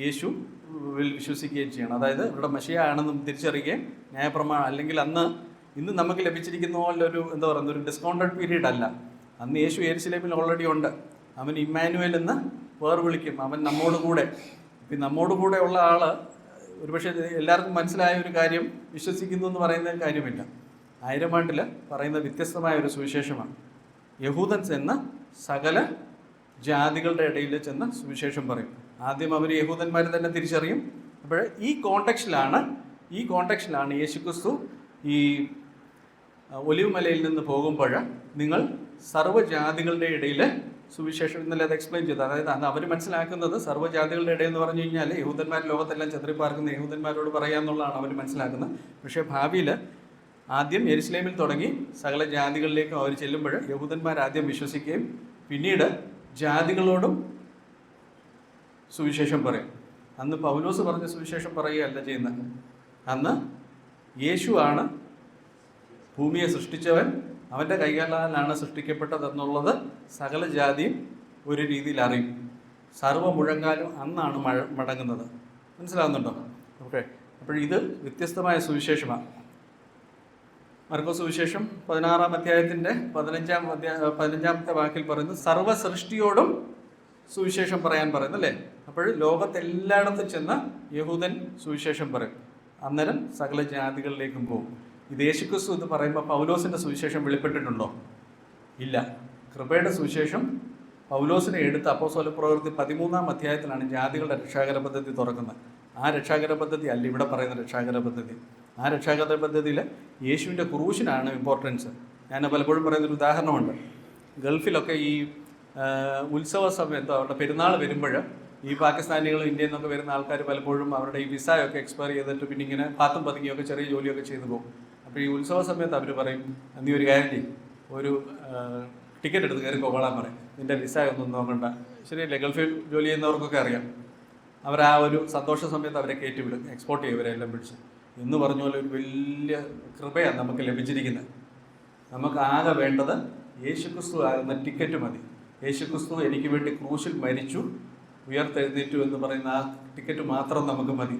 യേശുവിൽ വിശ്വസിക്കുകയും ചെയ്യണം. അതായത് ഇവിടെ മശിഹയാണെന്നും തിരിച്ചറിയുകയും ന്യായപ്രമാണം, അല്ലെങ്കിൽ ഇന്ന് നമുക്ക് ലഭിച്ചിരിക്കുന്ന പോലെ ഒരു എന്താ പറയുന്നത് ഒരു ഡിസ്കൗണ്ടഡ് പീരീഡ് അല്ല. അന്ന് യേശു യെരുശലേമിൽ ഓൾറെഡി ഉണ്ട്. അവൻ ഇമ്മാനുവേൽ എന്ന് പേർ വിളിക്കും. അവൻ നമ്മോട് കൂടെ. ഇപ്പം നമ്മോട് കൂടെ ഉള്ള ആൾ ഒരുപക്ഷെ എല്ലാവർക്കും മനസ്സിലായ ഒരു കാര്യം വിശ്വസിക്കുന്നു എന്ന് പറയുന്ന കാര്യമില്ല. 1000 ആണ്ടിൽ പറയുന്ന വ്യത്യസ്തമായ ഒരു സുവിശേഷമാണ്. യഹൂദൻ ചെന്ന് സകല ജാതികളുടെ ഇടയിൽ ചെന്ന് സുവിശേഷം പറയും. ആദ്യം അവർ യഹൂദന്മാർ തന്നെ തിരിച്ചറിയും. അപ്പോൾ ഈ കോണ്ടെക്സ്റ്റിലാണ് യേശുക്രിസ്തു ഈ ഒലിവ് മലയിൽ നിന്ന് പോകുമ്പോൾ നിങ്ങൾ സർവ്വജാതികളുടെ ഇടയിൽ സുവിശേഷം, ഇന്നലെ അത് എക്സ്പ്ലെയിൻ ചെയ്തു. അതായത് അന്ന് അവർ മനസ്സിലാക്കുന്നത് സർവ്വജാതികളുടെ ഇടയിൽ എന്ന് പറഞ്ഞു കഴിഞ്ഞാൽ യഹൂദന്മാർ ലോകത്തെല്ലാം ചെതറിപ്പാർക്കുന്ന യഹൂദന്മാരോട് പറയാമെന്നുള്ളതാണ് അവർ മനസ്സിലാക്കുന്നത്. പക്ഷേ ഭാവിയിൽ ആദ്യം യെരുശലേമിൽ തുടങ്ങി സകല ജാതികളിലേക്കും അവർ ചെല്ലുമ്പോൾ യഹൂദന്മാർ ആദ്യം വിശ്വസിക്കുകയും പിന്നീട് ജാതികളോടും സുവിശേഷം പറയും. അന്ന് പൗലോസ് പറഞ്ഞ സുവിശേഷം പറയുകയല്ല ചെയ്യുന്നത്. അന്ന് യേശുവാണ് ഭൂമിയെ സൃഷ്ടിച്ചവൻ, അവൻ്റെ കൈകാലാലാണ് സൃഷ്ടിക്കപ്പെട്ടതെന്നുള്ളത് സകല ജാതിയും ഒരു രീതിയിൽ അറിയും. സർവ്വ മുഴങ്കാലും അന്നാണ് മടങ്ങുന്നത്. മനസ്സിലാകുന്നുണ്ടോ? ഓക്കെ. അപ്പോൾ ഇത് വ്യത്യസ്തമായ സുവിശേഷമാണ്. മർക്കോസ് സുവിശേഷം 16-ാം അധ്യായത്തിൻ്റെ 15-ാമത്തെ വാക്കിൽ പറയുന്നു, സർവ്വ സൃഷ്ടിയോടും സുവിശേഷം പറയാൻ പറയുന്നു, അല്ലേ? അപ്പോൾ ലോകത്തെല്ലായിടത്തും ചെന്ന് യഹൂദൻ സുവിശേഷം പറയും. അന്നേരം സകല ജാതികളിലേക്കും പോകും. ഇത് യേശുക്രിസ്തു എന്ന് പറയുമ്പോൾ പൗലോസിൻ്റെ സുവിശേഷം വെളിപ്പെട്ടിട്ടുണ്ടോ? ഇല്ല. കൃപയുടെ സുവിശേഷം പൗലോസിനെ എടുത്ത് അപ്പോസ്തല പ്രവൃത്തി 13-ാം അധ്യായത്തിലാണ് ജാതികളുടെ രക്ഷാകര പദ്ധതി തുറക്കുന്നത്. ആ രക്ഷാകര പദ്ധതി അല്ല ഇവിടെ പറയുന്ന രക്ഷാകര പദ്ധതി. ആ രക്ഷാകര പദ്ധതിയിൽ യേശുവിൻ്റെ ക്രൂശിനാണ് ഇമ്പോർട്ടൻസ്. ഞാൻ പലപ്പോഴും പറയുന്നൊരു ഉദാഹരണമുണ്ട്. ഗൾഫിലൊക്കെ ഈ ഉത്സവ സമയത്ത് അവരുടെ പെരുന്നാൾ വരുമ്പോൾ ഈ പാകിസ്ഥാനികളും ഇന്ത്യയിൽ നിന്നൊക്കെ വരുന്ന ആൾക്കാർ പലപ്പോഴും അവരുടെ ഈ വിസയൊക്കെ എക്സ്പയർ ചെയ്തിട്ട് പിന്നെ ഇങ്ങനെ പാത്തും പതുങ്ങിയൊക്കെ ചെറിയ ജോലിയൊക്കെ ചെയ്തു പോകും. അപ്പോൾ ഈ ഉത്സവ സമയത്ത് അവർ പറയും, നീ ഒരു കാര്യം ചെയ്യും, ഒരു ടിക്കറ്റ് എടുത്ത് കയറി പോകാൻ പറയും, നിൻ്റെ വിസ ഒന്നും നോക്കണ്ട. ശരിയല്ലേ? ഗൾഫിൽ ജോലി ചെയ്യുന്നവർക്കൊക്കെ അറിയാം. അവർ ആ ഒരു സന്തോഷ സമയത്ത് അവരെ കയറ്റി വിടും, എക്സ്പോർട്ട് ചെയ്യും ഇവരെല്ലാം പിടിച്ച്. എന്ന് പറഞ്ഞ പോലെ ഒരു വലിയ കൃപയാണ് നമുക്ക് ലഭിച്ചിരിക്കുന്നത്. നമുക്ക് ആകെ വേണ്ടത് യേശുക്രിസ്തു ആകുന്ന ടിക്കറ്റ് മതി. യേശുക്രിസ്തു എനിക്ക് വേണ്ടി ക്രൂശിൽ മരിച്ചു, ഉയർത്തെഴുന്നേറ്റു എന്ന് പറയുന്ന ആ ടിക്കറ്റ് മാത്രം നമുക്ക് മതി.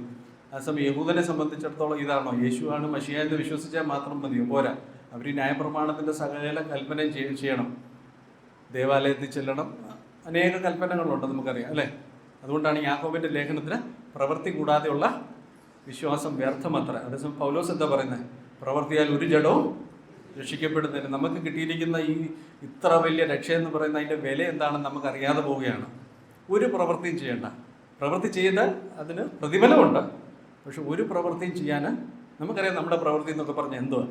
അതേസമയം യഹൂദനെ സംബന്ധിച്ചിടത്തോളം ഇതാണോ? യേശുവാണ് മശിഹ എന്ന് വിശ്വസിച്ചാൽ മാത്രം മതിയോ? പോരാ. അവർ ന്യായപ്രമാണത്തിൻ്റെ സകല കൽപ്പനയും ചെയ്യണം. ദേവാലയത്തിൽ ചെല്ലണം. അനേക കൽപ്പനകളുണ്ട്, നമുക്കറിയാം, അല്ലേ? അതുകൊണ്ടാണ് യാക്കോബിൻ്റെ ലേഖനത്തിന് പ്രവൃത്തി കൂടാതെയുള്ള വിശ്വാസം വ്യർത്ഥമത്ര. അതേസമയം പൗലോസ് എന്താ പറയുന്നത്? പ്രവൃത്തിയാൽ ഒരു ജഡവും രക്ഷിക്കപ്പെടുന്നതിന് നമുക്ക് കിട്ടിയിരിക്കുന്ന ഈ ഇത്ര വലിയ രക്ഷയെന്ന് പറയുന്ന അതിൻ്റെ വില എന്താണെന്ന് നമുക്കറിയാതെ പോവുകയാണ്. ഒരു പ്രവൃത്തിയും ചെയ്യേണ്ട. പ്രവൃത്തി ചെയ്താൽ അതിന് പ്രതിഫലമുണ്ട്. പക്ഷെ ഒരു പ്രവൃത്തിയും ചെയ്യാൻ നമുക്കറിയാം. നമ്മുടെ പ്രവൃത്തി എന്നൊക്കെ പറഞ്ഞാൽ എന്തുവാ?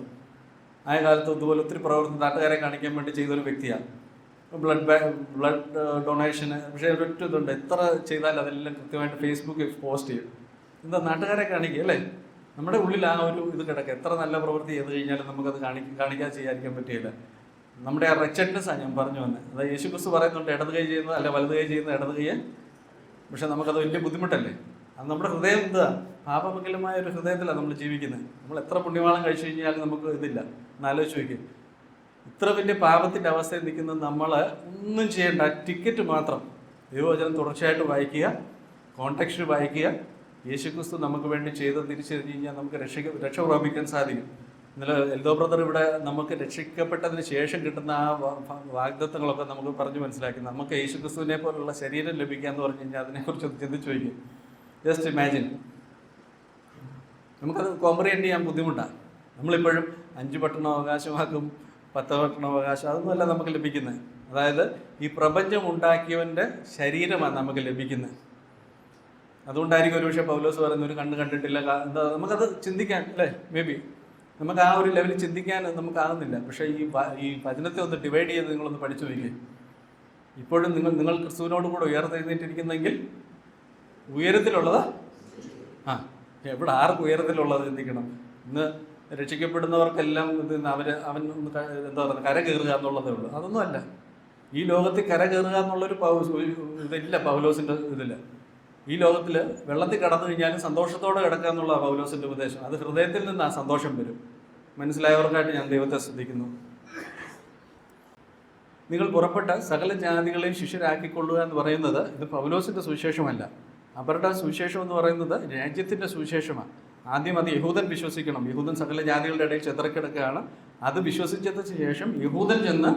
ആയ കാലത്ത് ഇതുപോലെ ഒത്തിരി പ്രവൃത്തി നാട്ടുകാരെ കാണിക്കാൻ വേണ്ടി ചെയ്തൊരു വ്യക്തിയാണ്. ബ്ലഡ് ഡൊണേഷന്. പക്ഷേ ഒരൊറ്റ ഇതുണ്ട്, എത്ര ചെയ്താൽ അതെല്ലാം കൃത്യമായിട്ട് ഫേസ്ബുക്കിൽ പോസ്റ്റ് ചെയ്യും. എന്താ? നാട്ടുകാരെ കാണിക്കുക, അല്ലേ? നമ്മുടെ ഉള്ളിൽ ആ ഒരു ഇത് കിടക്കുക. എത്ര നല്ല പ്രവൃത്തി ചെയ്ത് കഴിഞ്ഞാലും നമുക്കത് കാണിക്കാതെ ചെയ്യാതിരിക്കാൻ പറ്റിയില്ല. നമ്മുടെ ആ റെച്ചഡ്നെസ്സാണ് ഞാൻ പറഞ്ഞു വന്നത്. അതായത് യേശുക്രിസ്തു പറയുന്നുണ്ട്, ഇടത് കൈ ചെയ്യുന്നത് അല്ല വലത് കൈ ചെയ്യുന്നത് ഇടത് കൈ. പക്ഷെ നമുക്കത് വലിയ ബുദ്ധിമുട്ടല്ലേ? അത് നമ്മുടെ ഹൃദയം എന്താ? പാപമംഗലമായ ഒരു ഹൃദയത്തിലാണ് നമ്മൾ ജീവിക്കുന്നത്. നമ്മൾ എത്ര പുണ്യവാളം കഴിച്ചു കഴിഞ്ഞാലും നമുക്ക് ഇതില്ല. എന്നാലോചിച്ച് നോക്കി, ഇത്ര വലിയ പാപത്തിൻ്റെ അവസ്ഥയിൽ നിൽക്കുന്നത് നമ്മൾ ഒന്നും ചെയ്യേണ്ട. ടിക്കറ്റ് മാത്രം ദൈവവചനം തുടർച്ചയായിട്ട് വായിക്കുക, കോൺടെക്സ്റ്റ് വായിക്കുക. യേശുക്രിസ്തു നമുക്ക് വേണ്ടി ചെയ്ത് തിരിച്ചറിഞ്ഞ് കഴിഞ്ഞാൽ നമുക്ക് രക്ഷ പ്രാപിക്കാൻ സാധിക്കും. ഇന്നലെ എൽദോ ബ്രദർ ഇവിടെ നമുക്ക് രക്ഷിക്കപ്പെട്ടതിന് ശേഷം കിട്ടുന്ന ആ വാഗ്ദത്തങ്ങളൊക്കെ നമുക്ക് പറഞ്ഞ് മനസ്സിലാക്കി. നമുക്ക് യേശുക്രിസ്തുവിനെ പോലുള്ള ശരീരം ലഭിക്കാമെന്ന് പറഞ്ഞു കഴിഞ്ഞാൽ അതിനെക്കുറിച്ച് ചിന്തിച്ച് വയ്ക്കും. Just imagine. നമുക്കത് കോംപ്രിഹെൻഡ് ചെയ്യാൻ ബുദ്ധിമുട്ടാണ്. നമ്മളിപ്പോഴും 5 പട്ടണം അവകാശമാക്കും, 10 പട്ടണം അവകാശം, അതൊന്നുമല്ല നമുക്ക് ലഭിക്കുന്നത്. അതായത് ഈ പ്രപഞ്ചം ഉണ്ടാക്കിയവൻ്റെ ശരീരമാണ് നമുക്ക് ലഭിക്കുന്നത്. അതുകൊണ്ടായിരിക്കും ഒരുപക്ഷെ പൗലോസ് പറയുന്ന ഒരു കണ്ണ് കണ്ടിട്ടില്ല. എന്താ? നമുക്കത് ചിന്തിക്കാൻ, അല്ലേ? മേ ബി നമുക്ക് ആ ഒരു ലെവലിൽ ചിന്തിക്കാൻ നമുക്കാകുന്നില്ല. പക്ഷേ ഈ വചനത്തെ ഒന്ന് ഡിവൈഡ് ചെയ്ത് നിങ്ങളൊന്ന് പഠിച്ചു വയ്ക്കുക. ഇപ്പോഴും നിങ്ങൾ ക്രിസ്തുവിനോട് കൂടെ ഉയർത്തെഴുന്നേറ്റിരിക്കുന്നെങ്കിൽ ഉയരത്തിലുള്ളത് എവിടെ? ആർക്ക് ഉയരത്തിലുള്ളത് ചിന്തിക്കണം. ഇന്ന് രക്ഷിക്കപ്പെടുന്നവർക്കെല്ലാം അവൻ എന്താ പറയുക, കര കയറുക എന്നുള്ളതേ ഉള്ളൂ. അതൊന്നുമല്ല. ഈ ലോകത്തിൽ കര കയറുക എന്നുള്ളൊരു ഇതില്ല പൗലോസിൻ്റെ ഇതില്ല. ഈ ലോകത്തിൽ വെള്ളത്തിൽ കടന്നു കഴിഞ്ഞാലും സന്തോഷത്തോടെ കിടക്കുക എന്നുള്ള പൗലോസിൻ്റെ ഉപദേശം. അത് ഹൃദയത്തിൽ നിന്ന് ആ സന്തോഷം വരും. മനസ്സിലായവർക്കായിട്ട് ഞാൻ ദൈവത്തെ ശ്രദ്ധിക്കുന്നു. നിങ്ങൾ പുറപ്പെട്ട സകല ജാതികളെയും ശിഷ്യരാക്കിക്കൊള്ളുക എന്ന് പറയുന്നത് ഇത് പൗലോസിൻ്റെ സുവിശേഷമല്ല. അവരുടെ സുവിശേഷം എന്ന് പറയുന്നത് രാജ്യത്തിൻ്റെ സുവിശേഷമാണ്. ആദ്യം അത് യഹൂദൻ വിശ്വസിക്കണം. യഹൂദൻ സകല ജാതികളുടെ ഇടയിൽ ചെതറിക്കിടക്കുകയാണ്. അത് വിശ്വസിച്ചതിന് ശേഷം യഹൂദൻ ചെന്ന്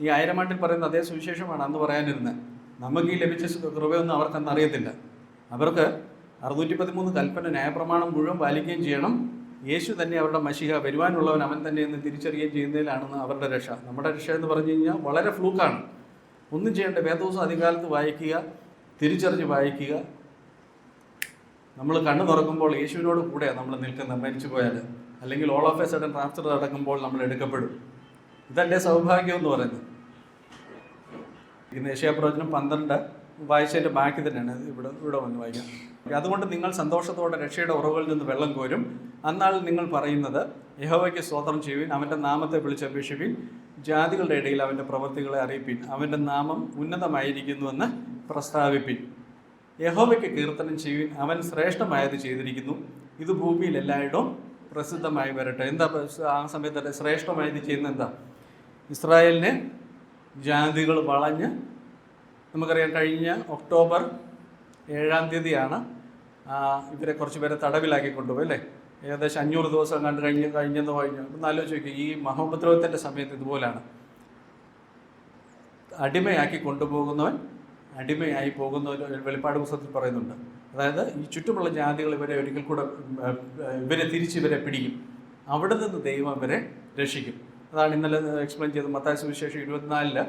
ഈ 1000 ആണ്ടിൽ പറയുന്ന അതേ സുവിശേഷമാണ് അന്ന് പറയാനിരുന്നത്. നമുക്ക് ഈ ലഭിച്ച കൃപയൊന്നും അവർക്കന്ന് അറിയത്തില്ല. അവർക്ക് 613 കൽപ്പന ന്യായപ്രമാണം മുഴുവൻ പാലിക്കുകയും ചെയ്യണം. യേശു തന്നെ അവരുടെ മശിഹ, വരുവാനുള്ളവൻ അവൻ തന്നെ എന്ന് തിരിച്ചറിയുകയും ചെയ്യുന്നതിലാണെന്ന് അവരുടെ രക്ഷ. നമ്മുടെ രക്ഷ എന്ന് പറഞ്ഞു കഴിഞ്ഞാൽ വളരെ ഫ്ലൂക്കാണ്. ഒന്നും ചെയ്യേണ്ട. വേദപുസ്തകം അധികാലത്ത് വായിക്കുക, തിരിച്ചറിഞ്ഞ് വായിക്കുക. നമ്മൾ കണ്ണു തുറക്കുമ്പോൾ യേശുവിനോട് കൂടെയാണ് നമ്മൾ നിൽക്കുന്നത്. മരിച്ചു പോയാൽ, അല്ലെങ്കിൽ all of A sudden transfer നടക്കുമ്പോൾ നമ്മൾ എടുക്കപ്പെടും. ഇതല്ലേ സൗഭാഗ്യം എന്ന് പറയുന്നത്. ഇന്ന് യെശയ്യാപ്രവചനം 12 വായിച്ചതിൻ്റെ ബാക്കി തന്നെയാണ് ഇവിടെ വന്ന് വായിക്കാം. അതുകൊണ്ട് നിങ്ങൾ സന്തോഷത്തോടെ രക്ഷയുടെ ഉറവുകളിൽ നിന്ന് വെള്ളം കോരും. അന്നാൾ നിങ്ങൾ പറയുന്നത്, യഹോവയ്ക്ക് സ്തോത്രം ചെയ്യുവിൻ, അവൻ്റെ നാമത്തെ വിളിച്ചപേക്ഷിപ്പിൻ, ജാതികളുടെ ഇടയിൽ അവൻ്റെ പ്രവൃത്തികളെ അറിയിപ്പിൻ, അവൻ്റെ നാമം ഉന്നതമായിരിക്കുന്നുവെന്ന് പ്രസ്താവിപ്പിൻ. യഹോവയ്ക്ക് കീർത്തനം ചെയ്യുവിൻ, അവൻ ശ്രേഷ്ഠമായത് ചെയ്തിരിക്കുന്നു, ഇത് ഭൂമിയിൽ എല്ലായിടവും പ്രസിദ്ധമായി വരട്ടെ. എന്താ ആ സമയത്ത് ശ്രേഷ്ഠമായത് ചെയ്യുന്നത്? എന്താ? ഇസ്രായേലിനെ ജാതികൾ വളഞ്ഞ്, നമുക്കറിയാം കഴിഞ്ഞ ഒക്ടോബർ 7-ാം തീയതിയാണ് ഇവരെ കുറച്ച് പേരെ തടവിലാക്കി കൊണ്ടുപോയി അല്ലേ? ഏകദേശം 500 ദിവസം കണ്ട് കഴിഞ്ഞെന്ന് ഒന്ന് ആലോചിച്ച് നോക്കി. ഈ മഹോപദ്രവത്തിൻ്റെ സമയത്ത് ഇതുപോലാണ്. അടിമയാക്കി കൊണ്ടുപോകുന്നവൻ അടിമയായി പോകുന്നവർ വെളിപ്പാട് പുസ്തകത്തിൽ പറയുന്നുണ്ട്. അതായത് ഈ ചുറ്റുമുള്ള ജാതികൾ ഇവരെ ഒരിക്കൽ കൂടെ ഇവരെ പിടിക്കും. അവിടെ നിന്ന് ദൈവം ഇവരെ രക്ഷിക്കും. അതാണ് ഇന്നലെ എക്സ്പ്ലെയിൻ ചെയ്തത്. മത്തായി സുവിശേഷം 24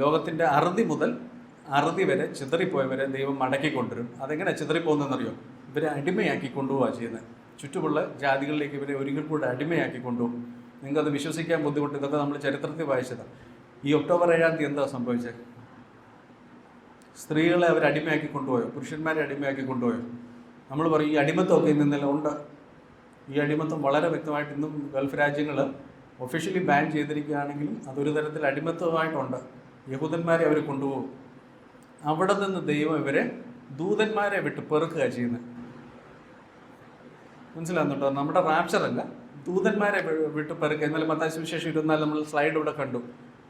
ലോകത്തിൻ്റെ അറുതി മുതൽ അറുതി വരെ ചിതറിപ്പോയവരെ ദൈവം മടക്കി കൊണ്ടുവരും. അതെങ്ങനെ ചിതറിപ്പോകുന്നതെന്നറിയോ? ഇവരെ അടിമയാക്കി കൊണ്ടുപോവുക ചെയ്യുന്നത്. ചുറ്റുമുള്ള ജാതികളിലേക്ക് ഇവരെ ഒരിക്കൽ കൂടെ അടിമയാക്കി കൊണ്ടുപോകും. നിങ്ങൾക്കത് വിശ്വസിക്കാൻ ബുദ്ധിമുട്ട്. ഇതൊക്കെ നമ്മൾ ചരിത്രത്തിൽ വായിച്ചതാണ്. ഈ ഒക്ടോബർ 7-ാം തീയതി എന്താ സംഭവിച്ചത്? സ്ത്രീകളെ അവർ അടിമയാക്കി കൊണ്ടുപോയോ? പുരുഷന്മാരെ അടിമയാക്കി കൊണ്ടുപോയോ? നമ്മൾ പറയും ഈ അടിമത്തമൊക്കെ ഇന്നെല്ലാം ഉണ്ട്. ഈ അടിമത്തം വളരെ വ്യക്തമായിട്ട് ഇന്നും ഗൾഫ് രാജ്യങ്ങൾ ഒഫീഷ്യലി ബാൻ ചെയ്തിരിക്കുകയാണെങ്കിലും അതൊരു തരത്തിൽ അടിമത്തമായിട്ടുണ്ട്. യഹൂദന്മാരെ അവർ കൊണ്ടുപോകും. അവിടെ നിന്ന് ദൈവം ഇവരെ ദൂതന്മാരെ വിട്ട് പെറുക്കുക ചെയ്യുന്നത്. മനസ്സിലാകുന്നുണ്ടോ? നമ്മുടെ റാപ്ചറല്ല, ദൂതന്മാരെ വിട്ട് പെറുക്കുക. ഇന്നലെ മത്തായി സുവിശേഷം 24 നമ്മൾ സ്ലൈഡ് ഇവിടെ കണ്ടു.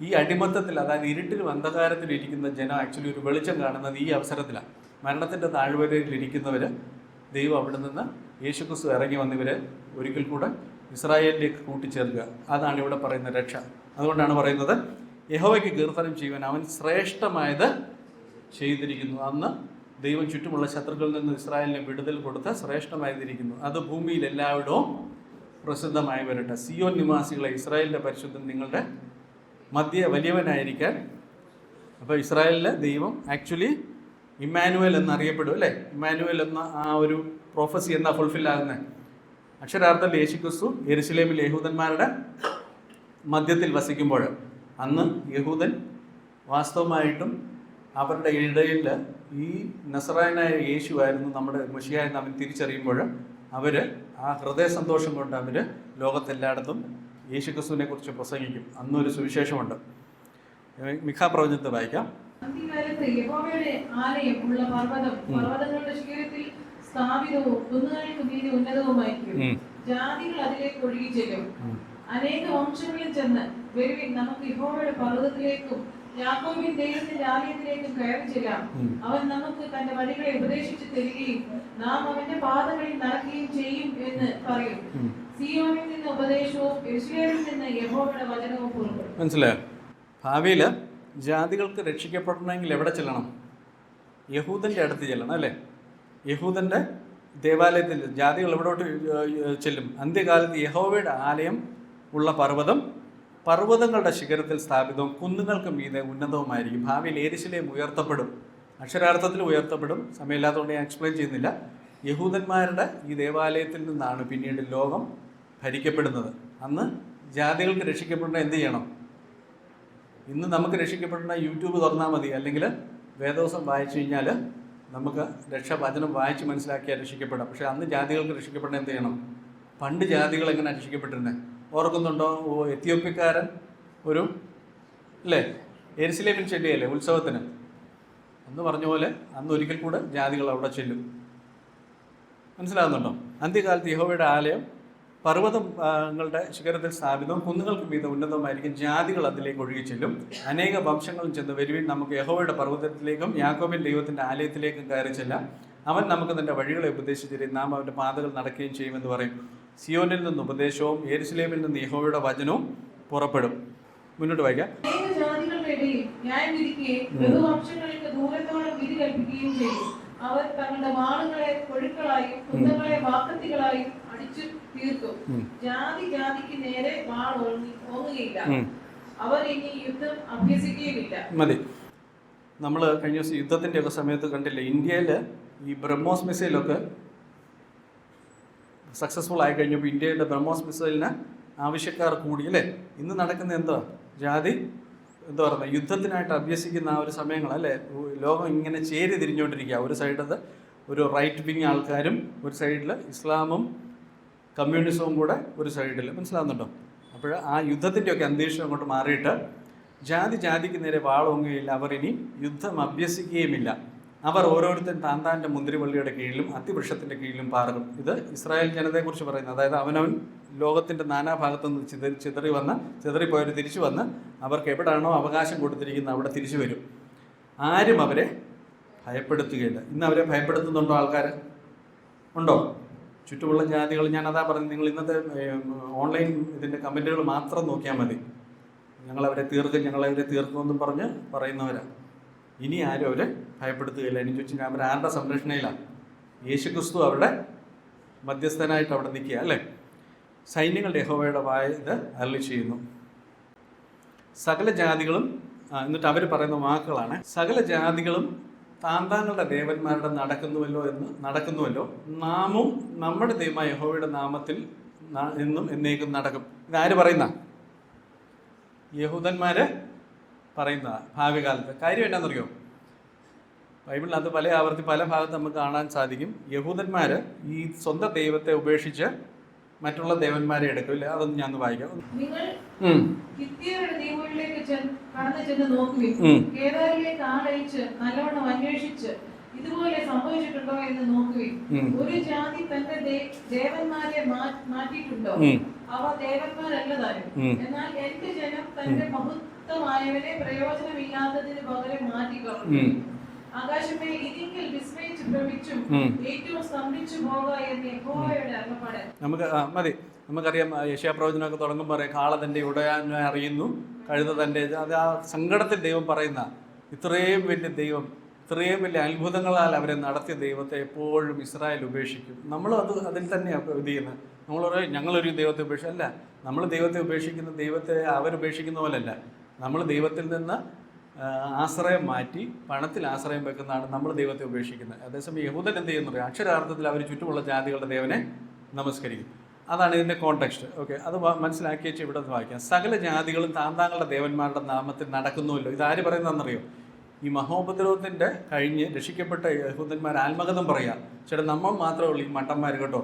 ഈ അടിമത്തത്തിൽ, അതായത് ഇരുട്ടിലും അന്ധകാരത്തിലും ഇരിക്കുന്ന ജനം ആക്ച്വലി ഒരു വെളിച്ചം കാണുന്നത് ഈ അവസരത്തിലാണ്. മരണത്തിൻ്റെ താഴ്വരയിലിരിക്കുന്നവർ ദൈവം അവിടെ നിന്ന് യേശുക്രിസ്തു ഇറങ്ങി വന്നിവരെ ഒരിക്കൽ കൂടെ ഇസ്രായേലിലേക്ക് കൂട്ടിച്ചേർക്കുക. അതാണ് ഇവിടെ പറയുന്ന രക്ഷ. അതുകൊണ്ടാണ് പറയുന്നത് യഹോവയ്ക്ക് കീർത്തനം ചെയ്യുവാൻ, അവൻ ശ്രേഷ്ഠമായത് ചെയ്തിരിക്കുന്നു. അന്ന് ദൈവം ചുറ്റുമുള്ള ശത്രുക്കളിൽ നിന്ന് ഇസ്രായേലിനെ വിടുതൽ കൊടുത്ത് ശ്രേഷ്ഠമായിരിക്കുന്നു, അത് ഭൂമിയിൽ എല്ലായിടവും പ്രസിദ്ധമായി വരട്ടെ. സിയോൻ നിവാസികളെ, ഇസ്രായേലിൻ്റെ പരിശുദ്ധൻ നിങ്ങളുടെ മധ്യ വലിയവനായിരിക്കാൻ. അപ്പോൾ ഇസ്രായേലിലെ ദൈവം ആക്ച്വലി ഇമ്മാനുവേൽ എന്നറിയപ്പെടും അല്ലേ? ഇമ്മാനുവേൽ എന്ന ആ ഒരു പ്രോഫസി എന്നാ ഫുൾഫിൽ ആകുന്നത്? അക്ഷരാർത്ഥത്തിൽ യേശുക്രിസ്തു യെരുശലേമിൽ യഹൂദന്മാരുടെ മധ്യത്തിൽ വസിക്കുമ്പോൾ, അന്ന് യഹൂദൻ വാസ്തവമായിട്ടും അവരുടെ ഇടയിൽ ഈ നസറായനായ യേശുവായിരുന്നു നമ്മുടെ മെഷിഹായെന്ന് അവൻ തിരിച്ചറിയുമ്പോൾ അവർ ആ ഹൃദയ സന്തോഷം കൊണ്ട് അവർ ലോകത്തെല്ലായിടത്തും യേശുക്രിസ്തുവിനെ കുറിച്ച് പ്രസംഗിക്കും. അന്നൊരു സുവിശേഷമുണ്ട്. മിഖാ പ്രവചനത്തെ വായിക്കാം. യഹോവയുടെ ആലയം ഉള്ള പർവ്വതം പർവ്വതങ്ങളുടെ ശിഖരത്തിൽ സ്ഥാപിതവും കുന്നുകൾക്ക് മീതെ ഉന്നതവുമായിരിക്കും. ജാതികൾ അതിലേക്ക് ഒഴുകി ചെല്ലും. അനേക വംശങ്ങളിൽ ചെന്ന് വരുവിൻ, നമുക്ക് യഹോവയുടെ പർവ്വതത്തിലേക്കും യാക്കോബിൻ ദൈവത്തിന്റെ ആലയത്തിലേക്കും കയറി ചെല്ലാം. അവൻ നമുക്ക് തന്റെ വഴികളെ ഉപദേശിച്ചു തരികയും നാം അവന്റെ പാതകളിൽ നടക്കുകയും ചെയ്യും എന്ന് പറയും. സിയോനിൽ നിന്ന് ഉപദേശവും യെരൂശലേമിൽ നിന്ന് യഹോവയുടെ വചനവും പുറപ്പെടും. മനസ്സിലായോ? ഭാവിയിൽ ജാതികൾക്ക് രക്ഷിക്കപ്പെടണമെങ്കിൽ എവിടെ ചെല്ലണം? യഹൂദൻ്റെ അടുത്ത് ചെല്ലണം അല്ലേ? യഹൂദൻ്റെ ദേവാലയത്തിൽ ജാതികൾ എവിടോട്ട് ചെല്ലും? അന്ത്യകാലത്ത് യഹോവയുടെ ആലയം ഉള്ള പർവ്വതം പർവ്വതങ്ങളുടെ ശിഖരത്തിൽ സ്ഥാപിതവും കുന്നുകൾക്ക് മീതെ ഉന്നതവുമായിരിക്കും. ഭാവിയിൽ യെരൂശലേം ഉയർത്തപ്പെടും. അക്ഷരാർത്ഥത്തിൽ ഉയർത്തപ്പെടും. സമയമില്ലാത്തതുകൊണ്ട് ഞാൻ എക്സ്പ്ലെയിൻ ചെയ്യുന്നില്ല. യഹൂദന്മാരുടെ ഈ ദേവാലയത്തിൽ നിന്നാണ് പിന്നീട് ലോകം ഭരിക്കപ്പെടുന്നത്. അന്ന് ജാതികൾക്ക് രക്ഷിക്കപ്പെടേണ്ട എന്ത് ചെയ്യണം? ഇന്ന് നമുക്ക് രക്ഷിക്കപ്പെടേണ്ട യൂട്യൂബ് തുറന്നാൽ മതി, അല്ലെങ്കിൽ വേദോസം വായിച്ചു കഴിഞ്ഞാൽ നമുക്ക് രക്ഷാവചനം വായിച്ച് മനസ്സിലാക്കിയാൽ രക്ഷിക്കപ്പെടാം. പക്ഷേ അന്ന് ജാതികൾക്ക് രക്ഷിക്കപ്പെടേണ്ട എന്ത് ചെയ്യണം? പണ്ട് ജാതികൾ എങ്ങനെ രക്ഷിക്കപ്പെട്ടിരുന്നത് ഓർക്കുന്നുണ്ടോ? എത്യോപ്യക്കാരൻ ഒരു അല്ലേ യെരൂശലേമിൽ ചെല്ലുകയല്ലേ ഉത്സവത്തിന് എന്ന് പറഞ്ഞ പോലെ അന്ന് ഒരിക്കൽ കൂടെ ജാതികൾ അവിടെ ചെല്ലും. മനസ്സിലാകുന്നുണ്ടോ? അന്ത്യകാലത്ത് യഹോവയുടെ ആലയം പർവ്വതങ്ങളുടെ ശിഖരത്തിൽ സ്ഥാപിതവും കുന്നുകൾക്ക് മീതെ ഉന്നതമായിരിക്കും. ജാതികൾ അതിലേക്ക് ഒഴുകി ചെല്ലും. അനേക വംശങ്ങളും ചെന്ന് വരുവിൻ, നമുക്ക് യഹോവയുടെ പർവ്വതത്തിലേക്കും യാക്കോബിൻ ദൈവത്തിൻ്റെ ആലയത്തിലേക്കും കയറി ചെല്ലാം. അവൻ നമുക്ക് തൻ്റെ വഴികളെ ഉപദേശിച്ചു തരും, നാം അവൻ്റെ പാതകൾ നടക്കുകയും ചെയ്യുമെന്ന് പറയും. സിയോനിൽ നിന്ന് ഉപദേശവും യെരൂശലേമിൽ നിന്ന് യഹോവയുടെ വചനവും പുറപ്പെടും. മുന്നോട്ട് വായിക്കാം. അവർ തങ്ങളുടെ വാളുകളെ കൊഴുക്കളായും കുന്തങ്ങളെ വാക്കത്തികളായും അടിച്ചു തീർക്കും. ജാതി ജാതിക്ക് നേരെ വാൾ ഓങ്ങുകയില്ല. അവർ ഇനി യുദ്ധം അഭ്യസിക്കുകയുമില്ല. മതി. നമ്മൾ കഴിഞ്ഞ ദിവസം യുദ്ധത്തിൻ്റെ ഒക്കെ സമയത്ത് കണ്ടില്ലേ, ഇന്ത്യയിൽ ഈ ബ്രഹ്മോസ് മിസൈലൊക്കെ സക്സസ്ഫുൾ ആയി കഴിഞ്ഞപ്പോൾ ഇന്ത്യയുടെ ബ്രഹ്മോസ് മിസൈലിന് ആവശ്യക്കാർ കൂടി അല്ലേ? ഇന്ന് നടക്കുന്ന എന്താ? ജാതി എന്താ പറയുന്നത്, യുദ്ധത്തിനായിട്ട് അഭ്യസിക്കുന്ന ആ ഒരു സമയങ്ങളല്ലേ? ലോകം ഇങ്ങനെ ചേരി തിരിഞ്ഞുകൊണ്ടിരിക്കുക. ഒരു സൈഡത് ഒരു റൈറ്റ് വിങ് ആൾക്കാരും, ഒരു സൈഡിൽ ഇസ്ലാമും കമ്മ്യൂണിസവും കൂടെ ഒരു സൈഡിൽ. മനസ്സിലാകുന്നുണ്ടോ? അപ്പോൾ ആ യുദ്ധത്തിൻ്റെയൊക്കെ അന്തരീക്ഷം അങ്ങോട്ട് മാറിയിട്ട് ജാതി ജാതിക്ക് നേരെ വാളോങ്ങുകയില്ല, അവർ ഇനി യുദ്ധം അഭ്യസിക്കുകയുമില്ല. അവർ ഓരോരുത്തരും താന്താൻ്റെ മുന്തിരിവള്ളിയുടെ കീഴിലും അത്തിവൃക്ഷത്തിൻ്റെ കീഴിലും പാർക്കും. ഇത് ഇസ്രായേൽ ജനതയെക്കുറിച്ച് പറയുന്നത്. അതായത് അവനവൻ ലോകത്തിൻ്റെ നാനാഭാഗത്തു നിന്ന് ചിതറിപ്പോയവർ തിരിച്ചു വന്ന് അവർക്ക് എവിടെയാണോ അവകാശം കൊടുത്തിരിക്കുന്നത് അവിടെ തിരിച്ചു വരും. ആരും അവരെ ഭയപ്പെടുത്തുകയില്ല. ഇന്ന് അവരെ ഭയപ്പെടുത്തുന്നുണ്ടോ ആൾക്കാർ? ഉണ്ടോ? ചുറ്റുമുള്ള ജാതികൾ, ഞാൻ അതാ പറഞ്ഞത്, നിങ്ങൾ ഇന്നത്തെ ഓൺലൈൻ ഇതിൻ്റെ കമൻറ്റുകൾ മാത്രം നോക്കിയാൽ മതി. ഞങ്ങളവരെ തീർക്കുമെന്നും പറഞ്ഞ് പറയുന്നവരാണ്. ഇനി ആരും അവരെ ഭയപ്പെടുത്തുകയില്ല. ഇനി ചോദിച്ചാൽ അവർ ആരുടെ സംരക്ഷണയിലാണ്? യേശുക്രിസ്തു അവരുടെ മധ്യസ്ഥനായിട്ട് അവിടെ നിൽക്കുക അല്ലേ? സൈന്യങ്ങളുടെ യഹോവയുടെ വായ ഇത് അരുളി ചെയ്യുന്നു. സകല ജാതികളും, എന്നിട്ട് അവർ പറയുന്ന വാക്കുകളാണ്, സകല ജാതികളും താന്താങ്ങളുടെ ദേവന്മാരുടെ നടക്കുന്നുവല്ലോ, നാമും നമ്മുടെ ദൈവമായ യഹോവയുടെ നാമത്തിൽ എന്നും എന്നേക്കും നടക്കും. ഇതാര് പറയുന്ന? യഹൂദന്മാര് പറയുന്ന ഭാവി കാലത്ത്. കാര്യം എന്നാണെന്നറിയോ? ബൈബിളിനകത്ത് പല ഭാഗത്ത് നമുക്ക് കാണാൻ സാധിക്കും. യഹൂദന്മാർ ഈ സ്വന്തം ദൈവത്തെ ഉപേക്ഷിച്ച് മറ്റുള്ള ദേവന്മാരെ എടുക്കില്ല. അതൊന്നും ഞാൻ വായിക്കാം. നിങ്ങൾ ഹിത്യരുടെ ദ്വീപുകളിലേക്ക് കടന്നു ചെന്ന് നോക്കുകയും കേദാരിലേക്ക് ആളയച്ച് നല്ലവണ്ണം അന്വേഷിച്ച് ഇതുപോലെ സംഭവിച്ചിട്ടുണ്ടോ എന്ന് നോക്കുകയും ഒരു ജാതി തന്റെ ദേവന്മാരെ മാറ്റിയിട്ടുണ്ടോ? അവ ദേവന്മാരല്ലതാനും. എന്നാൽ എന്റെ ജനം തന്റെ മഹത്വമായവനെ പ്രയോജനമില്ലാത്തതിന് പകരം മാറ്റിക്കളഞ്ഞു. ആകാശമേ, ഇതിങ്കിൽ വിസ്മയിച്ചു ഭ്രമിച്ചും ഏറ്റവും സ്തംഭിച്ചു പോകുക എന്ന് യഹോവയുടെ അരുളപ്പാട്. നമുക്കറിയാം, യെശയ്യാപ്രവചനമൊക്കെ തുടങ്ങുമ്പോൾ പറയും, കാള തൻ്റെ ഉടയാനെ അറിയുന്നു, കഴുത തൻ്റെ. അത് ആ സങ്കടത്തിൽ ദൈവം പറയുന്ന, ഇത്രയും വലിയ ദൈവം, ഇത്രയും വലിയ അത്ഭുതങ്ങളാൽ അവരെ നടത്തിയ ദൈവത്തെ എപ്പോഴും ഇസ്രായേൽ ഉപേക്ഷിക്കും. നമ്മളും അതിൽ തന്നെയാണ് ഇത് ചെയ്യുന്നത്. നമ്മൾ പറയും ഞങ്ങളൊരു ദൈവത്തെ ഉപേക്ഷിച്ചല്ല. നമ്മൾ ദൈവത്തെ ഉപേക്ഷിക്കുന്ന, ദൈവത്തെ അവരുപേക്ഷിക്കുന്ന പോലല്ല. നമ്മൾ ദൈവത്തിൽ നിന്ന് ആശ്രയം മാറ്റി പണത്തിൽ ആശ്രയം വെക്കുന്നതാണ് നമ്മൾ ദൈവത്തെ ഉപേക്ഷിക്കുന്നത്. അതേസമയം യഹൂദൻ എന്ത് ചെയ്യുന്നത്? അക്ഷരാർത്ഥത്തിൽ അവർ ചുറ്റുമുള്ള ജാതികളുടെ ദേവനെ നമസ്കരിക്കും. അതാണ് ഇതിൻ്റെ കോണ്ടെക്സ്റ്റ്. ഓക്കെ, അത് മനസ്സിലാക്കി വെച്ച് ഇവിടെ വായിക്കാം. സകല ജാതികളും താന്താങ്ങളുടെ ദേവന്മാരുടെ നാമത്തിൽ നടക്കുന്നുവല്ലോ. ഇതാര് പറയുന്നതെന്നറിയോ? ഈ മഹോപദ്രവത്തിൻ്റെ കഴിഞ്ഞ് രക്ഷിക്കപ്പെട്ട യഹൂദന്മാർ ആത്മകഥം പറയുക. ചേട്ടാ, നമ്മൾ മാത്രമേ ഉള്ളൂ ഈ മട്ടന്മാർ കേട്ടോ.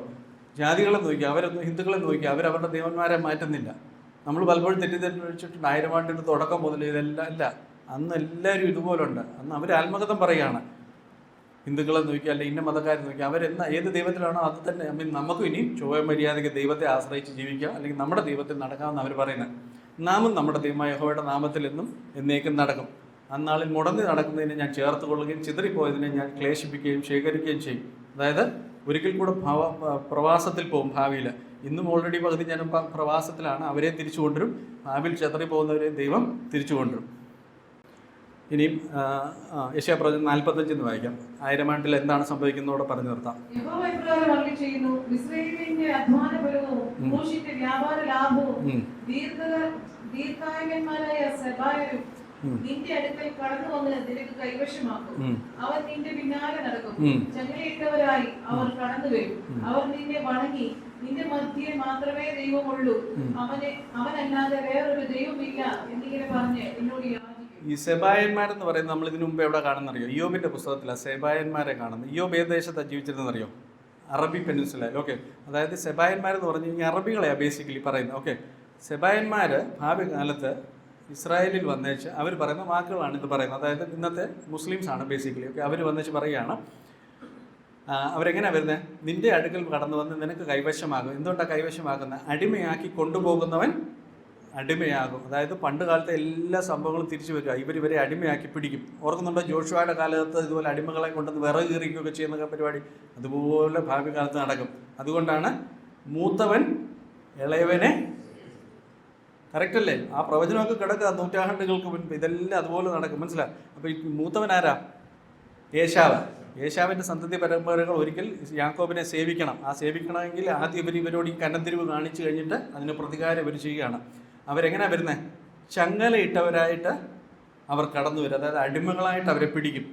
ജാതികളെ നോക്കി, ഹിന്ദുക്കളെ നോക്കി, അവരവരുടെ ദേവന്മാരെ മാറ്റുന്നില്ല. നമ്മൾ പലപ്പോഴും തെറ്റിദ്ധരിച്ചിട്ടുണ്ട്. 1000 ആണ്ടിൻ്റെ തുടക്കം മുതൽ ഇതെല്ലാം അല്ല. അന്ന് എല്ലാവരും ഇതുപോലുണ്ട്. അന്ന് അവർ ആത്മകഥം പറയുകയാണ്. ഹിന്ദുക്കളെ നോക്കി, അല്ലെങ്കിൽ ഇന്ന മതക്കാരെ നോക്കി, ഏത് ദൈവത്തിലാണോ അത് തന്നെ. നമുക്കും ഇനിയും ചൊവ്വ മര്യാദയ്ക്ക് ദൈവത്തെ ആശ്രയിച്ച് ജീവിക്കാം, അല്ലെങ്കിൽ നമ്മുടെ ദൈവത്തിൽ നടക്കാമെന്ന് അവർ പറയുന്നത്. നാമും നമ്മുടെ ദൈവമായ യഹോവയുടെ നാമത്തിൽ എന്നും എന്നേക്കും നടക്കും. അന്നാളിൽ മുടങ്ങി നടക്കുന്നതിനെ ഞാൻ ചേർത്ത് കൊള്ളുകയും ചിതറിപ്പോയതിനെ ഞാൻ ക്ലേശിപ്പിക്കുകയും ശേഖരിക്കുകയും ചെയ്യും. അതായത് ഒരിക്കൽ കൂടെ പ്രവാസത്തിൽ പോകും ഭാവിയിൽ. ഇന്നും ഓൾറെഡി പകുതി ജനം പ്രവാസത്തിലാണ്. അവരെ തിരിച്ചു കൊണ്ടുവരും. ഭാവിയിൽ ചിതറിപ്പോകുന്നവരെ ദൈവം തിരിച്ചു കൊണ്ടുവരും. ഇനിയും യെശയ്യാപ്രവചനം 45 വായിക്കാം. 1000 ആണ്ടിൽ എന്താണ് സംഭവിക്കുന്നതോടെ പറഞ്ഞു നിർത്താം. നിന്റെ അടുക്കൽ കടന്നു വന്ന് നിനക്ക് കൈവശമാക്കും. അവർ നിന്റെ പിന്നാലെ നടക്കും. ചങ്ങലയിട്ടവരായി അവർ കടന്നു വരും. അവർ നിന്നെ വണങ്ങി, നിന്റെ മധ്യേ മാത്രമേ ദൈവമുള്ളൂ, അവനല്ലാതെ വേറൊരു ദൈവമില്ല എന്നിങ്ങനെ പറഞ്ഞ് എന്നോട് യാചിക്കും. ഈ സെബായന്മാരെന്ന് പറയുന്നത് നമ്മൾ ഇതിനു മുമ്പ് എവിടെ കാണുന്നറിയോ? ഇയ്യോബിന്റെ പുസ്തകത്തിലാണ് സെബായന്മാരെ കാണുന്നത്. ഇയ്യോബ് ഏത് ദേശത്താണ് ജീവിച്ചിരുന്നറിയോ? അറബി പെനിൻസുലയിൽ. ഓക്കെ, അതായത് സെബായന്മാരെന്ന് പറഞ്ഞു കഴിഞ്ഞാൽ അറബികളെയാണ് ബേസിക്കലി പറയുന്നത്. ഓക്കെ, സെബായന്മാർ ഭാവി കാലത്ത് ഇസ്രായേലിൽ വന്നേച്ച് അവർ പറയുന്ന വാക്കുകളാണ് ഇത് പറയുന്നത്. അതായത് ഇന്നത്തെ മുസ്ലിംസ് ആണ് ബേസിക്കലി. ഓക്കെ, അവർ വന്നേച്ച് പറയുകയാണ്, അവരെങ്ങനെയാണ് വരുന്നത്? നിന്റെ അടുക്കൽ കടന്നു വന്ന് നിനക്ക് കൈവശമാകും. എന്തുകൊണ്ടാണ് കൈവശമാക്കുന്നത്? അടിമയാക്കി കൊണ്ടുപോകുന്നവൻ അടിമയാകും. അതായത് പണ്ട് കാലത്തെ എല്ലാ സംഭവങ്ങളും തിരിച്ചു വരിക. ഇവരെ അടിമയാക്കി പിടിക്കും. ഓർക്കുന്നുണ്ടോ? ജോഷുവയുടെ കാലത്ത് ഇതുപോലെ അടിമകളെ കൊണ്ടുവന്ന് വിറക് കീറിക്കുകയൊക്കെ ചെയ്യുന്ന പരിപാടി അതുപോലെ ഭാവി കാലത്ത് നടക്കും. അതുകൊണ്ടാണ് മൂത്തവൻ ഇളയവനെ, കറക്റ്റ് അല്ലേ? ആ പ്രവചനമൊക്കെ കിടക്കുക നൂറ്റാണ്ടുകൾക്ക് മുൻപ്. ഇതെല്ലാം അതുപോലെ നടക്കും. മനസ്സിലായി? അപ്പോൾ ഈ മൂത്തവൻ ആരാ? ഏശാവ്. ഏശാവിൻ്റെ സന്തതി പരമ്പരകൾ ഒരിക്കൽ യാക്കോബിനെ സേവിക്കണം. ആ സേവിക്കണമെങ്കിൽ ആദ്യം ഇവരോട് ഈ കന്നത്തിരിവ് കാണിച്ചു കഴിഞ്ഞിട്ട് അതിന് പ്രതികാരം ഇവർ ചെയ്യുകയാണ്. അവരെങ്ങനെയാണ് വരുന്നത്? ചങ്ങലയിട്ടവരായിട്ട് അവർ കടന്നു വരും. അതായത് അടിമകളായിട്ട് അവരെ പിടിക്കും.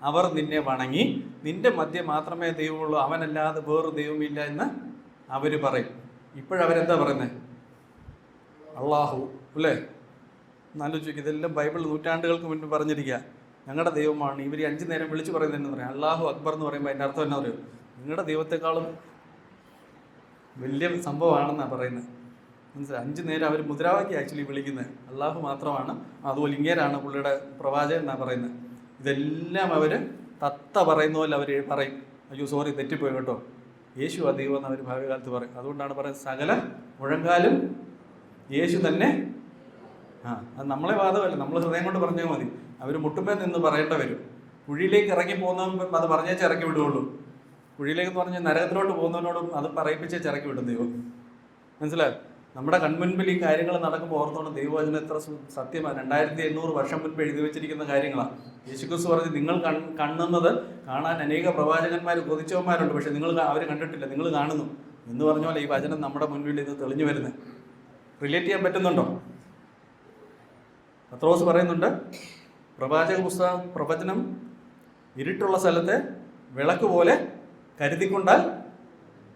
അവർ നിന്നെ വണങ്ങി, നിന്റെ മധ്യ മാത്രമേ ദൈവമുള്ളൂ, അവനല്ലാതെ വേറൊരു ദൈവമില്ല എന്ന് അവർ പറയും. ഇപ്പോഴവരെന്താ പറയുന്നത്? അള്ളാഹു അല്ലേ? എന്നാലോചിക്കും. ഇതെല്ലാം ബൈബിൾ നൂറ്റാണ്ടുകൾക്ക് മുൻപ് പറഞ്ഞിരിക്കുക. ഞങ്ങളുടെ ദൈവമാണ്. ഇവർ 5 നേരം വിളിച്ച് പറയുന്നത് എന്ന് പറയാം. അള്ളാഹു അക്ബർ എന്ന് പറയുമ്പോൾ അതിൻ്റെ അർത്ഥം എന്നാ പറയും? നിങ്ങളുടെ ദൈവത്തെക്കാളും വലിയ സംഭവമാണെന്നാണ് പറയുന്നത്. മനസ്സിലായി? 5 നേരം അവർ മുദ്രാവാക്യം ആക്ച്വലി വിളിക്കുന്നത് അള്ളാഹു മാത്രമാണ്. അതുപോലെ ഇങ്ങേരാണ് പുള്ളിയുടെ പ്രവാചകൻ എന്നാണ് പറയുന്നത്. ഇതെല്ലാം അവർ തത്ത പറയുന്ന പോലെ അവർ പറയും, അയ്യോ സോറി തെറ്റിപ്പോയി കേട്ടോ, യേശു ആ ദൈവം എന്ന് അവർ ഭാവികാലത്ത് പറയും. അതുകൊണ്ടാണ് പറയുന്നത് സകല മുഴങ്കാലും യേശു തന്നെ. അത് നമ്മളെ വാദമല്ല, നമ്മൾ ഹൃദയം കൊണ്ട് പറഞ്ഞാൽ മതി. അവർ മുട്ടുമേൽ നിന്ന് പറയേണ്ട വരും. കുഴിയിലേക്ക് ഇറങ്ങി പോകുന്നവൻ അത് പറഞ്ഞേച്ച് ഇറക്കി വിടുകയുള്ളൂ. കുഴിയിലേക്ക് എന്ന് പറഞ്ഞാൽ നരകത്തിലോട്ട് പോകുന്നവനോടും അത് പറയിപ്പിച്ചേച്ച് ഇറക്കി വിടും ദൈവം. മനസ്സിലായോ? നമ്മുടെ കൺമുൻപിൽ ഈ കാര്യങ്ങൾ നടക്കുമ്പോൾ ഓർത്തോണം ദൈവവചനം എത്ര സത്യമാണ്. 2800 വർഷം മുൻപ് എഴുതി വെച്ചിരിക്കുന്ന കാര്യങ്ങളാണ്. യേശുക്രിസ്തു പറഞ്ഞ് നിങ്ങൾ കാണുന്നത് കാണാൻ അനേക പ്രവാചകന്മാർ കൊതിച്ചവന്മാരുണ്ട്, പക്ഷെ നിങ്ങൾ അവർ കണ്ടിട്ടില്ല, നിങ്ങൾ കാണുന്നു എന്ന് പറഞ്ഞ പോലെ ഈ വചനം നമ്മുടെ മുൻപിൽ ഇത് തെളിഞ്ഞു വരുന്നത്. റിലേറ്റ് ചെയ്യാൻ പറ്റുന്നുണ്ടോ? പത്രോസ് പറയുന്നുണ്ട്, പ്രവാചക പുസ്തകം പ്രവചനം ഇരുട്ടുള്ള സ്ഥലത്തെ വിളക്ക് പോലെ കരുതിക്കൊണ്ടാൽ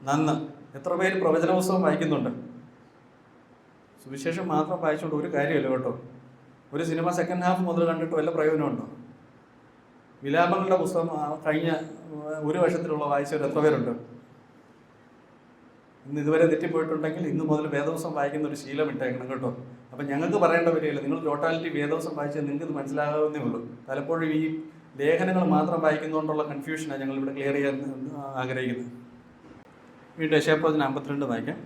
നന്ന്. എത്ര പേര് പ്രവചന പുസ്തകം വായിക്കുന്നുണ്ട്? സുവിശേഷം മാത്രം വായിച്ചുകൊണ്ട് ഒരു കാര്യമില്ല കേട്ടോ. ഒരു സിനിമ സെക്കൻഡ് ഹാഫ് മുതൽ കണ്ടിട്ട് വല്ല പ്രയോജനമുണ്ടോ? വിലാപങ്ങളുടെ പുസ്തകം കഴിഞ്ഞ ഒരു വർഷത്തിലുള്ള വായിച്ചവർ എത്ര പേരുണ്ട്? ഇന്ന് ഇതുവരെ തെറ്റിപ്പോയിട്ടുണ്ടെങ്കിൽ ഇന്ന് മുതൽ വേദപുസ്തകം വായിക്കുന്ന ഒരു ശീലം ഇട്ടേക്കണം കേട്ടോ. അപ്പം ഞങ്ങൾക്ക് പറയേണ്ട വരികയില്ല, നിങ്ങൾ ടോട്ടാലിറ്റി വേദപുസ്തകം വായിച്ചാൽ നിങ്ങൾക്ക് ഇത് മനസ്സിലാകാവുന്നേ ഉള്ളൂ. പലപ്പോഴും ഈ ലേഖനങ്ങൾ മാത്രം വായിക്കുന്നതുകൊണ്ടുള്ള കൺഫ്യൂഷനാണ് ഞങ്ങളിവിടെ ക്ലിയർ ചെയ്യാൻ ആഗ്രഹിക്കുന്നത്. വീണ്ടും യെശയ്യാപ്രവചനം 52 വായിക്കാം.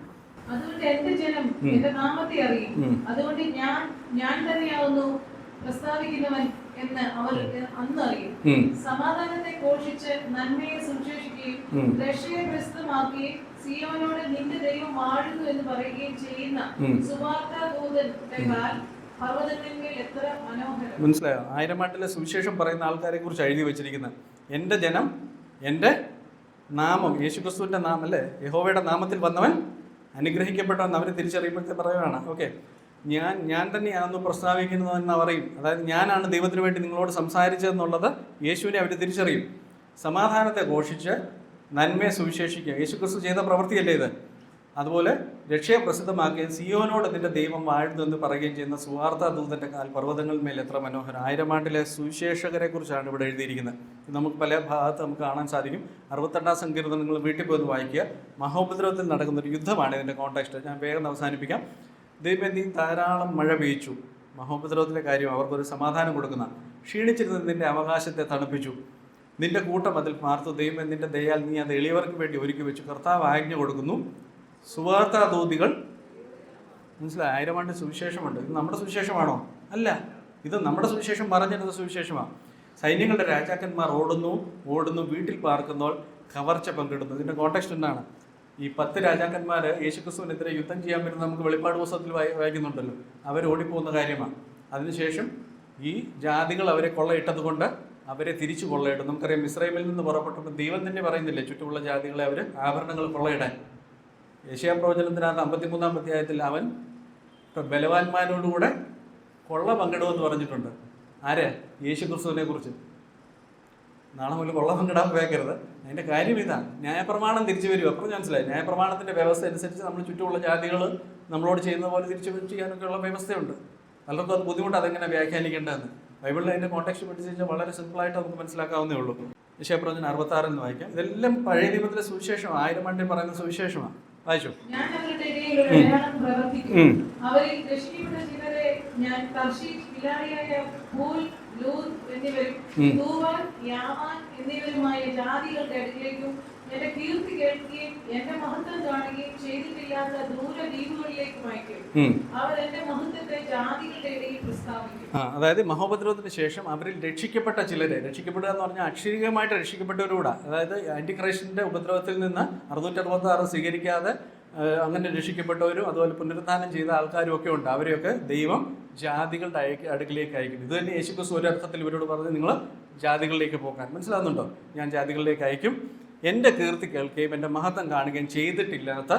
അതുകൊണ്ട് എന്റെ ജനം എന്റെ നാമത്തെ അറിയും, അതുകൊണ്ട് ഞാൻ തന്നെയാവുന്നു പ്രസ്താവിക്കുന്നവൻ എന്ന് അവർ അന്ന് അറിയും. സമാധാനത്തെ ഘോഷിച്ച് നന്മയെ സുവിശേഷിക്കുകയും രക്ഷയെ പ്രസിദ്ധമാക്കുകയും സിയോനോട് നിന്റെ ദൈവം വാഴുന്നു എന്ന് പറയുകയും ചെയ്യുന്ന സുവാർത്താദൂതന്റെ കാൽ പർവ്വതങ്ങളിൽ എത്ര മനോഹരം. മനസ്സിലായോ? 1000 ആണ്ടിലെ സുവിശേഷം പറയുന്ന ആൾക്കാരെ കുറിച്ച് എഴുതി വെച്ചിരിക്കുന്നത്. എൻ്റെ ജനം, എൻ്റെ നാമം, യേശുക്രിസ്തുവിൻ്റെ നാമം അല്ലേ, യഹോവയുടെ നാമത്തിൽ വന്നവൻ അനുഗ്രഹിക്കപ്പെട്ടവൻ അവർ തിരിച്ചറിയുമ്പോഴത്തെ പറയുകയാണ്. ഓക്കെ, ഞാൻ തന്നെയാണെന്ന് പ്രസ്താവിക്കുന്നതെന്ന് പറയും. അതായത് ഞാനാണ് ദൈവത്തിന് വേണ്ടി നിങ്ങളോട് സംസാരിച്ചതെന്നുള്ളത് യേശുവിനെ അവർ തിരിച്ചറിയും. സമാധാനത്തെ ഘോഷിച്ച് നന്മയെ സുവിശേഷിക്കുക, യേശുക്രിസ്തു ചെയ്ത പ്രവൃത്തിയല്ലേ ഇത്. അതുപോലെ രക്ഷയെ പ്രസിദ്ധമാക്കുകയും സിയോനോട് നിന്റെ ദൈവം വാഴുന്നു എന്ന് പറയുകയും ചെയ്യുന്ന സുവാർത്താദൂതന്റെ കാൽ പർവ്വതങ്ങളിന്മേൽ എത്ര മനോഹരം. 1000 ആണ്ടിലെ സുവിശേഷകരെ കുറിച്ചാണ് ഇവിടെ എഴുതിയിരിക്കുന്നത്. നമുക്ക് പല ഭാഗത്ത് നമുക്ക് കാണാൻ സാധിക്കും. 62 സങ്കീർത്തനം നിങ്ങൾ വീട്ടിൽ പോയി വായിക്കുക. മഹോപദ്രവത്തിൽ നടക്കുന്ന ഒരു യുദ്ധമാണ് ഇതിൻ്റെ കോൺടെക്സ്റ്റ്. ഞാൻ വേഗം അവസാനിപ്പിക്കാം. ദൈവം നീ ധാരാളം മഴ പെയ്ച്ചു. മഹോപദ്രവത്തിലെ കാര്യം അവർക്കൊരു സമാധാനം കൊടുക്കുന്ന. ക്ഷീണിച്ചിരുന്ന നിന്റെ അവകാശത്തെ തണുപ്പിച്ചു, നിന്റെ കൂട്ടം അതിൽ പാർത്തു. ദൈവം നിന്റെ ദയാൽ നീ അത് എളിയവർക്ക് വേണ്ടി ഒരുക്കി വെച്ചു. കർത്താവ് ആജ്ഞ കൊടുക്കുന്നു, സുവാർത്താദൂതികൾ. മനസ്സിലായി? 1000 ആണ്ട് സുവിശേഷമുണ്ട്. ഇത് നമ്മുടെ സുവിശേഷമാണോ? അല്ല, ഇത് നമ്മുടെ സുവിശേഷം പറഞ്ഞിരുന്ന സുവിശേഷമാണ്. സൈന്യങ്ങളുടെ രാജാക്കന്മാർ ഓടുന്നു, വീട്ടിൽ പാർക്കുന്നോൾ കവർച്ച പങ്കിടുന്നു. ഇതിൻ്റെ കോൺടെക്സ്റ്റ് എന്താണ്? ഈ 10 രാജാക്കന്മാർ യേശുക്രിസ്തുവിനെതിരെ യുദ്ധം ചെയ്യാൻ വരുന്ന നമുക്ക് വെളിപ്പാട് പുസ്തകത്തിൽ വായിക്കുന്നുണ്ടല്ലോ. അവർ ഓടിപ്പോകുന്ന കാര്യമാണ്. അതിനുശേഷം ഈ ജാതികൾ അവരെ കൊള്ളയിട്ടത് കൊണ്ട് അവരെ തിരിച്ചു കൊള്ളയിടും. നമുക്കറിയാം, ഇസ്രായേലിൽ നിന്ന് പുറപ്പെട്ടപ്പോൾ ദൈവം തന്നെ പറയുന്നില്ലേ ചുറ്റുമുള്ള ജാതികളെ അവർ ആഭരണങ്ങൾ കൊള്ളയിടാൻ. യെശയ്യാപ്രവചനത്തിനകത്ത് 53-ാം അധ്യായത്തിൽ അവൻ ബലവാന്മാരോടുകൂടെ കൊള്ള പങ്കിടുമെന്ന് പറഞ്ഞിട്ടുണ്ട്. ആരെ? യേശുക്രിസ്തുവിനെ കുറിച്ച്. നാളെ മുതൽ കൊള്ള പങ്കിടാൻ പോയേക്കരുത്. അതിൻ്റെ കാര്യം ഇതാണ്, ന്യായപ്രമാണം തിരിച്ചു വരും. അപ്പോൾ മനസ്സിലായി, ന്യായപ്രമാണത്തിൻ്റെ വ്യവസ്ഥ അനുസരിച്ച് നമ്മൾ ചുറ്റുമുള്ള ജാതികൾ നമ്മളോട് ചെയ്യുന്ന പോലെ തിരിച്ചു ചെയ്യാനൊക്കെയുള്ള വ്യവസ്ഥയുണ്ട്. പലർക്കും അത് ബുദ്ധിമുട്ട്, അതെങ്ങനെ വ്യാഖ്യാനിക്കേണ്ടതെന്ന്. ബൈബിളിൽ അതിൻ്റെ കോൺടെക്സ്റ്റ് പഠിച്ചാൽ വളരെ സിമ്പിളായിട്ട് നമുക്ക് മനസ്സിലാക്കാവുന്നേ ഉള്ളൂ. യെശയ്യാപ്രവചനം 66 വായിക്കാം. ഇതെല്ലാം പഴയ നിയമത്തിലെ സുവിശേഷമാണ്. 1000 ആണ്ടിൽ പറയുന്ന സുവിശേഷമാണ്. വായിച്ചു. ഞാൻ അവരുടെ ഇടയിൽ ഒരു അടയാളം പ്രവർത്തിക്കും. അവരിൽ രക്ഷിക്കപ്പെട്ട ചിലരെ ഞാൻ തർശീശ്, കിലാഡിയായ പൂൽ, ലൂദ് എന്നിവരും തൂവാൻ, യാവാൻ എന്നിവരുമായ ജാതികളുടെ അടുക്കിലേക്കും എന്റെ കീർത്തി കേൾക്കുകയും എന്റെ മഹത്വം കാണുകയും ചെയ്തിട്ടില്ലാത്ത ദൂരദ്വീപുകളിലേക്കും അയക്കും. അവർ എന്റെ മഹത്വത്തെ ജാതികളുടെ ഇടയിൽ പ്രസ്താവിക്കും. അതായത് മഹോപദ്രവത്തിന് ശേഷം അവരിൽ രക്ഷിക്കപ്പെട്ട ചിലരെ, രക്ഷിക്കപ്പെടുക എന്ന് പറഞ്ഞാൽ അക്ഷരികമായിട്ട് രക്ഷിക്കപ്പെട്ടവരൂടെ, അതായത് ആന്റിക്രൈസ്റ്റിന്റെ ഉപദ്രവത്തിൽ നിന്ന് 666 സ്വീകരിക്കാതെ അങ്ങനെ രക്ഷിക്കപ്പെട്ടവരും അതുപോലെ പുനരുദ്ധാനം ചെയ്ത ആൾക്കാരും ഒക്കെ ഉണ്ട്. അവരെയൊക്കെ ദൈവം ജാതികളുടെ അടുക്കിലേക്ക് അയക്കും. ഇത് തന്നെ യേശുക്രിസ്തു ഒരർത്ഥത്തിൽ ഇവരോട് പറഞ്ഞ് നിങ്ങൾ ജാതികളിലേക്ക് പോകാൻ. മനസ്സിലാകുന്നുണ്ടോ? ഞാൻ ജാതികളിലേക്ക് അയക്കും, എൻ്റെ കീർത്തി കേൾക്കുകയും എൻ്റെ മഹത്വം കാണുകയും ചെയ്തിട്ടില്ലാത്ത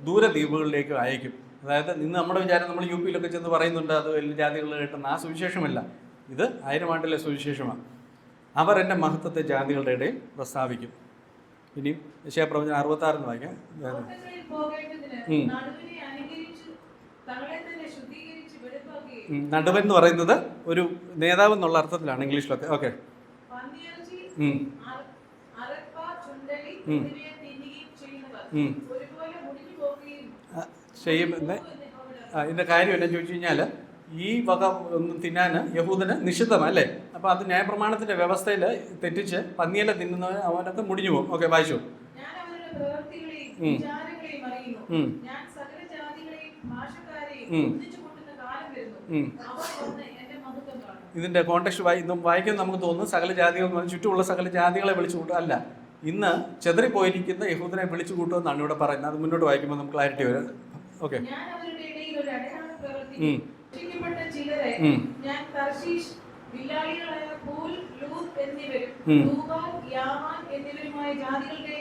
ദൂരദ്വീപുകളിലേക്ക് അയക്കും. അതായത് ഇന്ന് നമ്മുടെ വിചാരം നമ്മൾ യു പിയിലൊക്കെ ചെന്ന് പറയുന്നുണ്ട് അത് എല്ലാ ജാതികളിൽ കിട്ടുന്ന ആ സുവിശേഷമല്ല. ഇത് 1000 ആണ്ടിലെ സുവിശേഷമാണ്. അവർ എൻ്റെ മഹത്വത്തെ ജാതികളുടെ ഇടയിൽ പ്രസ്താവിക്കും. ഇനിയും യെശയ്യാപ്രവചനം 66 വായിക്കാം. നടുവൻ എന്ന് പറയുന്നത് ഒരു നേതാവ് എന്നുള്ള അർത്ഥത്തിലാണ് ഇംഗ്ലീഷിലൊക്കെ. ഓക്കെ, ചെയ്യുമെന്ന് ഇതിൻ്റെ കാര്യം എന്നാ ചോദിച്ചു കഴിഞ്ഞാൽ ഈ വക ഒന്നും തിന്നാൻ യഹൂദന് നിഷിദ്ധമാണ് അല്ലേ? അപ്പോൾ അത് ന്യായപ്രമാണത്തിൻ്റെ വ്യവസ്ഥയിൽ തെറ്റിച്ച് പന്നിയില തിന്നുന്നവൻ അവനൊക്കെ മുടിഞ്ഞു പോകും. ഓക്കെ, വായിച്ചു. ഞാൻ അവരുടെ പ്രവൃത്തികളെയും വിചാരങ്ങളെയും അറിയുന്നു. ഞാൻ സകല ജാതികളെയും ഭാഷക്കാരെയും ഒന്നിച്ചു കൂട്ടുന്ന കാലം വരുന്നു. അവർ വന്ന് എന്റെ മഹത്വം കാണും. ഇതിന്റെ കോണ്ടെക്സ്റ്റ് വായിക്കാൻ നമുക്ക് തോന്നുന്നു സകല ജാതികൾ ചുറ്റുമുള്ള സകല ജാതികളെ വിളിച്ചു കൂട്ടുക അല്ല, ഇന്ന് ചെതറിപ്പോയിരിക്കുന്ന യഹൂദനെ വിളിച്ചു കൂട്ടുമെന്നാണ് ഇവിടെ പറയുന്നത്. അത് മുന്നോട്ട് വായിക്കുമ്പോൾ നമുക്ക് ക്ലാരിറ്റി വരും. ഓക്കെ. ഞാൻ അവരുടെ ഇടയിൽ ഒരു അടയാളം പ്രവർത്തിക്കും. രക്ഷിക്കപ്പെട്ട ചിലരെ ഞാൻ തർശീശ് വില്ലാളികളായ പൂൽ, ലൂത്ത് എന്നിവരും തൂബാൽ, യാവാൻ എന്നിവരുമായ ജാതികളുടെ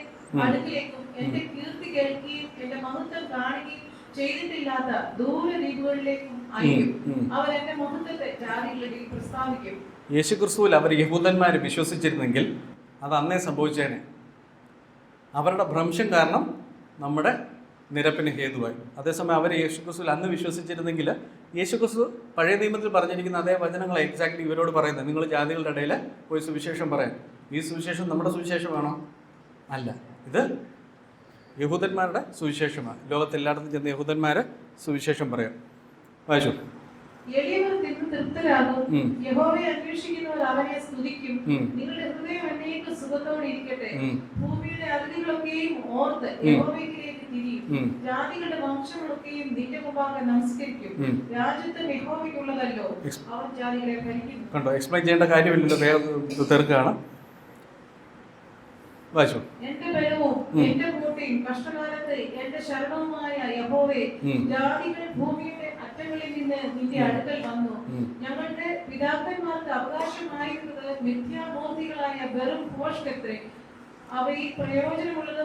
അടുക്കിലേക്കും എന്റെ കീർത്തി കേൾക്കുകയും എന്റെ മഹത്വം കാണുകയും ചെയ്തിട്ടില്ലാത്ത ദൂരദ്വീപുകളിലേക്കും അയക്കും. അവർ എന്റെ മഹത്വത്തെ ജാതികളുടെ പ്രസ്താവിക്കും. യേശുക്രിസ്തുവിൽ അവർ യഹൂദന്മാർ വിശ്വസിച്ചിരുന്നെങ്കിൽ അത് അന്നേ സംഭവിച്ചേനെ. അവരുടെ ഭ്രംശം കാരണം നമ്മുടെ നിരപ്പിന് ഹേതുവായി. അതേസമയം അവർ യേശുക്രിസ്തുവിൽ അന്ന് വിശ്വസിച്ചിരുന്നെങ്കിൽ യേശുക്രിസ്തു പഴയ നിയമത്തിൽ പറഞ്ഞിരിക്കുന്ന അതേ വചനങ്ങൾ എക്സാക്ട്ലി ഇവരോട് പറയുന്നത്. നിങ്ങൾ ജാതികളുടെ ഇടയിൽ പോയി സുവിശേഷം പറയാൻ. ഈ സുവിശേഷം നമ്മുടെ സുവിശേഷമാണോ? അല്ല, ഇത് യഹൂദന്മാരുടെ സുവിശേഷമാണ്. ലോകത്തെല്ലായിടത്തും ചെന്ന് യഹൂദന്മാർ സുവിശേഷം പറയാം. വായിച്ചു. എളിയവർ തിന്ന് തൃപ്തരാകും. യഹോവയെ അന്വേഷിക്കുന്നവർ അവനെ സ്തുതിക്കും. നിങ്ങളുടെ ഹൃദയം എന്നേക്ക് സുഖത്തോടെ ഇരിക്കട്ടെ. ഭൂമിയുടെ അതിഥികളൊക്കെയും ഓർത്ത് യഹോവയിലേക്ക് തിരിയും. ജാതികളുടെ വംശങ്ങളൊക്കെയും നിന്റെ മുമ്പാകെ നമസ്കരിക്കും. രാജ്യത്ത് യഹോവയ്ക്കുള്ളതല്ലോ, അവർ ജാതികളെ ഭരിക്കുന്നു. കണ്ടോ, എക്സ്പ്ലെയിൻ ചെയ്യേണ്ട കാര്യമില്ലല്ലോ, തീർക്കുകയാണ്. വായിച്ചു. എന്റെ ബലവും എന്റെ കോട്ടയും കഷ്ടകാലത്ത് എന്റെ ശരണവുമായ യഹോവേ, ജാതികൾ ഭൂമിയുടെ അറ്റങ്ങളിൽ നിന്ന് നിന്റെ അടുക്കൽ വന്നു. ഞങ്ങളുടെ പിതാക്കന്മാർക്ക് അവകാശമായിരുന്നത് മിഥ്യാമൂർത്തികളായ വെറും ഭോഷ്കത്രേ. അവയിൽ പ്രയോജനമുള്ളത്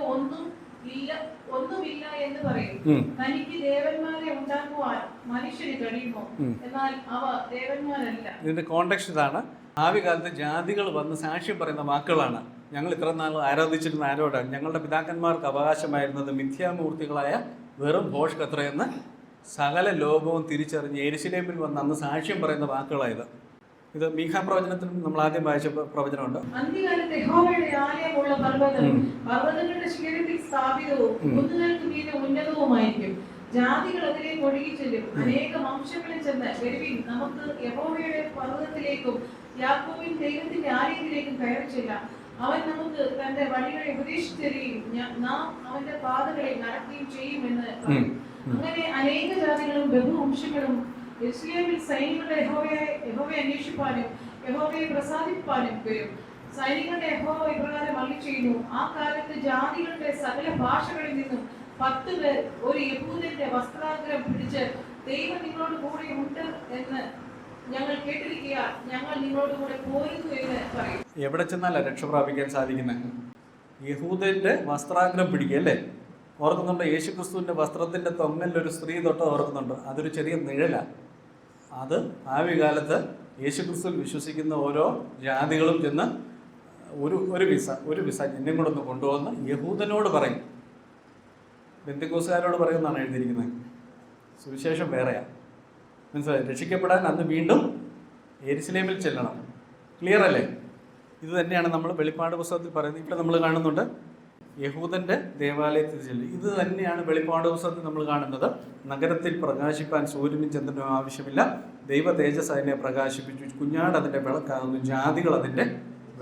ഒന്നുമില്ല എന്ന് പറയും. തനിക്ക് ദേവന്മാരെ ഉണ്ടാക്കുവാൻ മനുഷ്യന് കഴിയുമോ? എന്നാൽ അവ ദേവന്മാരല്ല. ഇതിന്റെ കോണ്ടെക്സ്റ്റ് ഇതാണ്. ഭാവി കാലത്ത് ജാതികൾ വന്ന് സാക്ഷ്യം പറയുന്ന വാക്കുകളാണ്. ഞങ്ങൾ ഇത്ര നാൾ ആരാധിച്ചിരുന്ന ആരോടാണ്? ഞങ്ങളുടെ പിതാക്കന്മാർക്ക് അവകാശമായിരുന്നത് മിഥ്യാമൂർത്തികളായ വെറും ഭോഷ്കത്ര എന്ന് സകല ലോകവും തിരിച്ചറിഞ്ഞ് യെരുശലേമിൽ വന്ന് അന്ന് സാക്ഷ്യം പറയുന്ന വാക്കുകളായത്. ഇത് മീഖാ പ്രവചനത്തിൽ നമ്മൾ ആദ്യം വായിച്ച പ്രവചനമുണ്ട്. അന്ത്യകാലത്ത് യഹോവയുടെ ആലയമുള്ള പർവ്വതം പർവ്വതങ്ങളുടെ ശിഖരത്തിൽ സ്ഥാപിതവും കുന്നുകൾക്ക് മീതെ ഉന്നതവുമായിരിക്കും. ജാതികൾ അതിലേക്ക് ഒഴുകിച്ചെല്ലും. അനേക വംശങ്ങളിൽ ചെന്ന് വരുവിൻ, നമുക്ക് യഹോവയുടെ പർവ്വതത്തിലേക്കും യാക്കോബിൻ ദൈവത്തിന്റെ ആലയത്തിലേക്കും കയറി ചെല്ലാം. അവൻ നമുക്ക് തന്റെ വഴികളെ ഉപദേശിച്ചറിയും, നാം അവന്റെ പാതകളെ നടക്കുകയും ചെയ്യുമെന്ന് പറയും. അങ്ങനെ അനേക ജാതികളും ബഹുവംശങ്ങളും യെരൂശലേമിൽ സൈനികരുടെ യഹോവയെ അന്വേഷിപ്പാനും യഹോവയെ പ്രസാദിപ്പാനും വരും. സൈനികരുടെ യഹോവ ഇപ്രകാരം അരുളിച്ചെയ്യുന്നു, ആ കാലത്ത് ജാതികളുടെ സകല ഭാഷകളിൽ നിന്നും 10 പേർ ഒരു യഹൂദന്റെ വസ്ത്രാഗ്രം പിടിച്ച് ദൈവം നിങ്ങളോട് കൂടെ ഉണ്ട് എന്ന് ഞങ്ങൾ കേട്ടിരിക്കുക, ഞങ്ങൾ നിങ്ങളോട് കൂടെ പോരുന്നു എന്ന് പറയും. എവിടെ ചെന്നാല രക്ഷ പ്രാപിക്കാൻ സാധിക്കുന്നത്? യഹൂദന്റെ വസ്ത്രാഗ്രം പിടിക്കുക അല്ലേ? ഓർക്കുന്നുണ്ട്, യേശുക്രിസ്തുവിന്റെ വസ്ത്രത്തിന്റെ തൊങ്ങലിലൊരു സ്ത്രീ തൊട്ട് ഓർക്കുന്നുണ്ട്. അതൊരു ചെറിയ നിഴലാണ്. അത് ഭാവി കാലത്ത് യേശുക്രിസ്തുവിൽ വിശ്വസിക്കുന്ന ഓരോ ജാതികളും ചെന്ന് ഒരു വിസ എന്നെ കൂടെ ഒന്ന് കൊണ്ടുവന്ന് യഹൂദനോട് പറയും. ബെന്തിക്കോസുകാരോട് പറയുമെന്നാണ് എഴുതിയിരിക്കുന്നത്. സുവിശേഷം വേറെയാണ്. മനസ്സിലായി? രക്ഷിക്കപ്പെടാൻ അന്ന് വീണ്ടും യെരുശലേമിൽ ചെല്ലണം. ക്ലിയർ അല്ലേ? ഇത് തന്നെയാണ് നമ്മൾ വെളിപ്പാട് പുസ്തകത്തിൽ പറയുന്നത്. ഇപ്പോൾ നമ്മൾ കാണുന്നുണ്ട് യഹൂദന്റെ ദേവാലയത്തിൽ ചെല്ലും. ഇത് തന്നെയാണ് വെളിപ്പാട് പുസ്തകത്തിൽ നമ്മൾ കാണുന്നത്. നഗരത്തിൽ പ്രകാശിപ്പാൻ സൂര്യനും ചന്ദ്രനും ആവശ്യമില്ല, ദൈവ തേജസ് അതിനെ പ്രകാശിപ്പിച്ചു, കുഞ്ഞാട് അതിൻ്റെ വിളക്കാകുന്നു, ജാതികൾ അതിൻ്റെ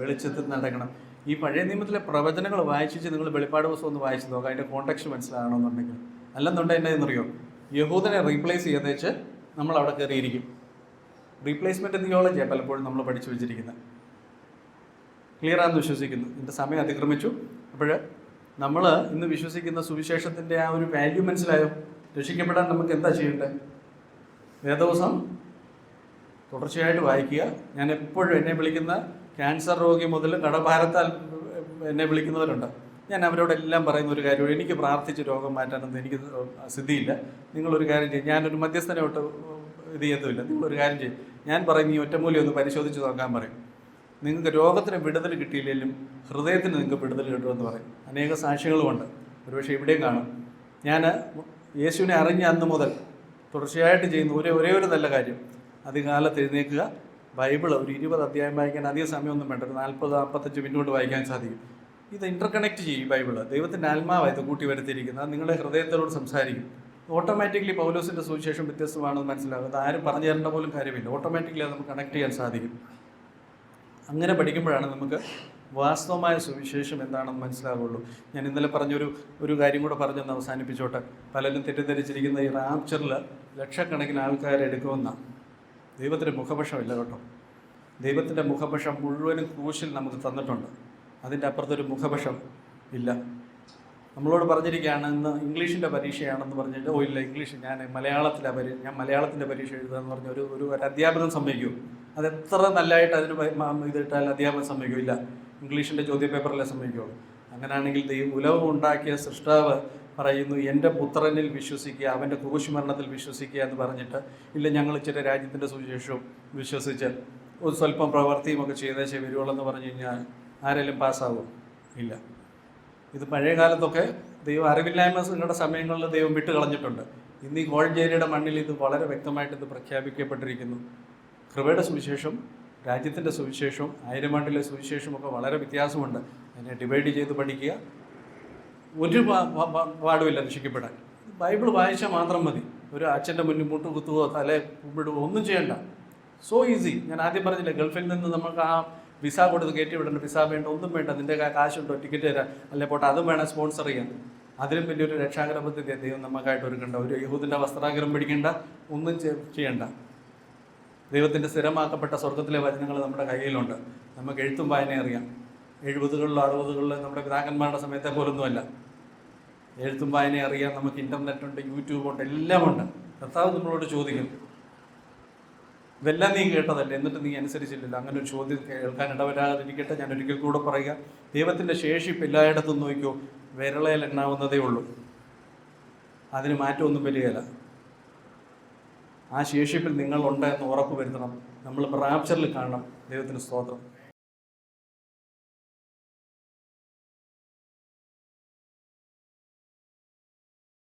വെളിച്ചത്തിൽ നടക്കണം. ഈ പഴയ നിയമത്തിലെ പ്രവചനങ്ങൾ വായിച്ചിട്ട് നിങ്ങൾ വെളിപ്പാട് പുസ്തകം ഒന്ന് വായിച്ചു നോക്കുക. അതിൻ്റെ കോണ്ടെക്സ്റ്റ് മനസ്സിലാകണമെന്നുണ്ടെങ്കിൽ. അല്ലെന്നുണ്ടെങ്കിൽ എന്നറിയോ, യഹൂദനെ റീപ്ലേസ് ചെയ്തേച്ച് നമ്മൾ അവിടെ കയറിയിരിക്കും. റീപ്ലേസ്മെൻറ്റ് തിയോളജിയാണ് പലപ്പോഴും നമ്മൾ പഠിച്ചു വെച്ചിരിക്കുന്നത്. ക്ലിയറാണെന്ന് വിശ്വസിക്കുന്നു. ഇതിൻ്റെ സമയം അതിക്രമിച്ചു. അപ്പോൾ നമ്മൾ ഇന്ന് വിശ്വസിക്കുന്ന സുവിശേഷത്തിൻ്റെ ആ ഒരു വാല്യൂ മനസ്സിലായോ? രക്ഷിക്കപ്പെടാൻ നമുക്ക് എന്താ ചെയ്യേണ്ടത്? വേദവസം തുടർച്ചയായിട്ട് വായിക്കുക. ഞാൻ എപ്പോഴും എന്നെ വിളിക്കുന്ന ക്യാൻസർ രോഗി മുതൽ കടഭാരത്താൽ എന്നെ വിളിക്കുന്നവരുണ്ട്. ഞാൻ അവരോടെല്ലാം പറയുന്ന ഒരു കാര്യം, എനിക്ക് പ്രാർത്ഥിച്ച് രോഗം മാറ്റാനൊന്നും എനിക്ക് സിദ്ധിയില്ല. നിങ്ങളൊരു കാര്യം ചെയ്യും, ഞാനൊരു മധ്യസ്ഥനോട്ട് ഇത് ചെയ്യത്തുമില്ല. നിങ്ങളൊരു കാര്യം ചെയ്യും, ഞാൻ പറയും ഈ ഒറ്റമൂലി ഒന്ന് പരിശോധിച്ച് നോക്കാൻ പറയും. നിങ്ങൾക്ക് രോഗത്തിന് വിടുതൽ കിട്ടിയില്ലെങ്കിലും ഹൃദയത്തിന് നിങ്ങൾക്ക് വിടുതൽ കിട്ടുമെന്ന് പറയും. അനേക സാക്ഷികളുമുണ്ട്. ഒരുപക്ഷെ ഇവിടെയും കാണും. ഞാൻ യേശുവിനെ അറിഞ്ഞ അന്ന് മുതൽ തുടർച്ചയായിട്ട് ചെയ്യുന്ന ഒരേ ഒരു നല്ല കാര്യം, അധികാലത്ത് എഴുന്നേൽക്കുക, ബൈബിൾ ഒരു 20 അധ്യായം വായിക്കാൻ അധികം സമയമൊന്നും വേണ്ട, ഒരു 40-45 മിനിറ്റ് കൊണ്ട് വായിക്കാൻ സാധിക്കും. ഇത് ഇൻ്റർകണക്ട് ചെയ്യും. ബൈബിള് ദൈവത്തിൻ്റെ ആത്മാവാണ് ഇത് കൂട്ടി വരുത്തിയിരിക്കുന്നത്. അത് നിങ്ങളുടെ ഹൃദയത്തോട് സംസാരിക്കും. ഓട്ടോമാറ്റിക്കലി പൗലോസിൻ്റെ സുവിശേഷം വ്യത്യസ്തമാണെന്ന് മനസ്സിലാകും. അത് ആരും പറഞ്ഞു തരേണ്ട പോലും കാര്യമില്ല. ഓട്ടോമാറ്റിക്കലി അത് നമുക്ക് കണക്ട് ചെയ്യാൻ സാധിക്കും. അങ്ങനെ പഠിക്കുമ്പോഴാണ് നമുക്ക് വാസ്തവമായ സുവിശേഷം എന്താണെന്ന് മനസ്സിലാകുള്ളൂ. ഞാൻ ഇന്നലെ പറഞ്ഞൊരു കാര്യം കൂടെ പറഞ്ഞൊന്ന് അവസാനിപ്പിച്ചോട്ടെ. പലരും തെറ്റിദ്ധരിച്ചിരിക്കുന്ന ഈ റാപ്ചറിൽ ലക്ഷക്കണക്കിന് ആൾക്കാരെടുക്കുമെന്നാണ്. ദൈവത്തിൻ്റെ മുഖപക്ഷമില്ല കേട്ടോ. ദൈവത്തിൻ്റെ മുഖപക്ഷം മുഴുവനും ക്രൂശിൽ നമുക്ക് തന്നിട്ടുണ്ട്. അതിൻ്റെ അപ്പുറത്തൊരു മുഖപക്ഷം ഇല്ല. നമ്മളോട് പറഞ്ഞിരിക്കുകയാണ് ഇന്ന് ഇംഗ്ലീഷിൻ്റെ പരീക്ഷയാണെന്ന് പറഞ്ഞിട്ട് ഇല്ല ഇംഗ്ലീഷ് ഞാൻ മലയാളത്തിൻ്റെ പരീക്ഷ എഴുതുകയെന്ന് പറഞ്ഞ ഒരു അധ്യാപകൻ സമ്മതിക്കൂ? അതെത്ര നല്ലതായിട്ട് അതിന് ഇതിട്ടാൽ അധ്യാപകൻ സമ്മതിക്കൂ? ഇല്ല. ഇംഗ്ലീഷിൻ്റെ ചോദ്യപേപ്പറിലെ സമ്മതിക്കുള്ളൂ. അങ്ങനെയാണെങ്കിൽ ഉലകം ഉണ്ടാക്കിയ സൃഷ്ടാവ് പറയുന്നു എൻ്റെ പുത്രനിൽ വിശ്വസിക്കുക, അവൻ്റെ കുരിശുമരണത്തിൽ വിശ്വസിക്കുക എന്ന് പറഞ്ഞിട്ട് ഇല്ല ഞങ്ങൾ ഇച്ചിരി രാജ്യത്തിൻ്റെ സുവിശേഷവും വിശ്വസിച്ച് ഒരു സ്വല്പം പ്രവൃത്തിയും ഒക്കെ ചെയ്തേച്ചേ വരുവുള്ളൂ എന്ന് പറഞ്ഞു കഴിഞ്ഞാൽ ആരെങ്കിലും പാസ്സാവും? ഇല്ല. ഇത് പഴയ കാലത്തൊക്കെ ദൈവം അറിവില്ലായ്മയുടെ സമയങ്ങളിൽ ദൈവം വിട്ട് കളഞ്ഞിട്ടുണ്ട്. ഇന്ന് ഈ കോഴഞ്ചേരിയുടെ മണ്ണിൽ ഇത് വളരെ വ്യക്തമായിട്ട് ഇത് പ്രഖ്യാപിക്കപ്പെട്ടിരിക്കുന്നു. കൃപയുടെ സുവിശേഷം, രാജ്യത്തിൻ്റെ സുവിശേഷവും 1000 ആണ്ടിലെ സുവിശേഷമൊക്കെ വളരെ വ്യത്യാസമുണ്ട്. അതിനെ ഡിവൈഡ് ചെയ്ത് പഠിക്കുക. ഒരു പാടുമില്ല രക്ഷിക്കപ്പെടാൻ. ബൈബിൾ വായിച്ചാൽ മാത്രം മതി. ഒരു അച്ഛൻ്റെ മുന്നിൽ മുട്ട് കുത്തുകയോ തലേ കുമ്പിടുകയോ ഒന്നും ചെയ്യണ്ട. So easy. ഞാൻ ആദ്യം പറഞ്ഞില്ലേ, ഗൾഫിൽ നിന്ന് നമുക്ക് ആ വിസ കൊടുത്ത് കയറ്റി വിടേണ്ട, വിസ വേണ്ട, ഒന്നും വേണ്ട. നിൻ്റെ കാശുണ്ടോ, ടിക്കറ്റ് തരാം, അല്ലെ പോട്ടെ, അതും വേണം സ്പോൺസർ ചെയ്യാൻ. അതിലും വലിയൊരു രക്ഷാകര പദ്ധതി ദൈവം നമുക്കായിട്ട് ഒരുക്കണ്ട. ഒരു യഹൂദിൻ്റെ വസ്ത്രാഗ്രഹം പിടിക്കേണ്ട, ഒന്നും ചെയ്യണ്ട. ദൈവത്തിൻ്റെ സ്ഥിരമാക്കപ്പെട്ട സ്വർഗത്തിലെ വചനങ്ങൾ നമ്മുടെ കയ്യിലുണ്ട്. നമുക്ക് എഴുത്തും വായന അറിയാം. 70കളിലും 60കളിലും നമ്മുടെ പിതാക്കന്മാരുടെ സമയത്തെ പോലൊന്നുമല്ല. എഴുത്തും വായന അറിയാം. നമുക്ക് ഇൻ്റർനെറ്റുണ്ട്, യൂട്യൂബുണ്ട്, എല്ലാമുണ്ട്. കർത്താവ് നമ്മളോട് ചോദിക്കും, ഇതെല്ലാം നീ കേട്ടതല്ലേ, എന്നിട്ട് നീ അനുസരിച്ചില്ലല്ലോ. അങ്ങനെ ഒരു ചോദ്യം കേൾക്കാൻ ഇടവരാതിരിക്കട്ടെ. ഞാൻ ഒരിക്കൽ കൂടെ പറയുക, ദൈവത്തിൻ്റെ ശേഷിപ്പ് എല്ലായിടത്തും നോക്കിയോ വിരളയിൽ എണ്ണാവുന്നതേ ഉള്ളൂ. അതിന് മാറ്റമൊന്നും വരികയില്ല. ആ ശേഷിപ്പിൽ നിങ്ങളുണ്ട് എന്ന് ഉറപ്പ് വരുത്തണം. നമ്മൾ റാപ്ചറിൽ കാണണം. ദൈവത്തിന് സ്തോത്രം.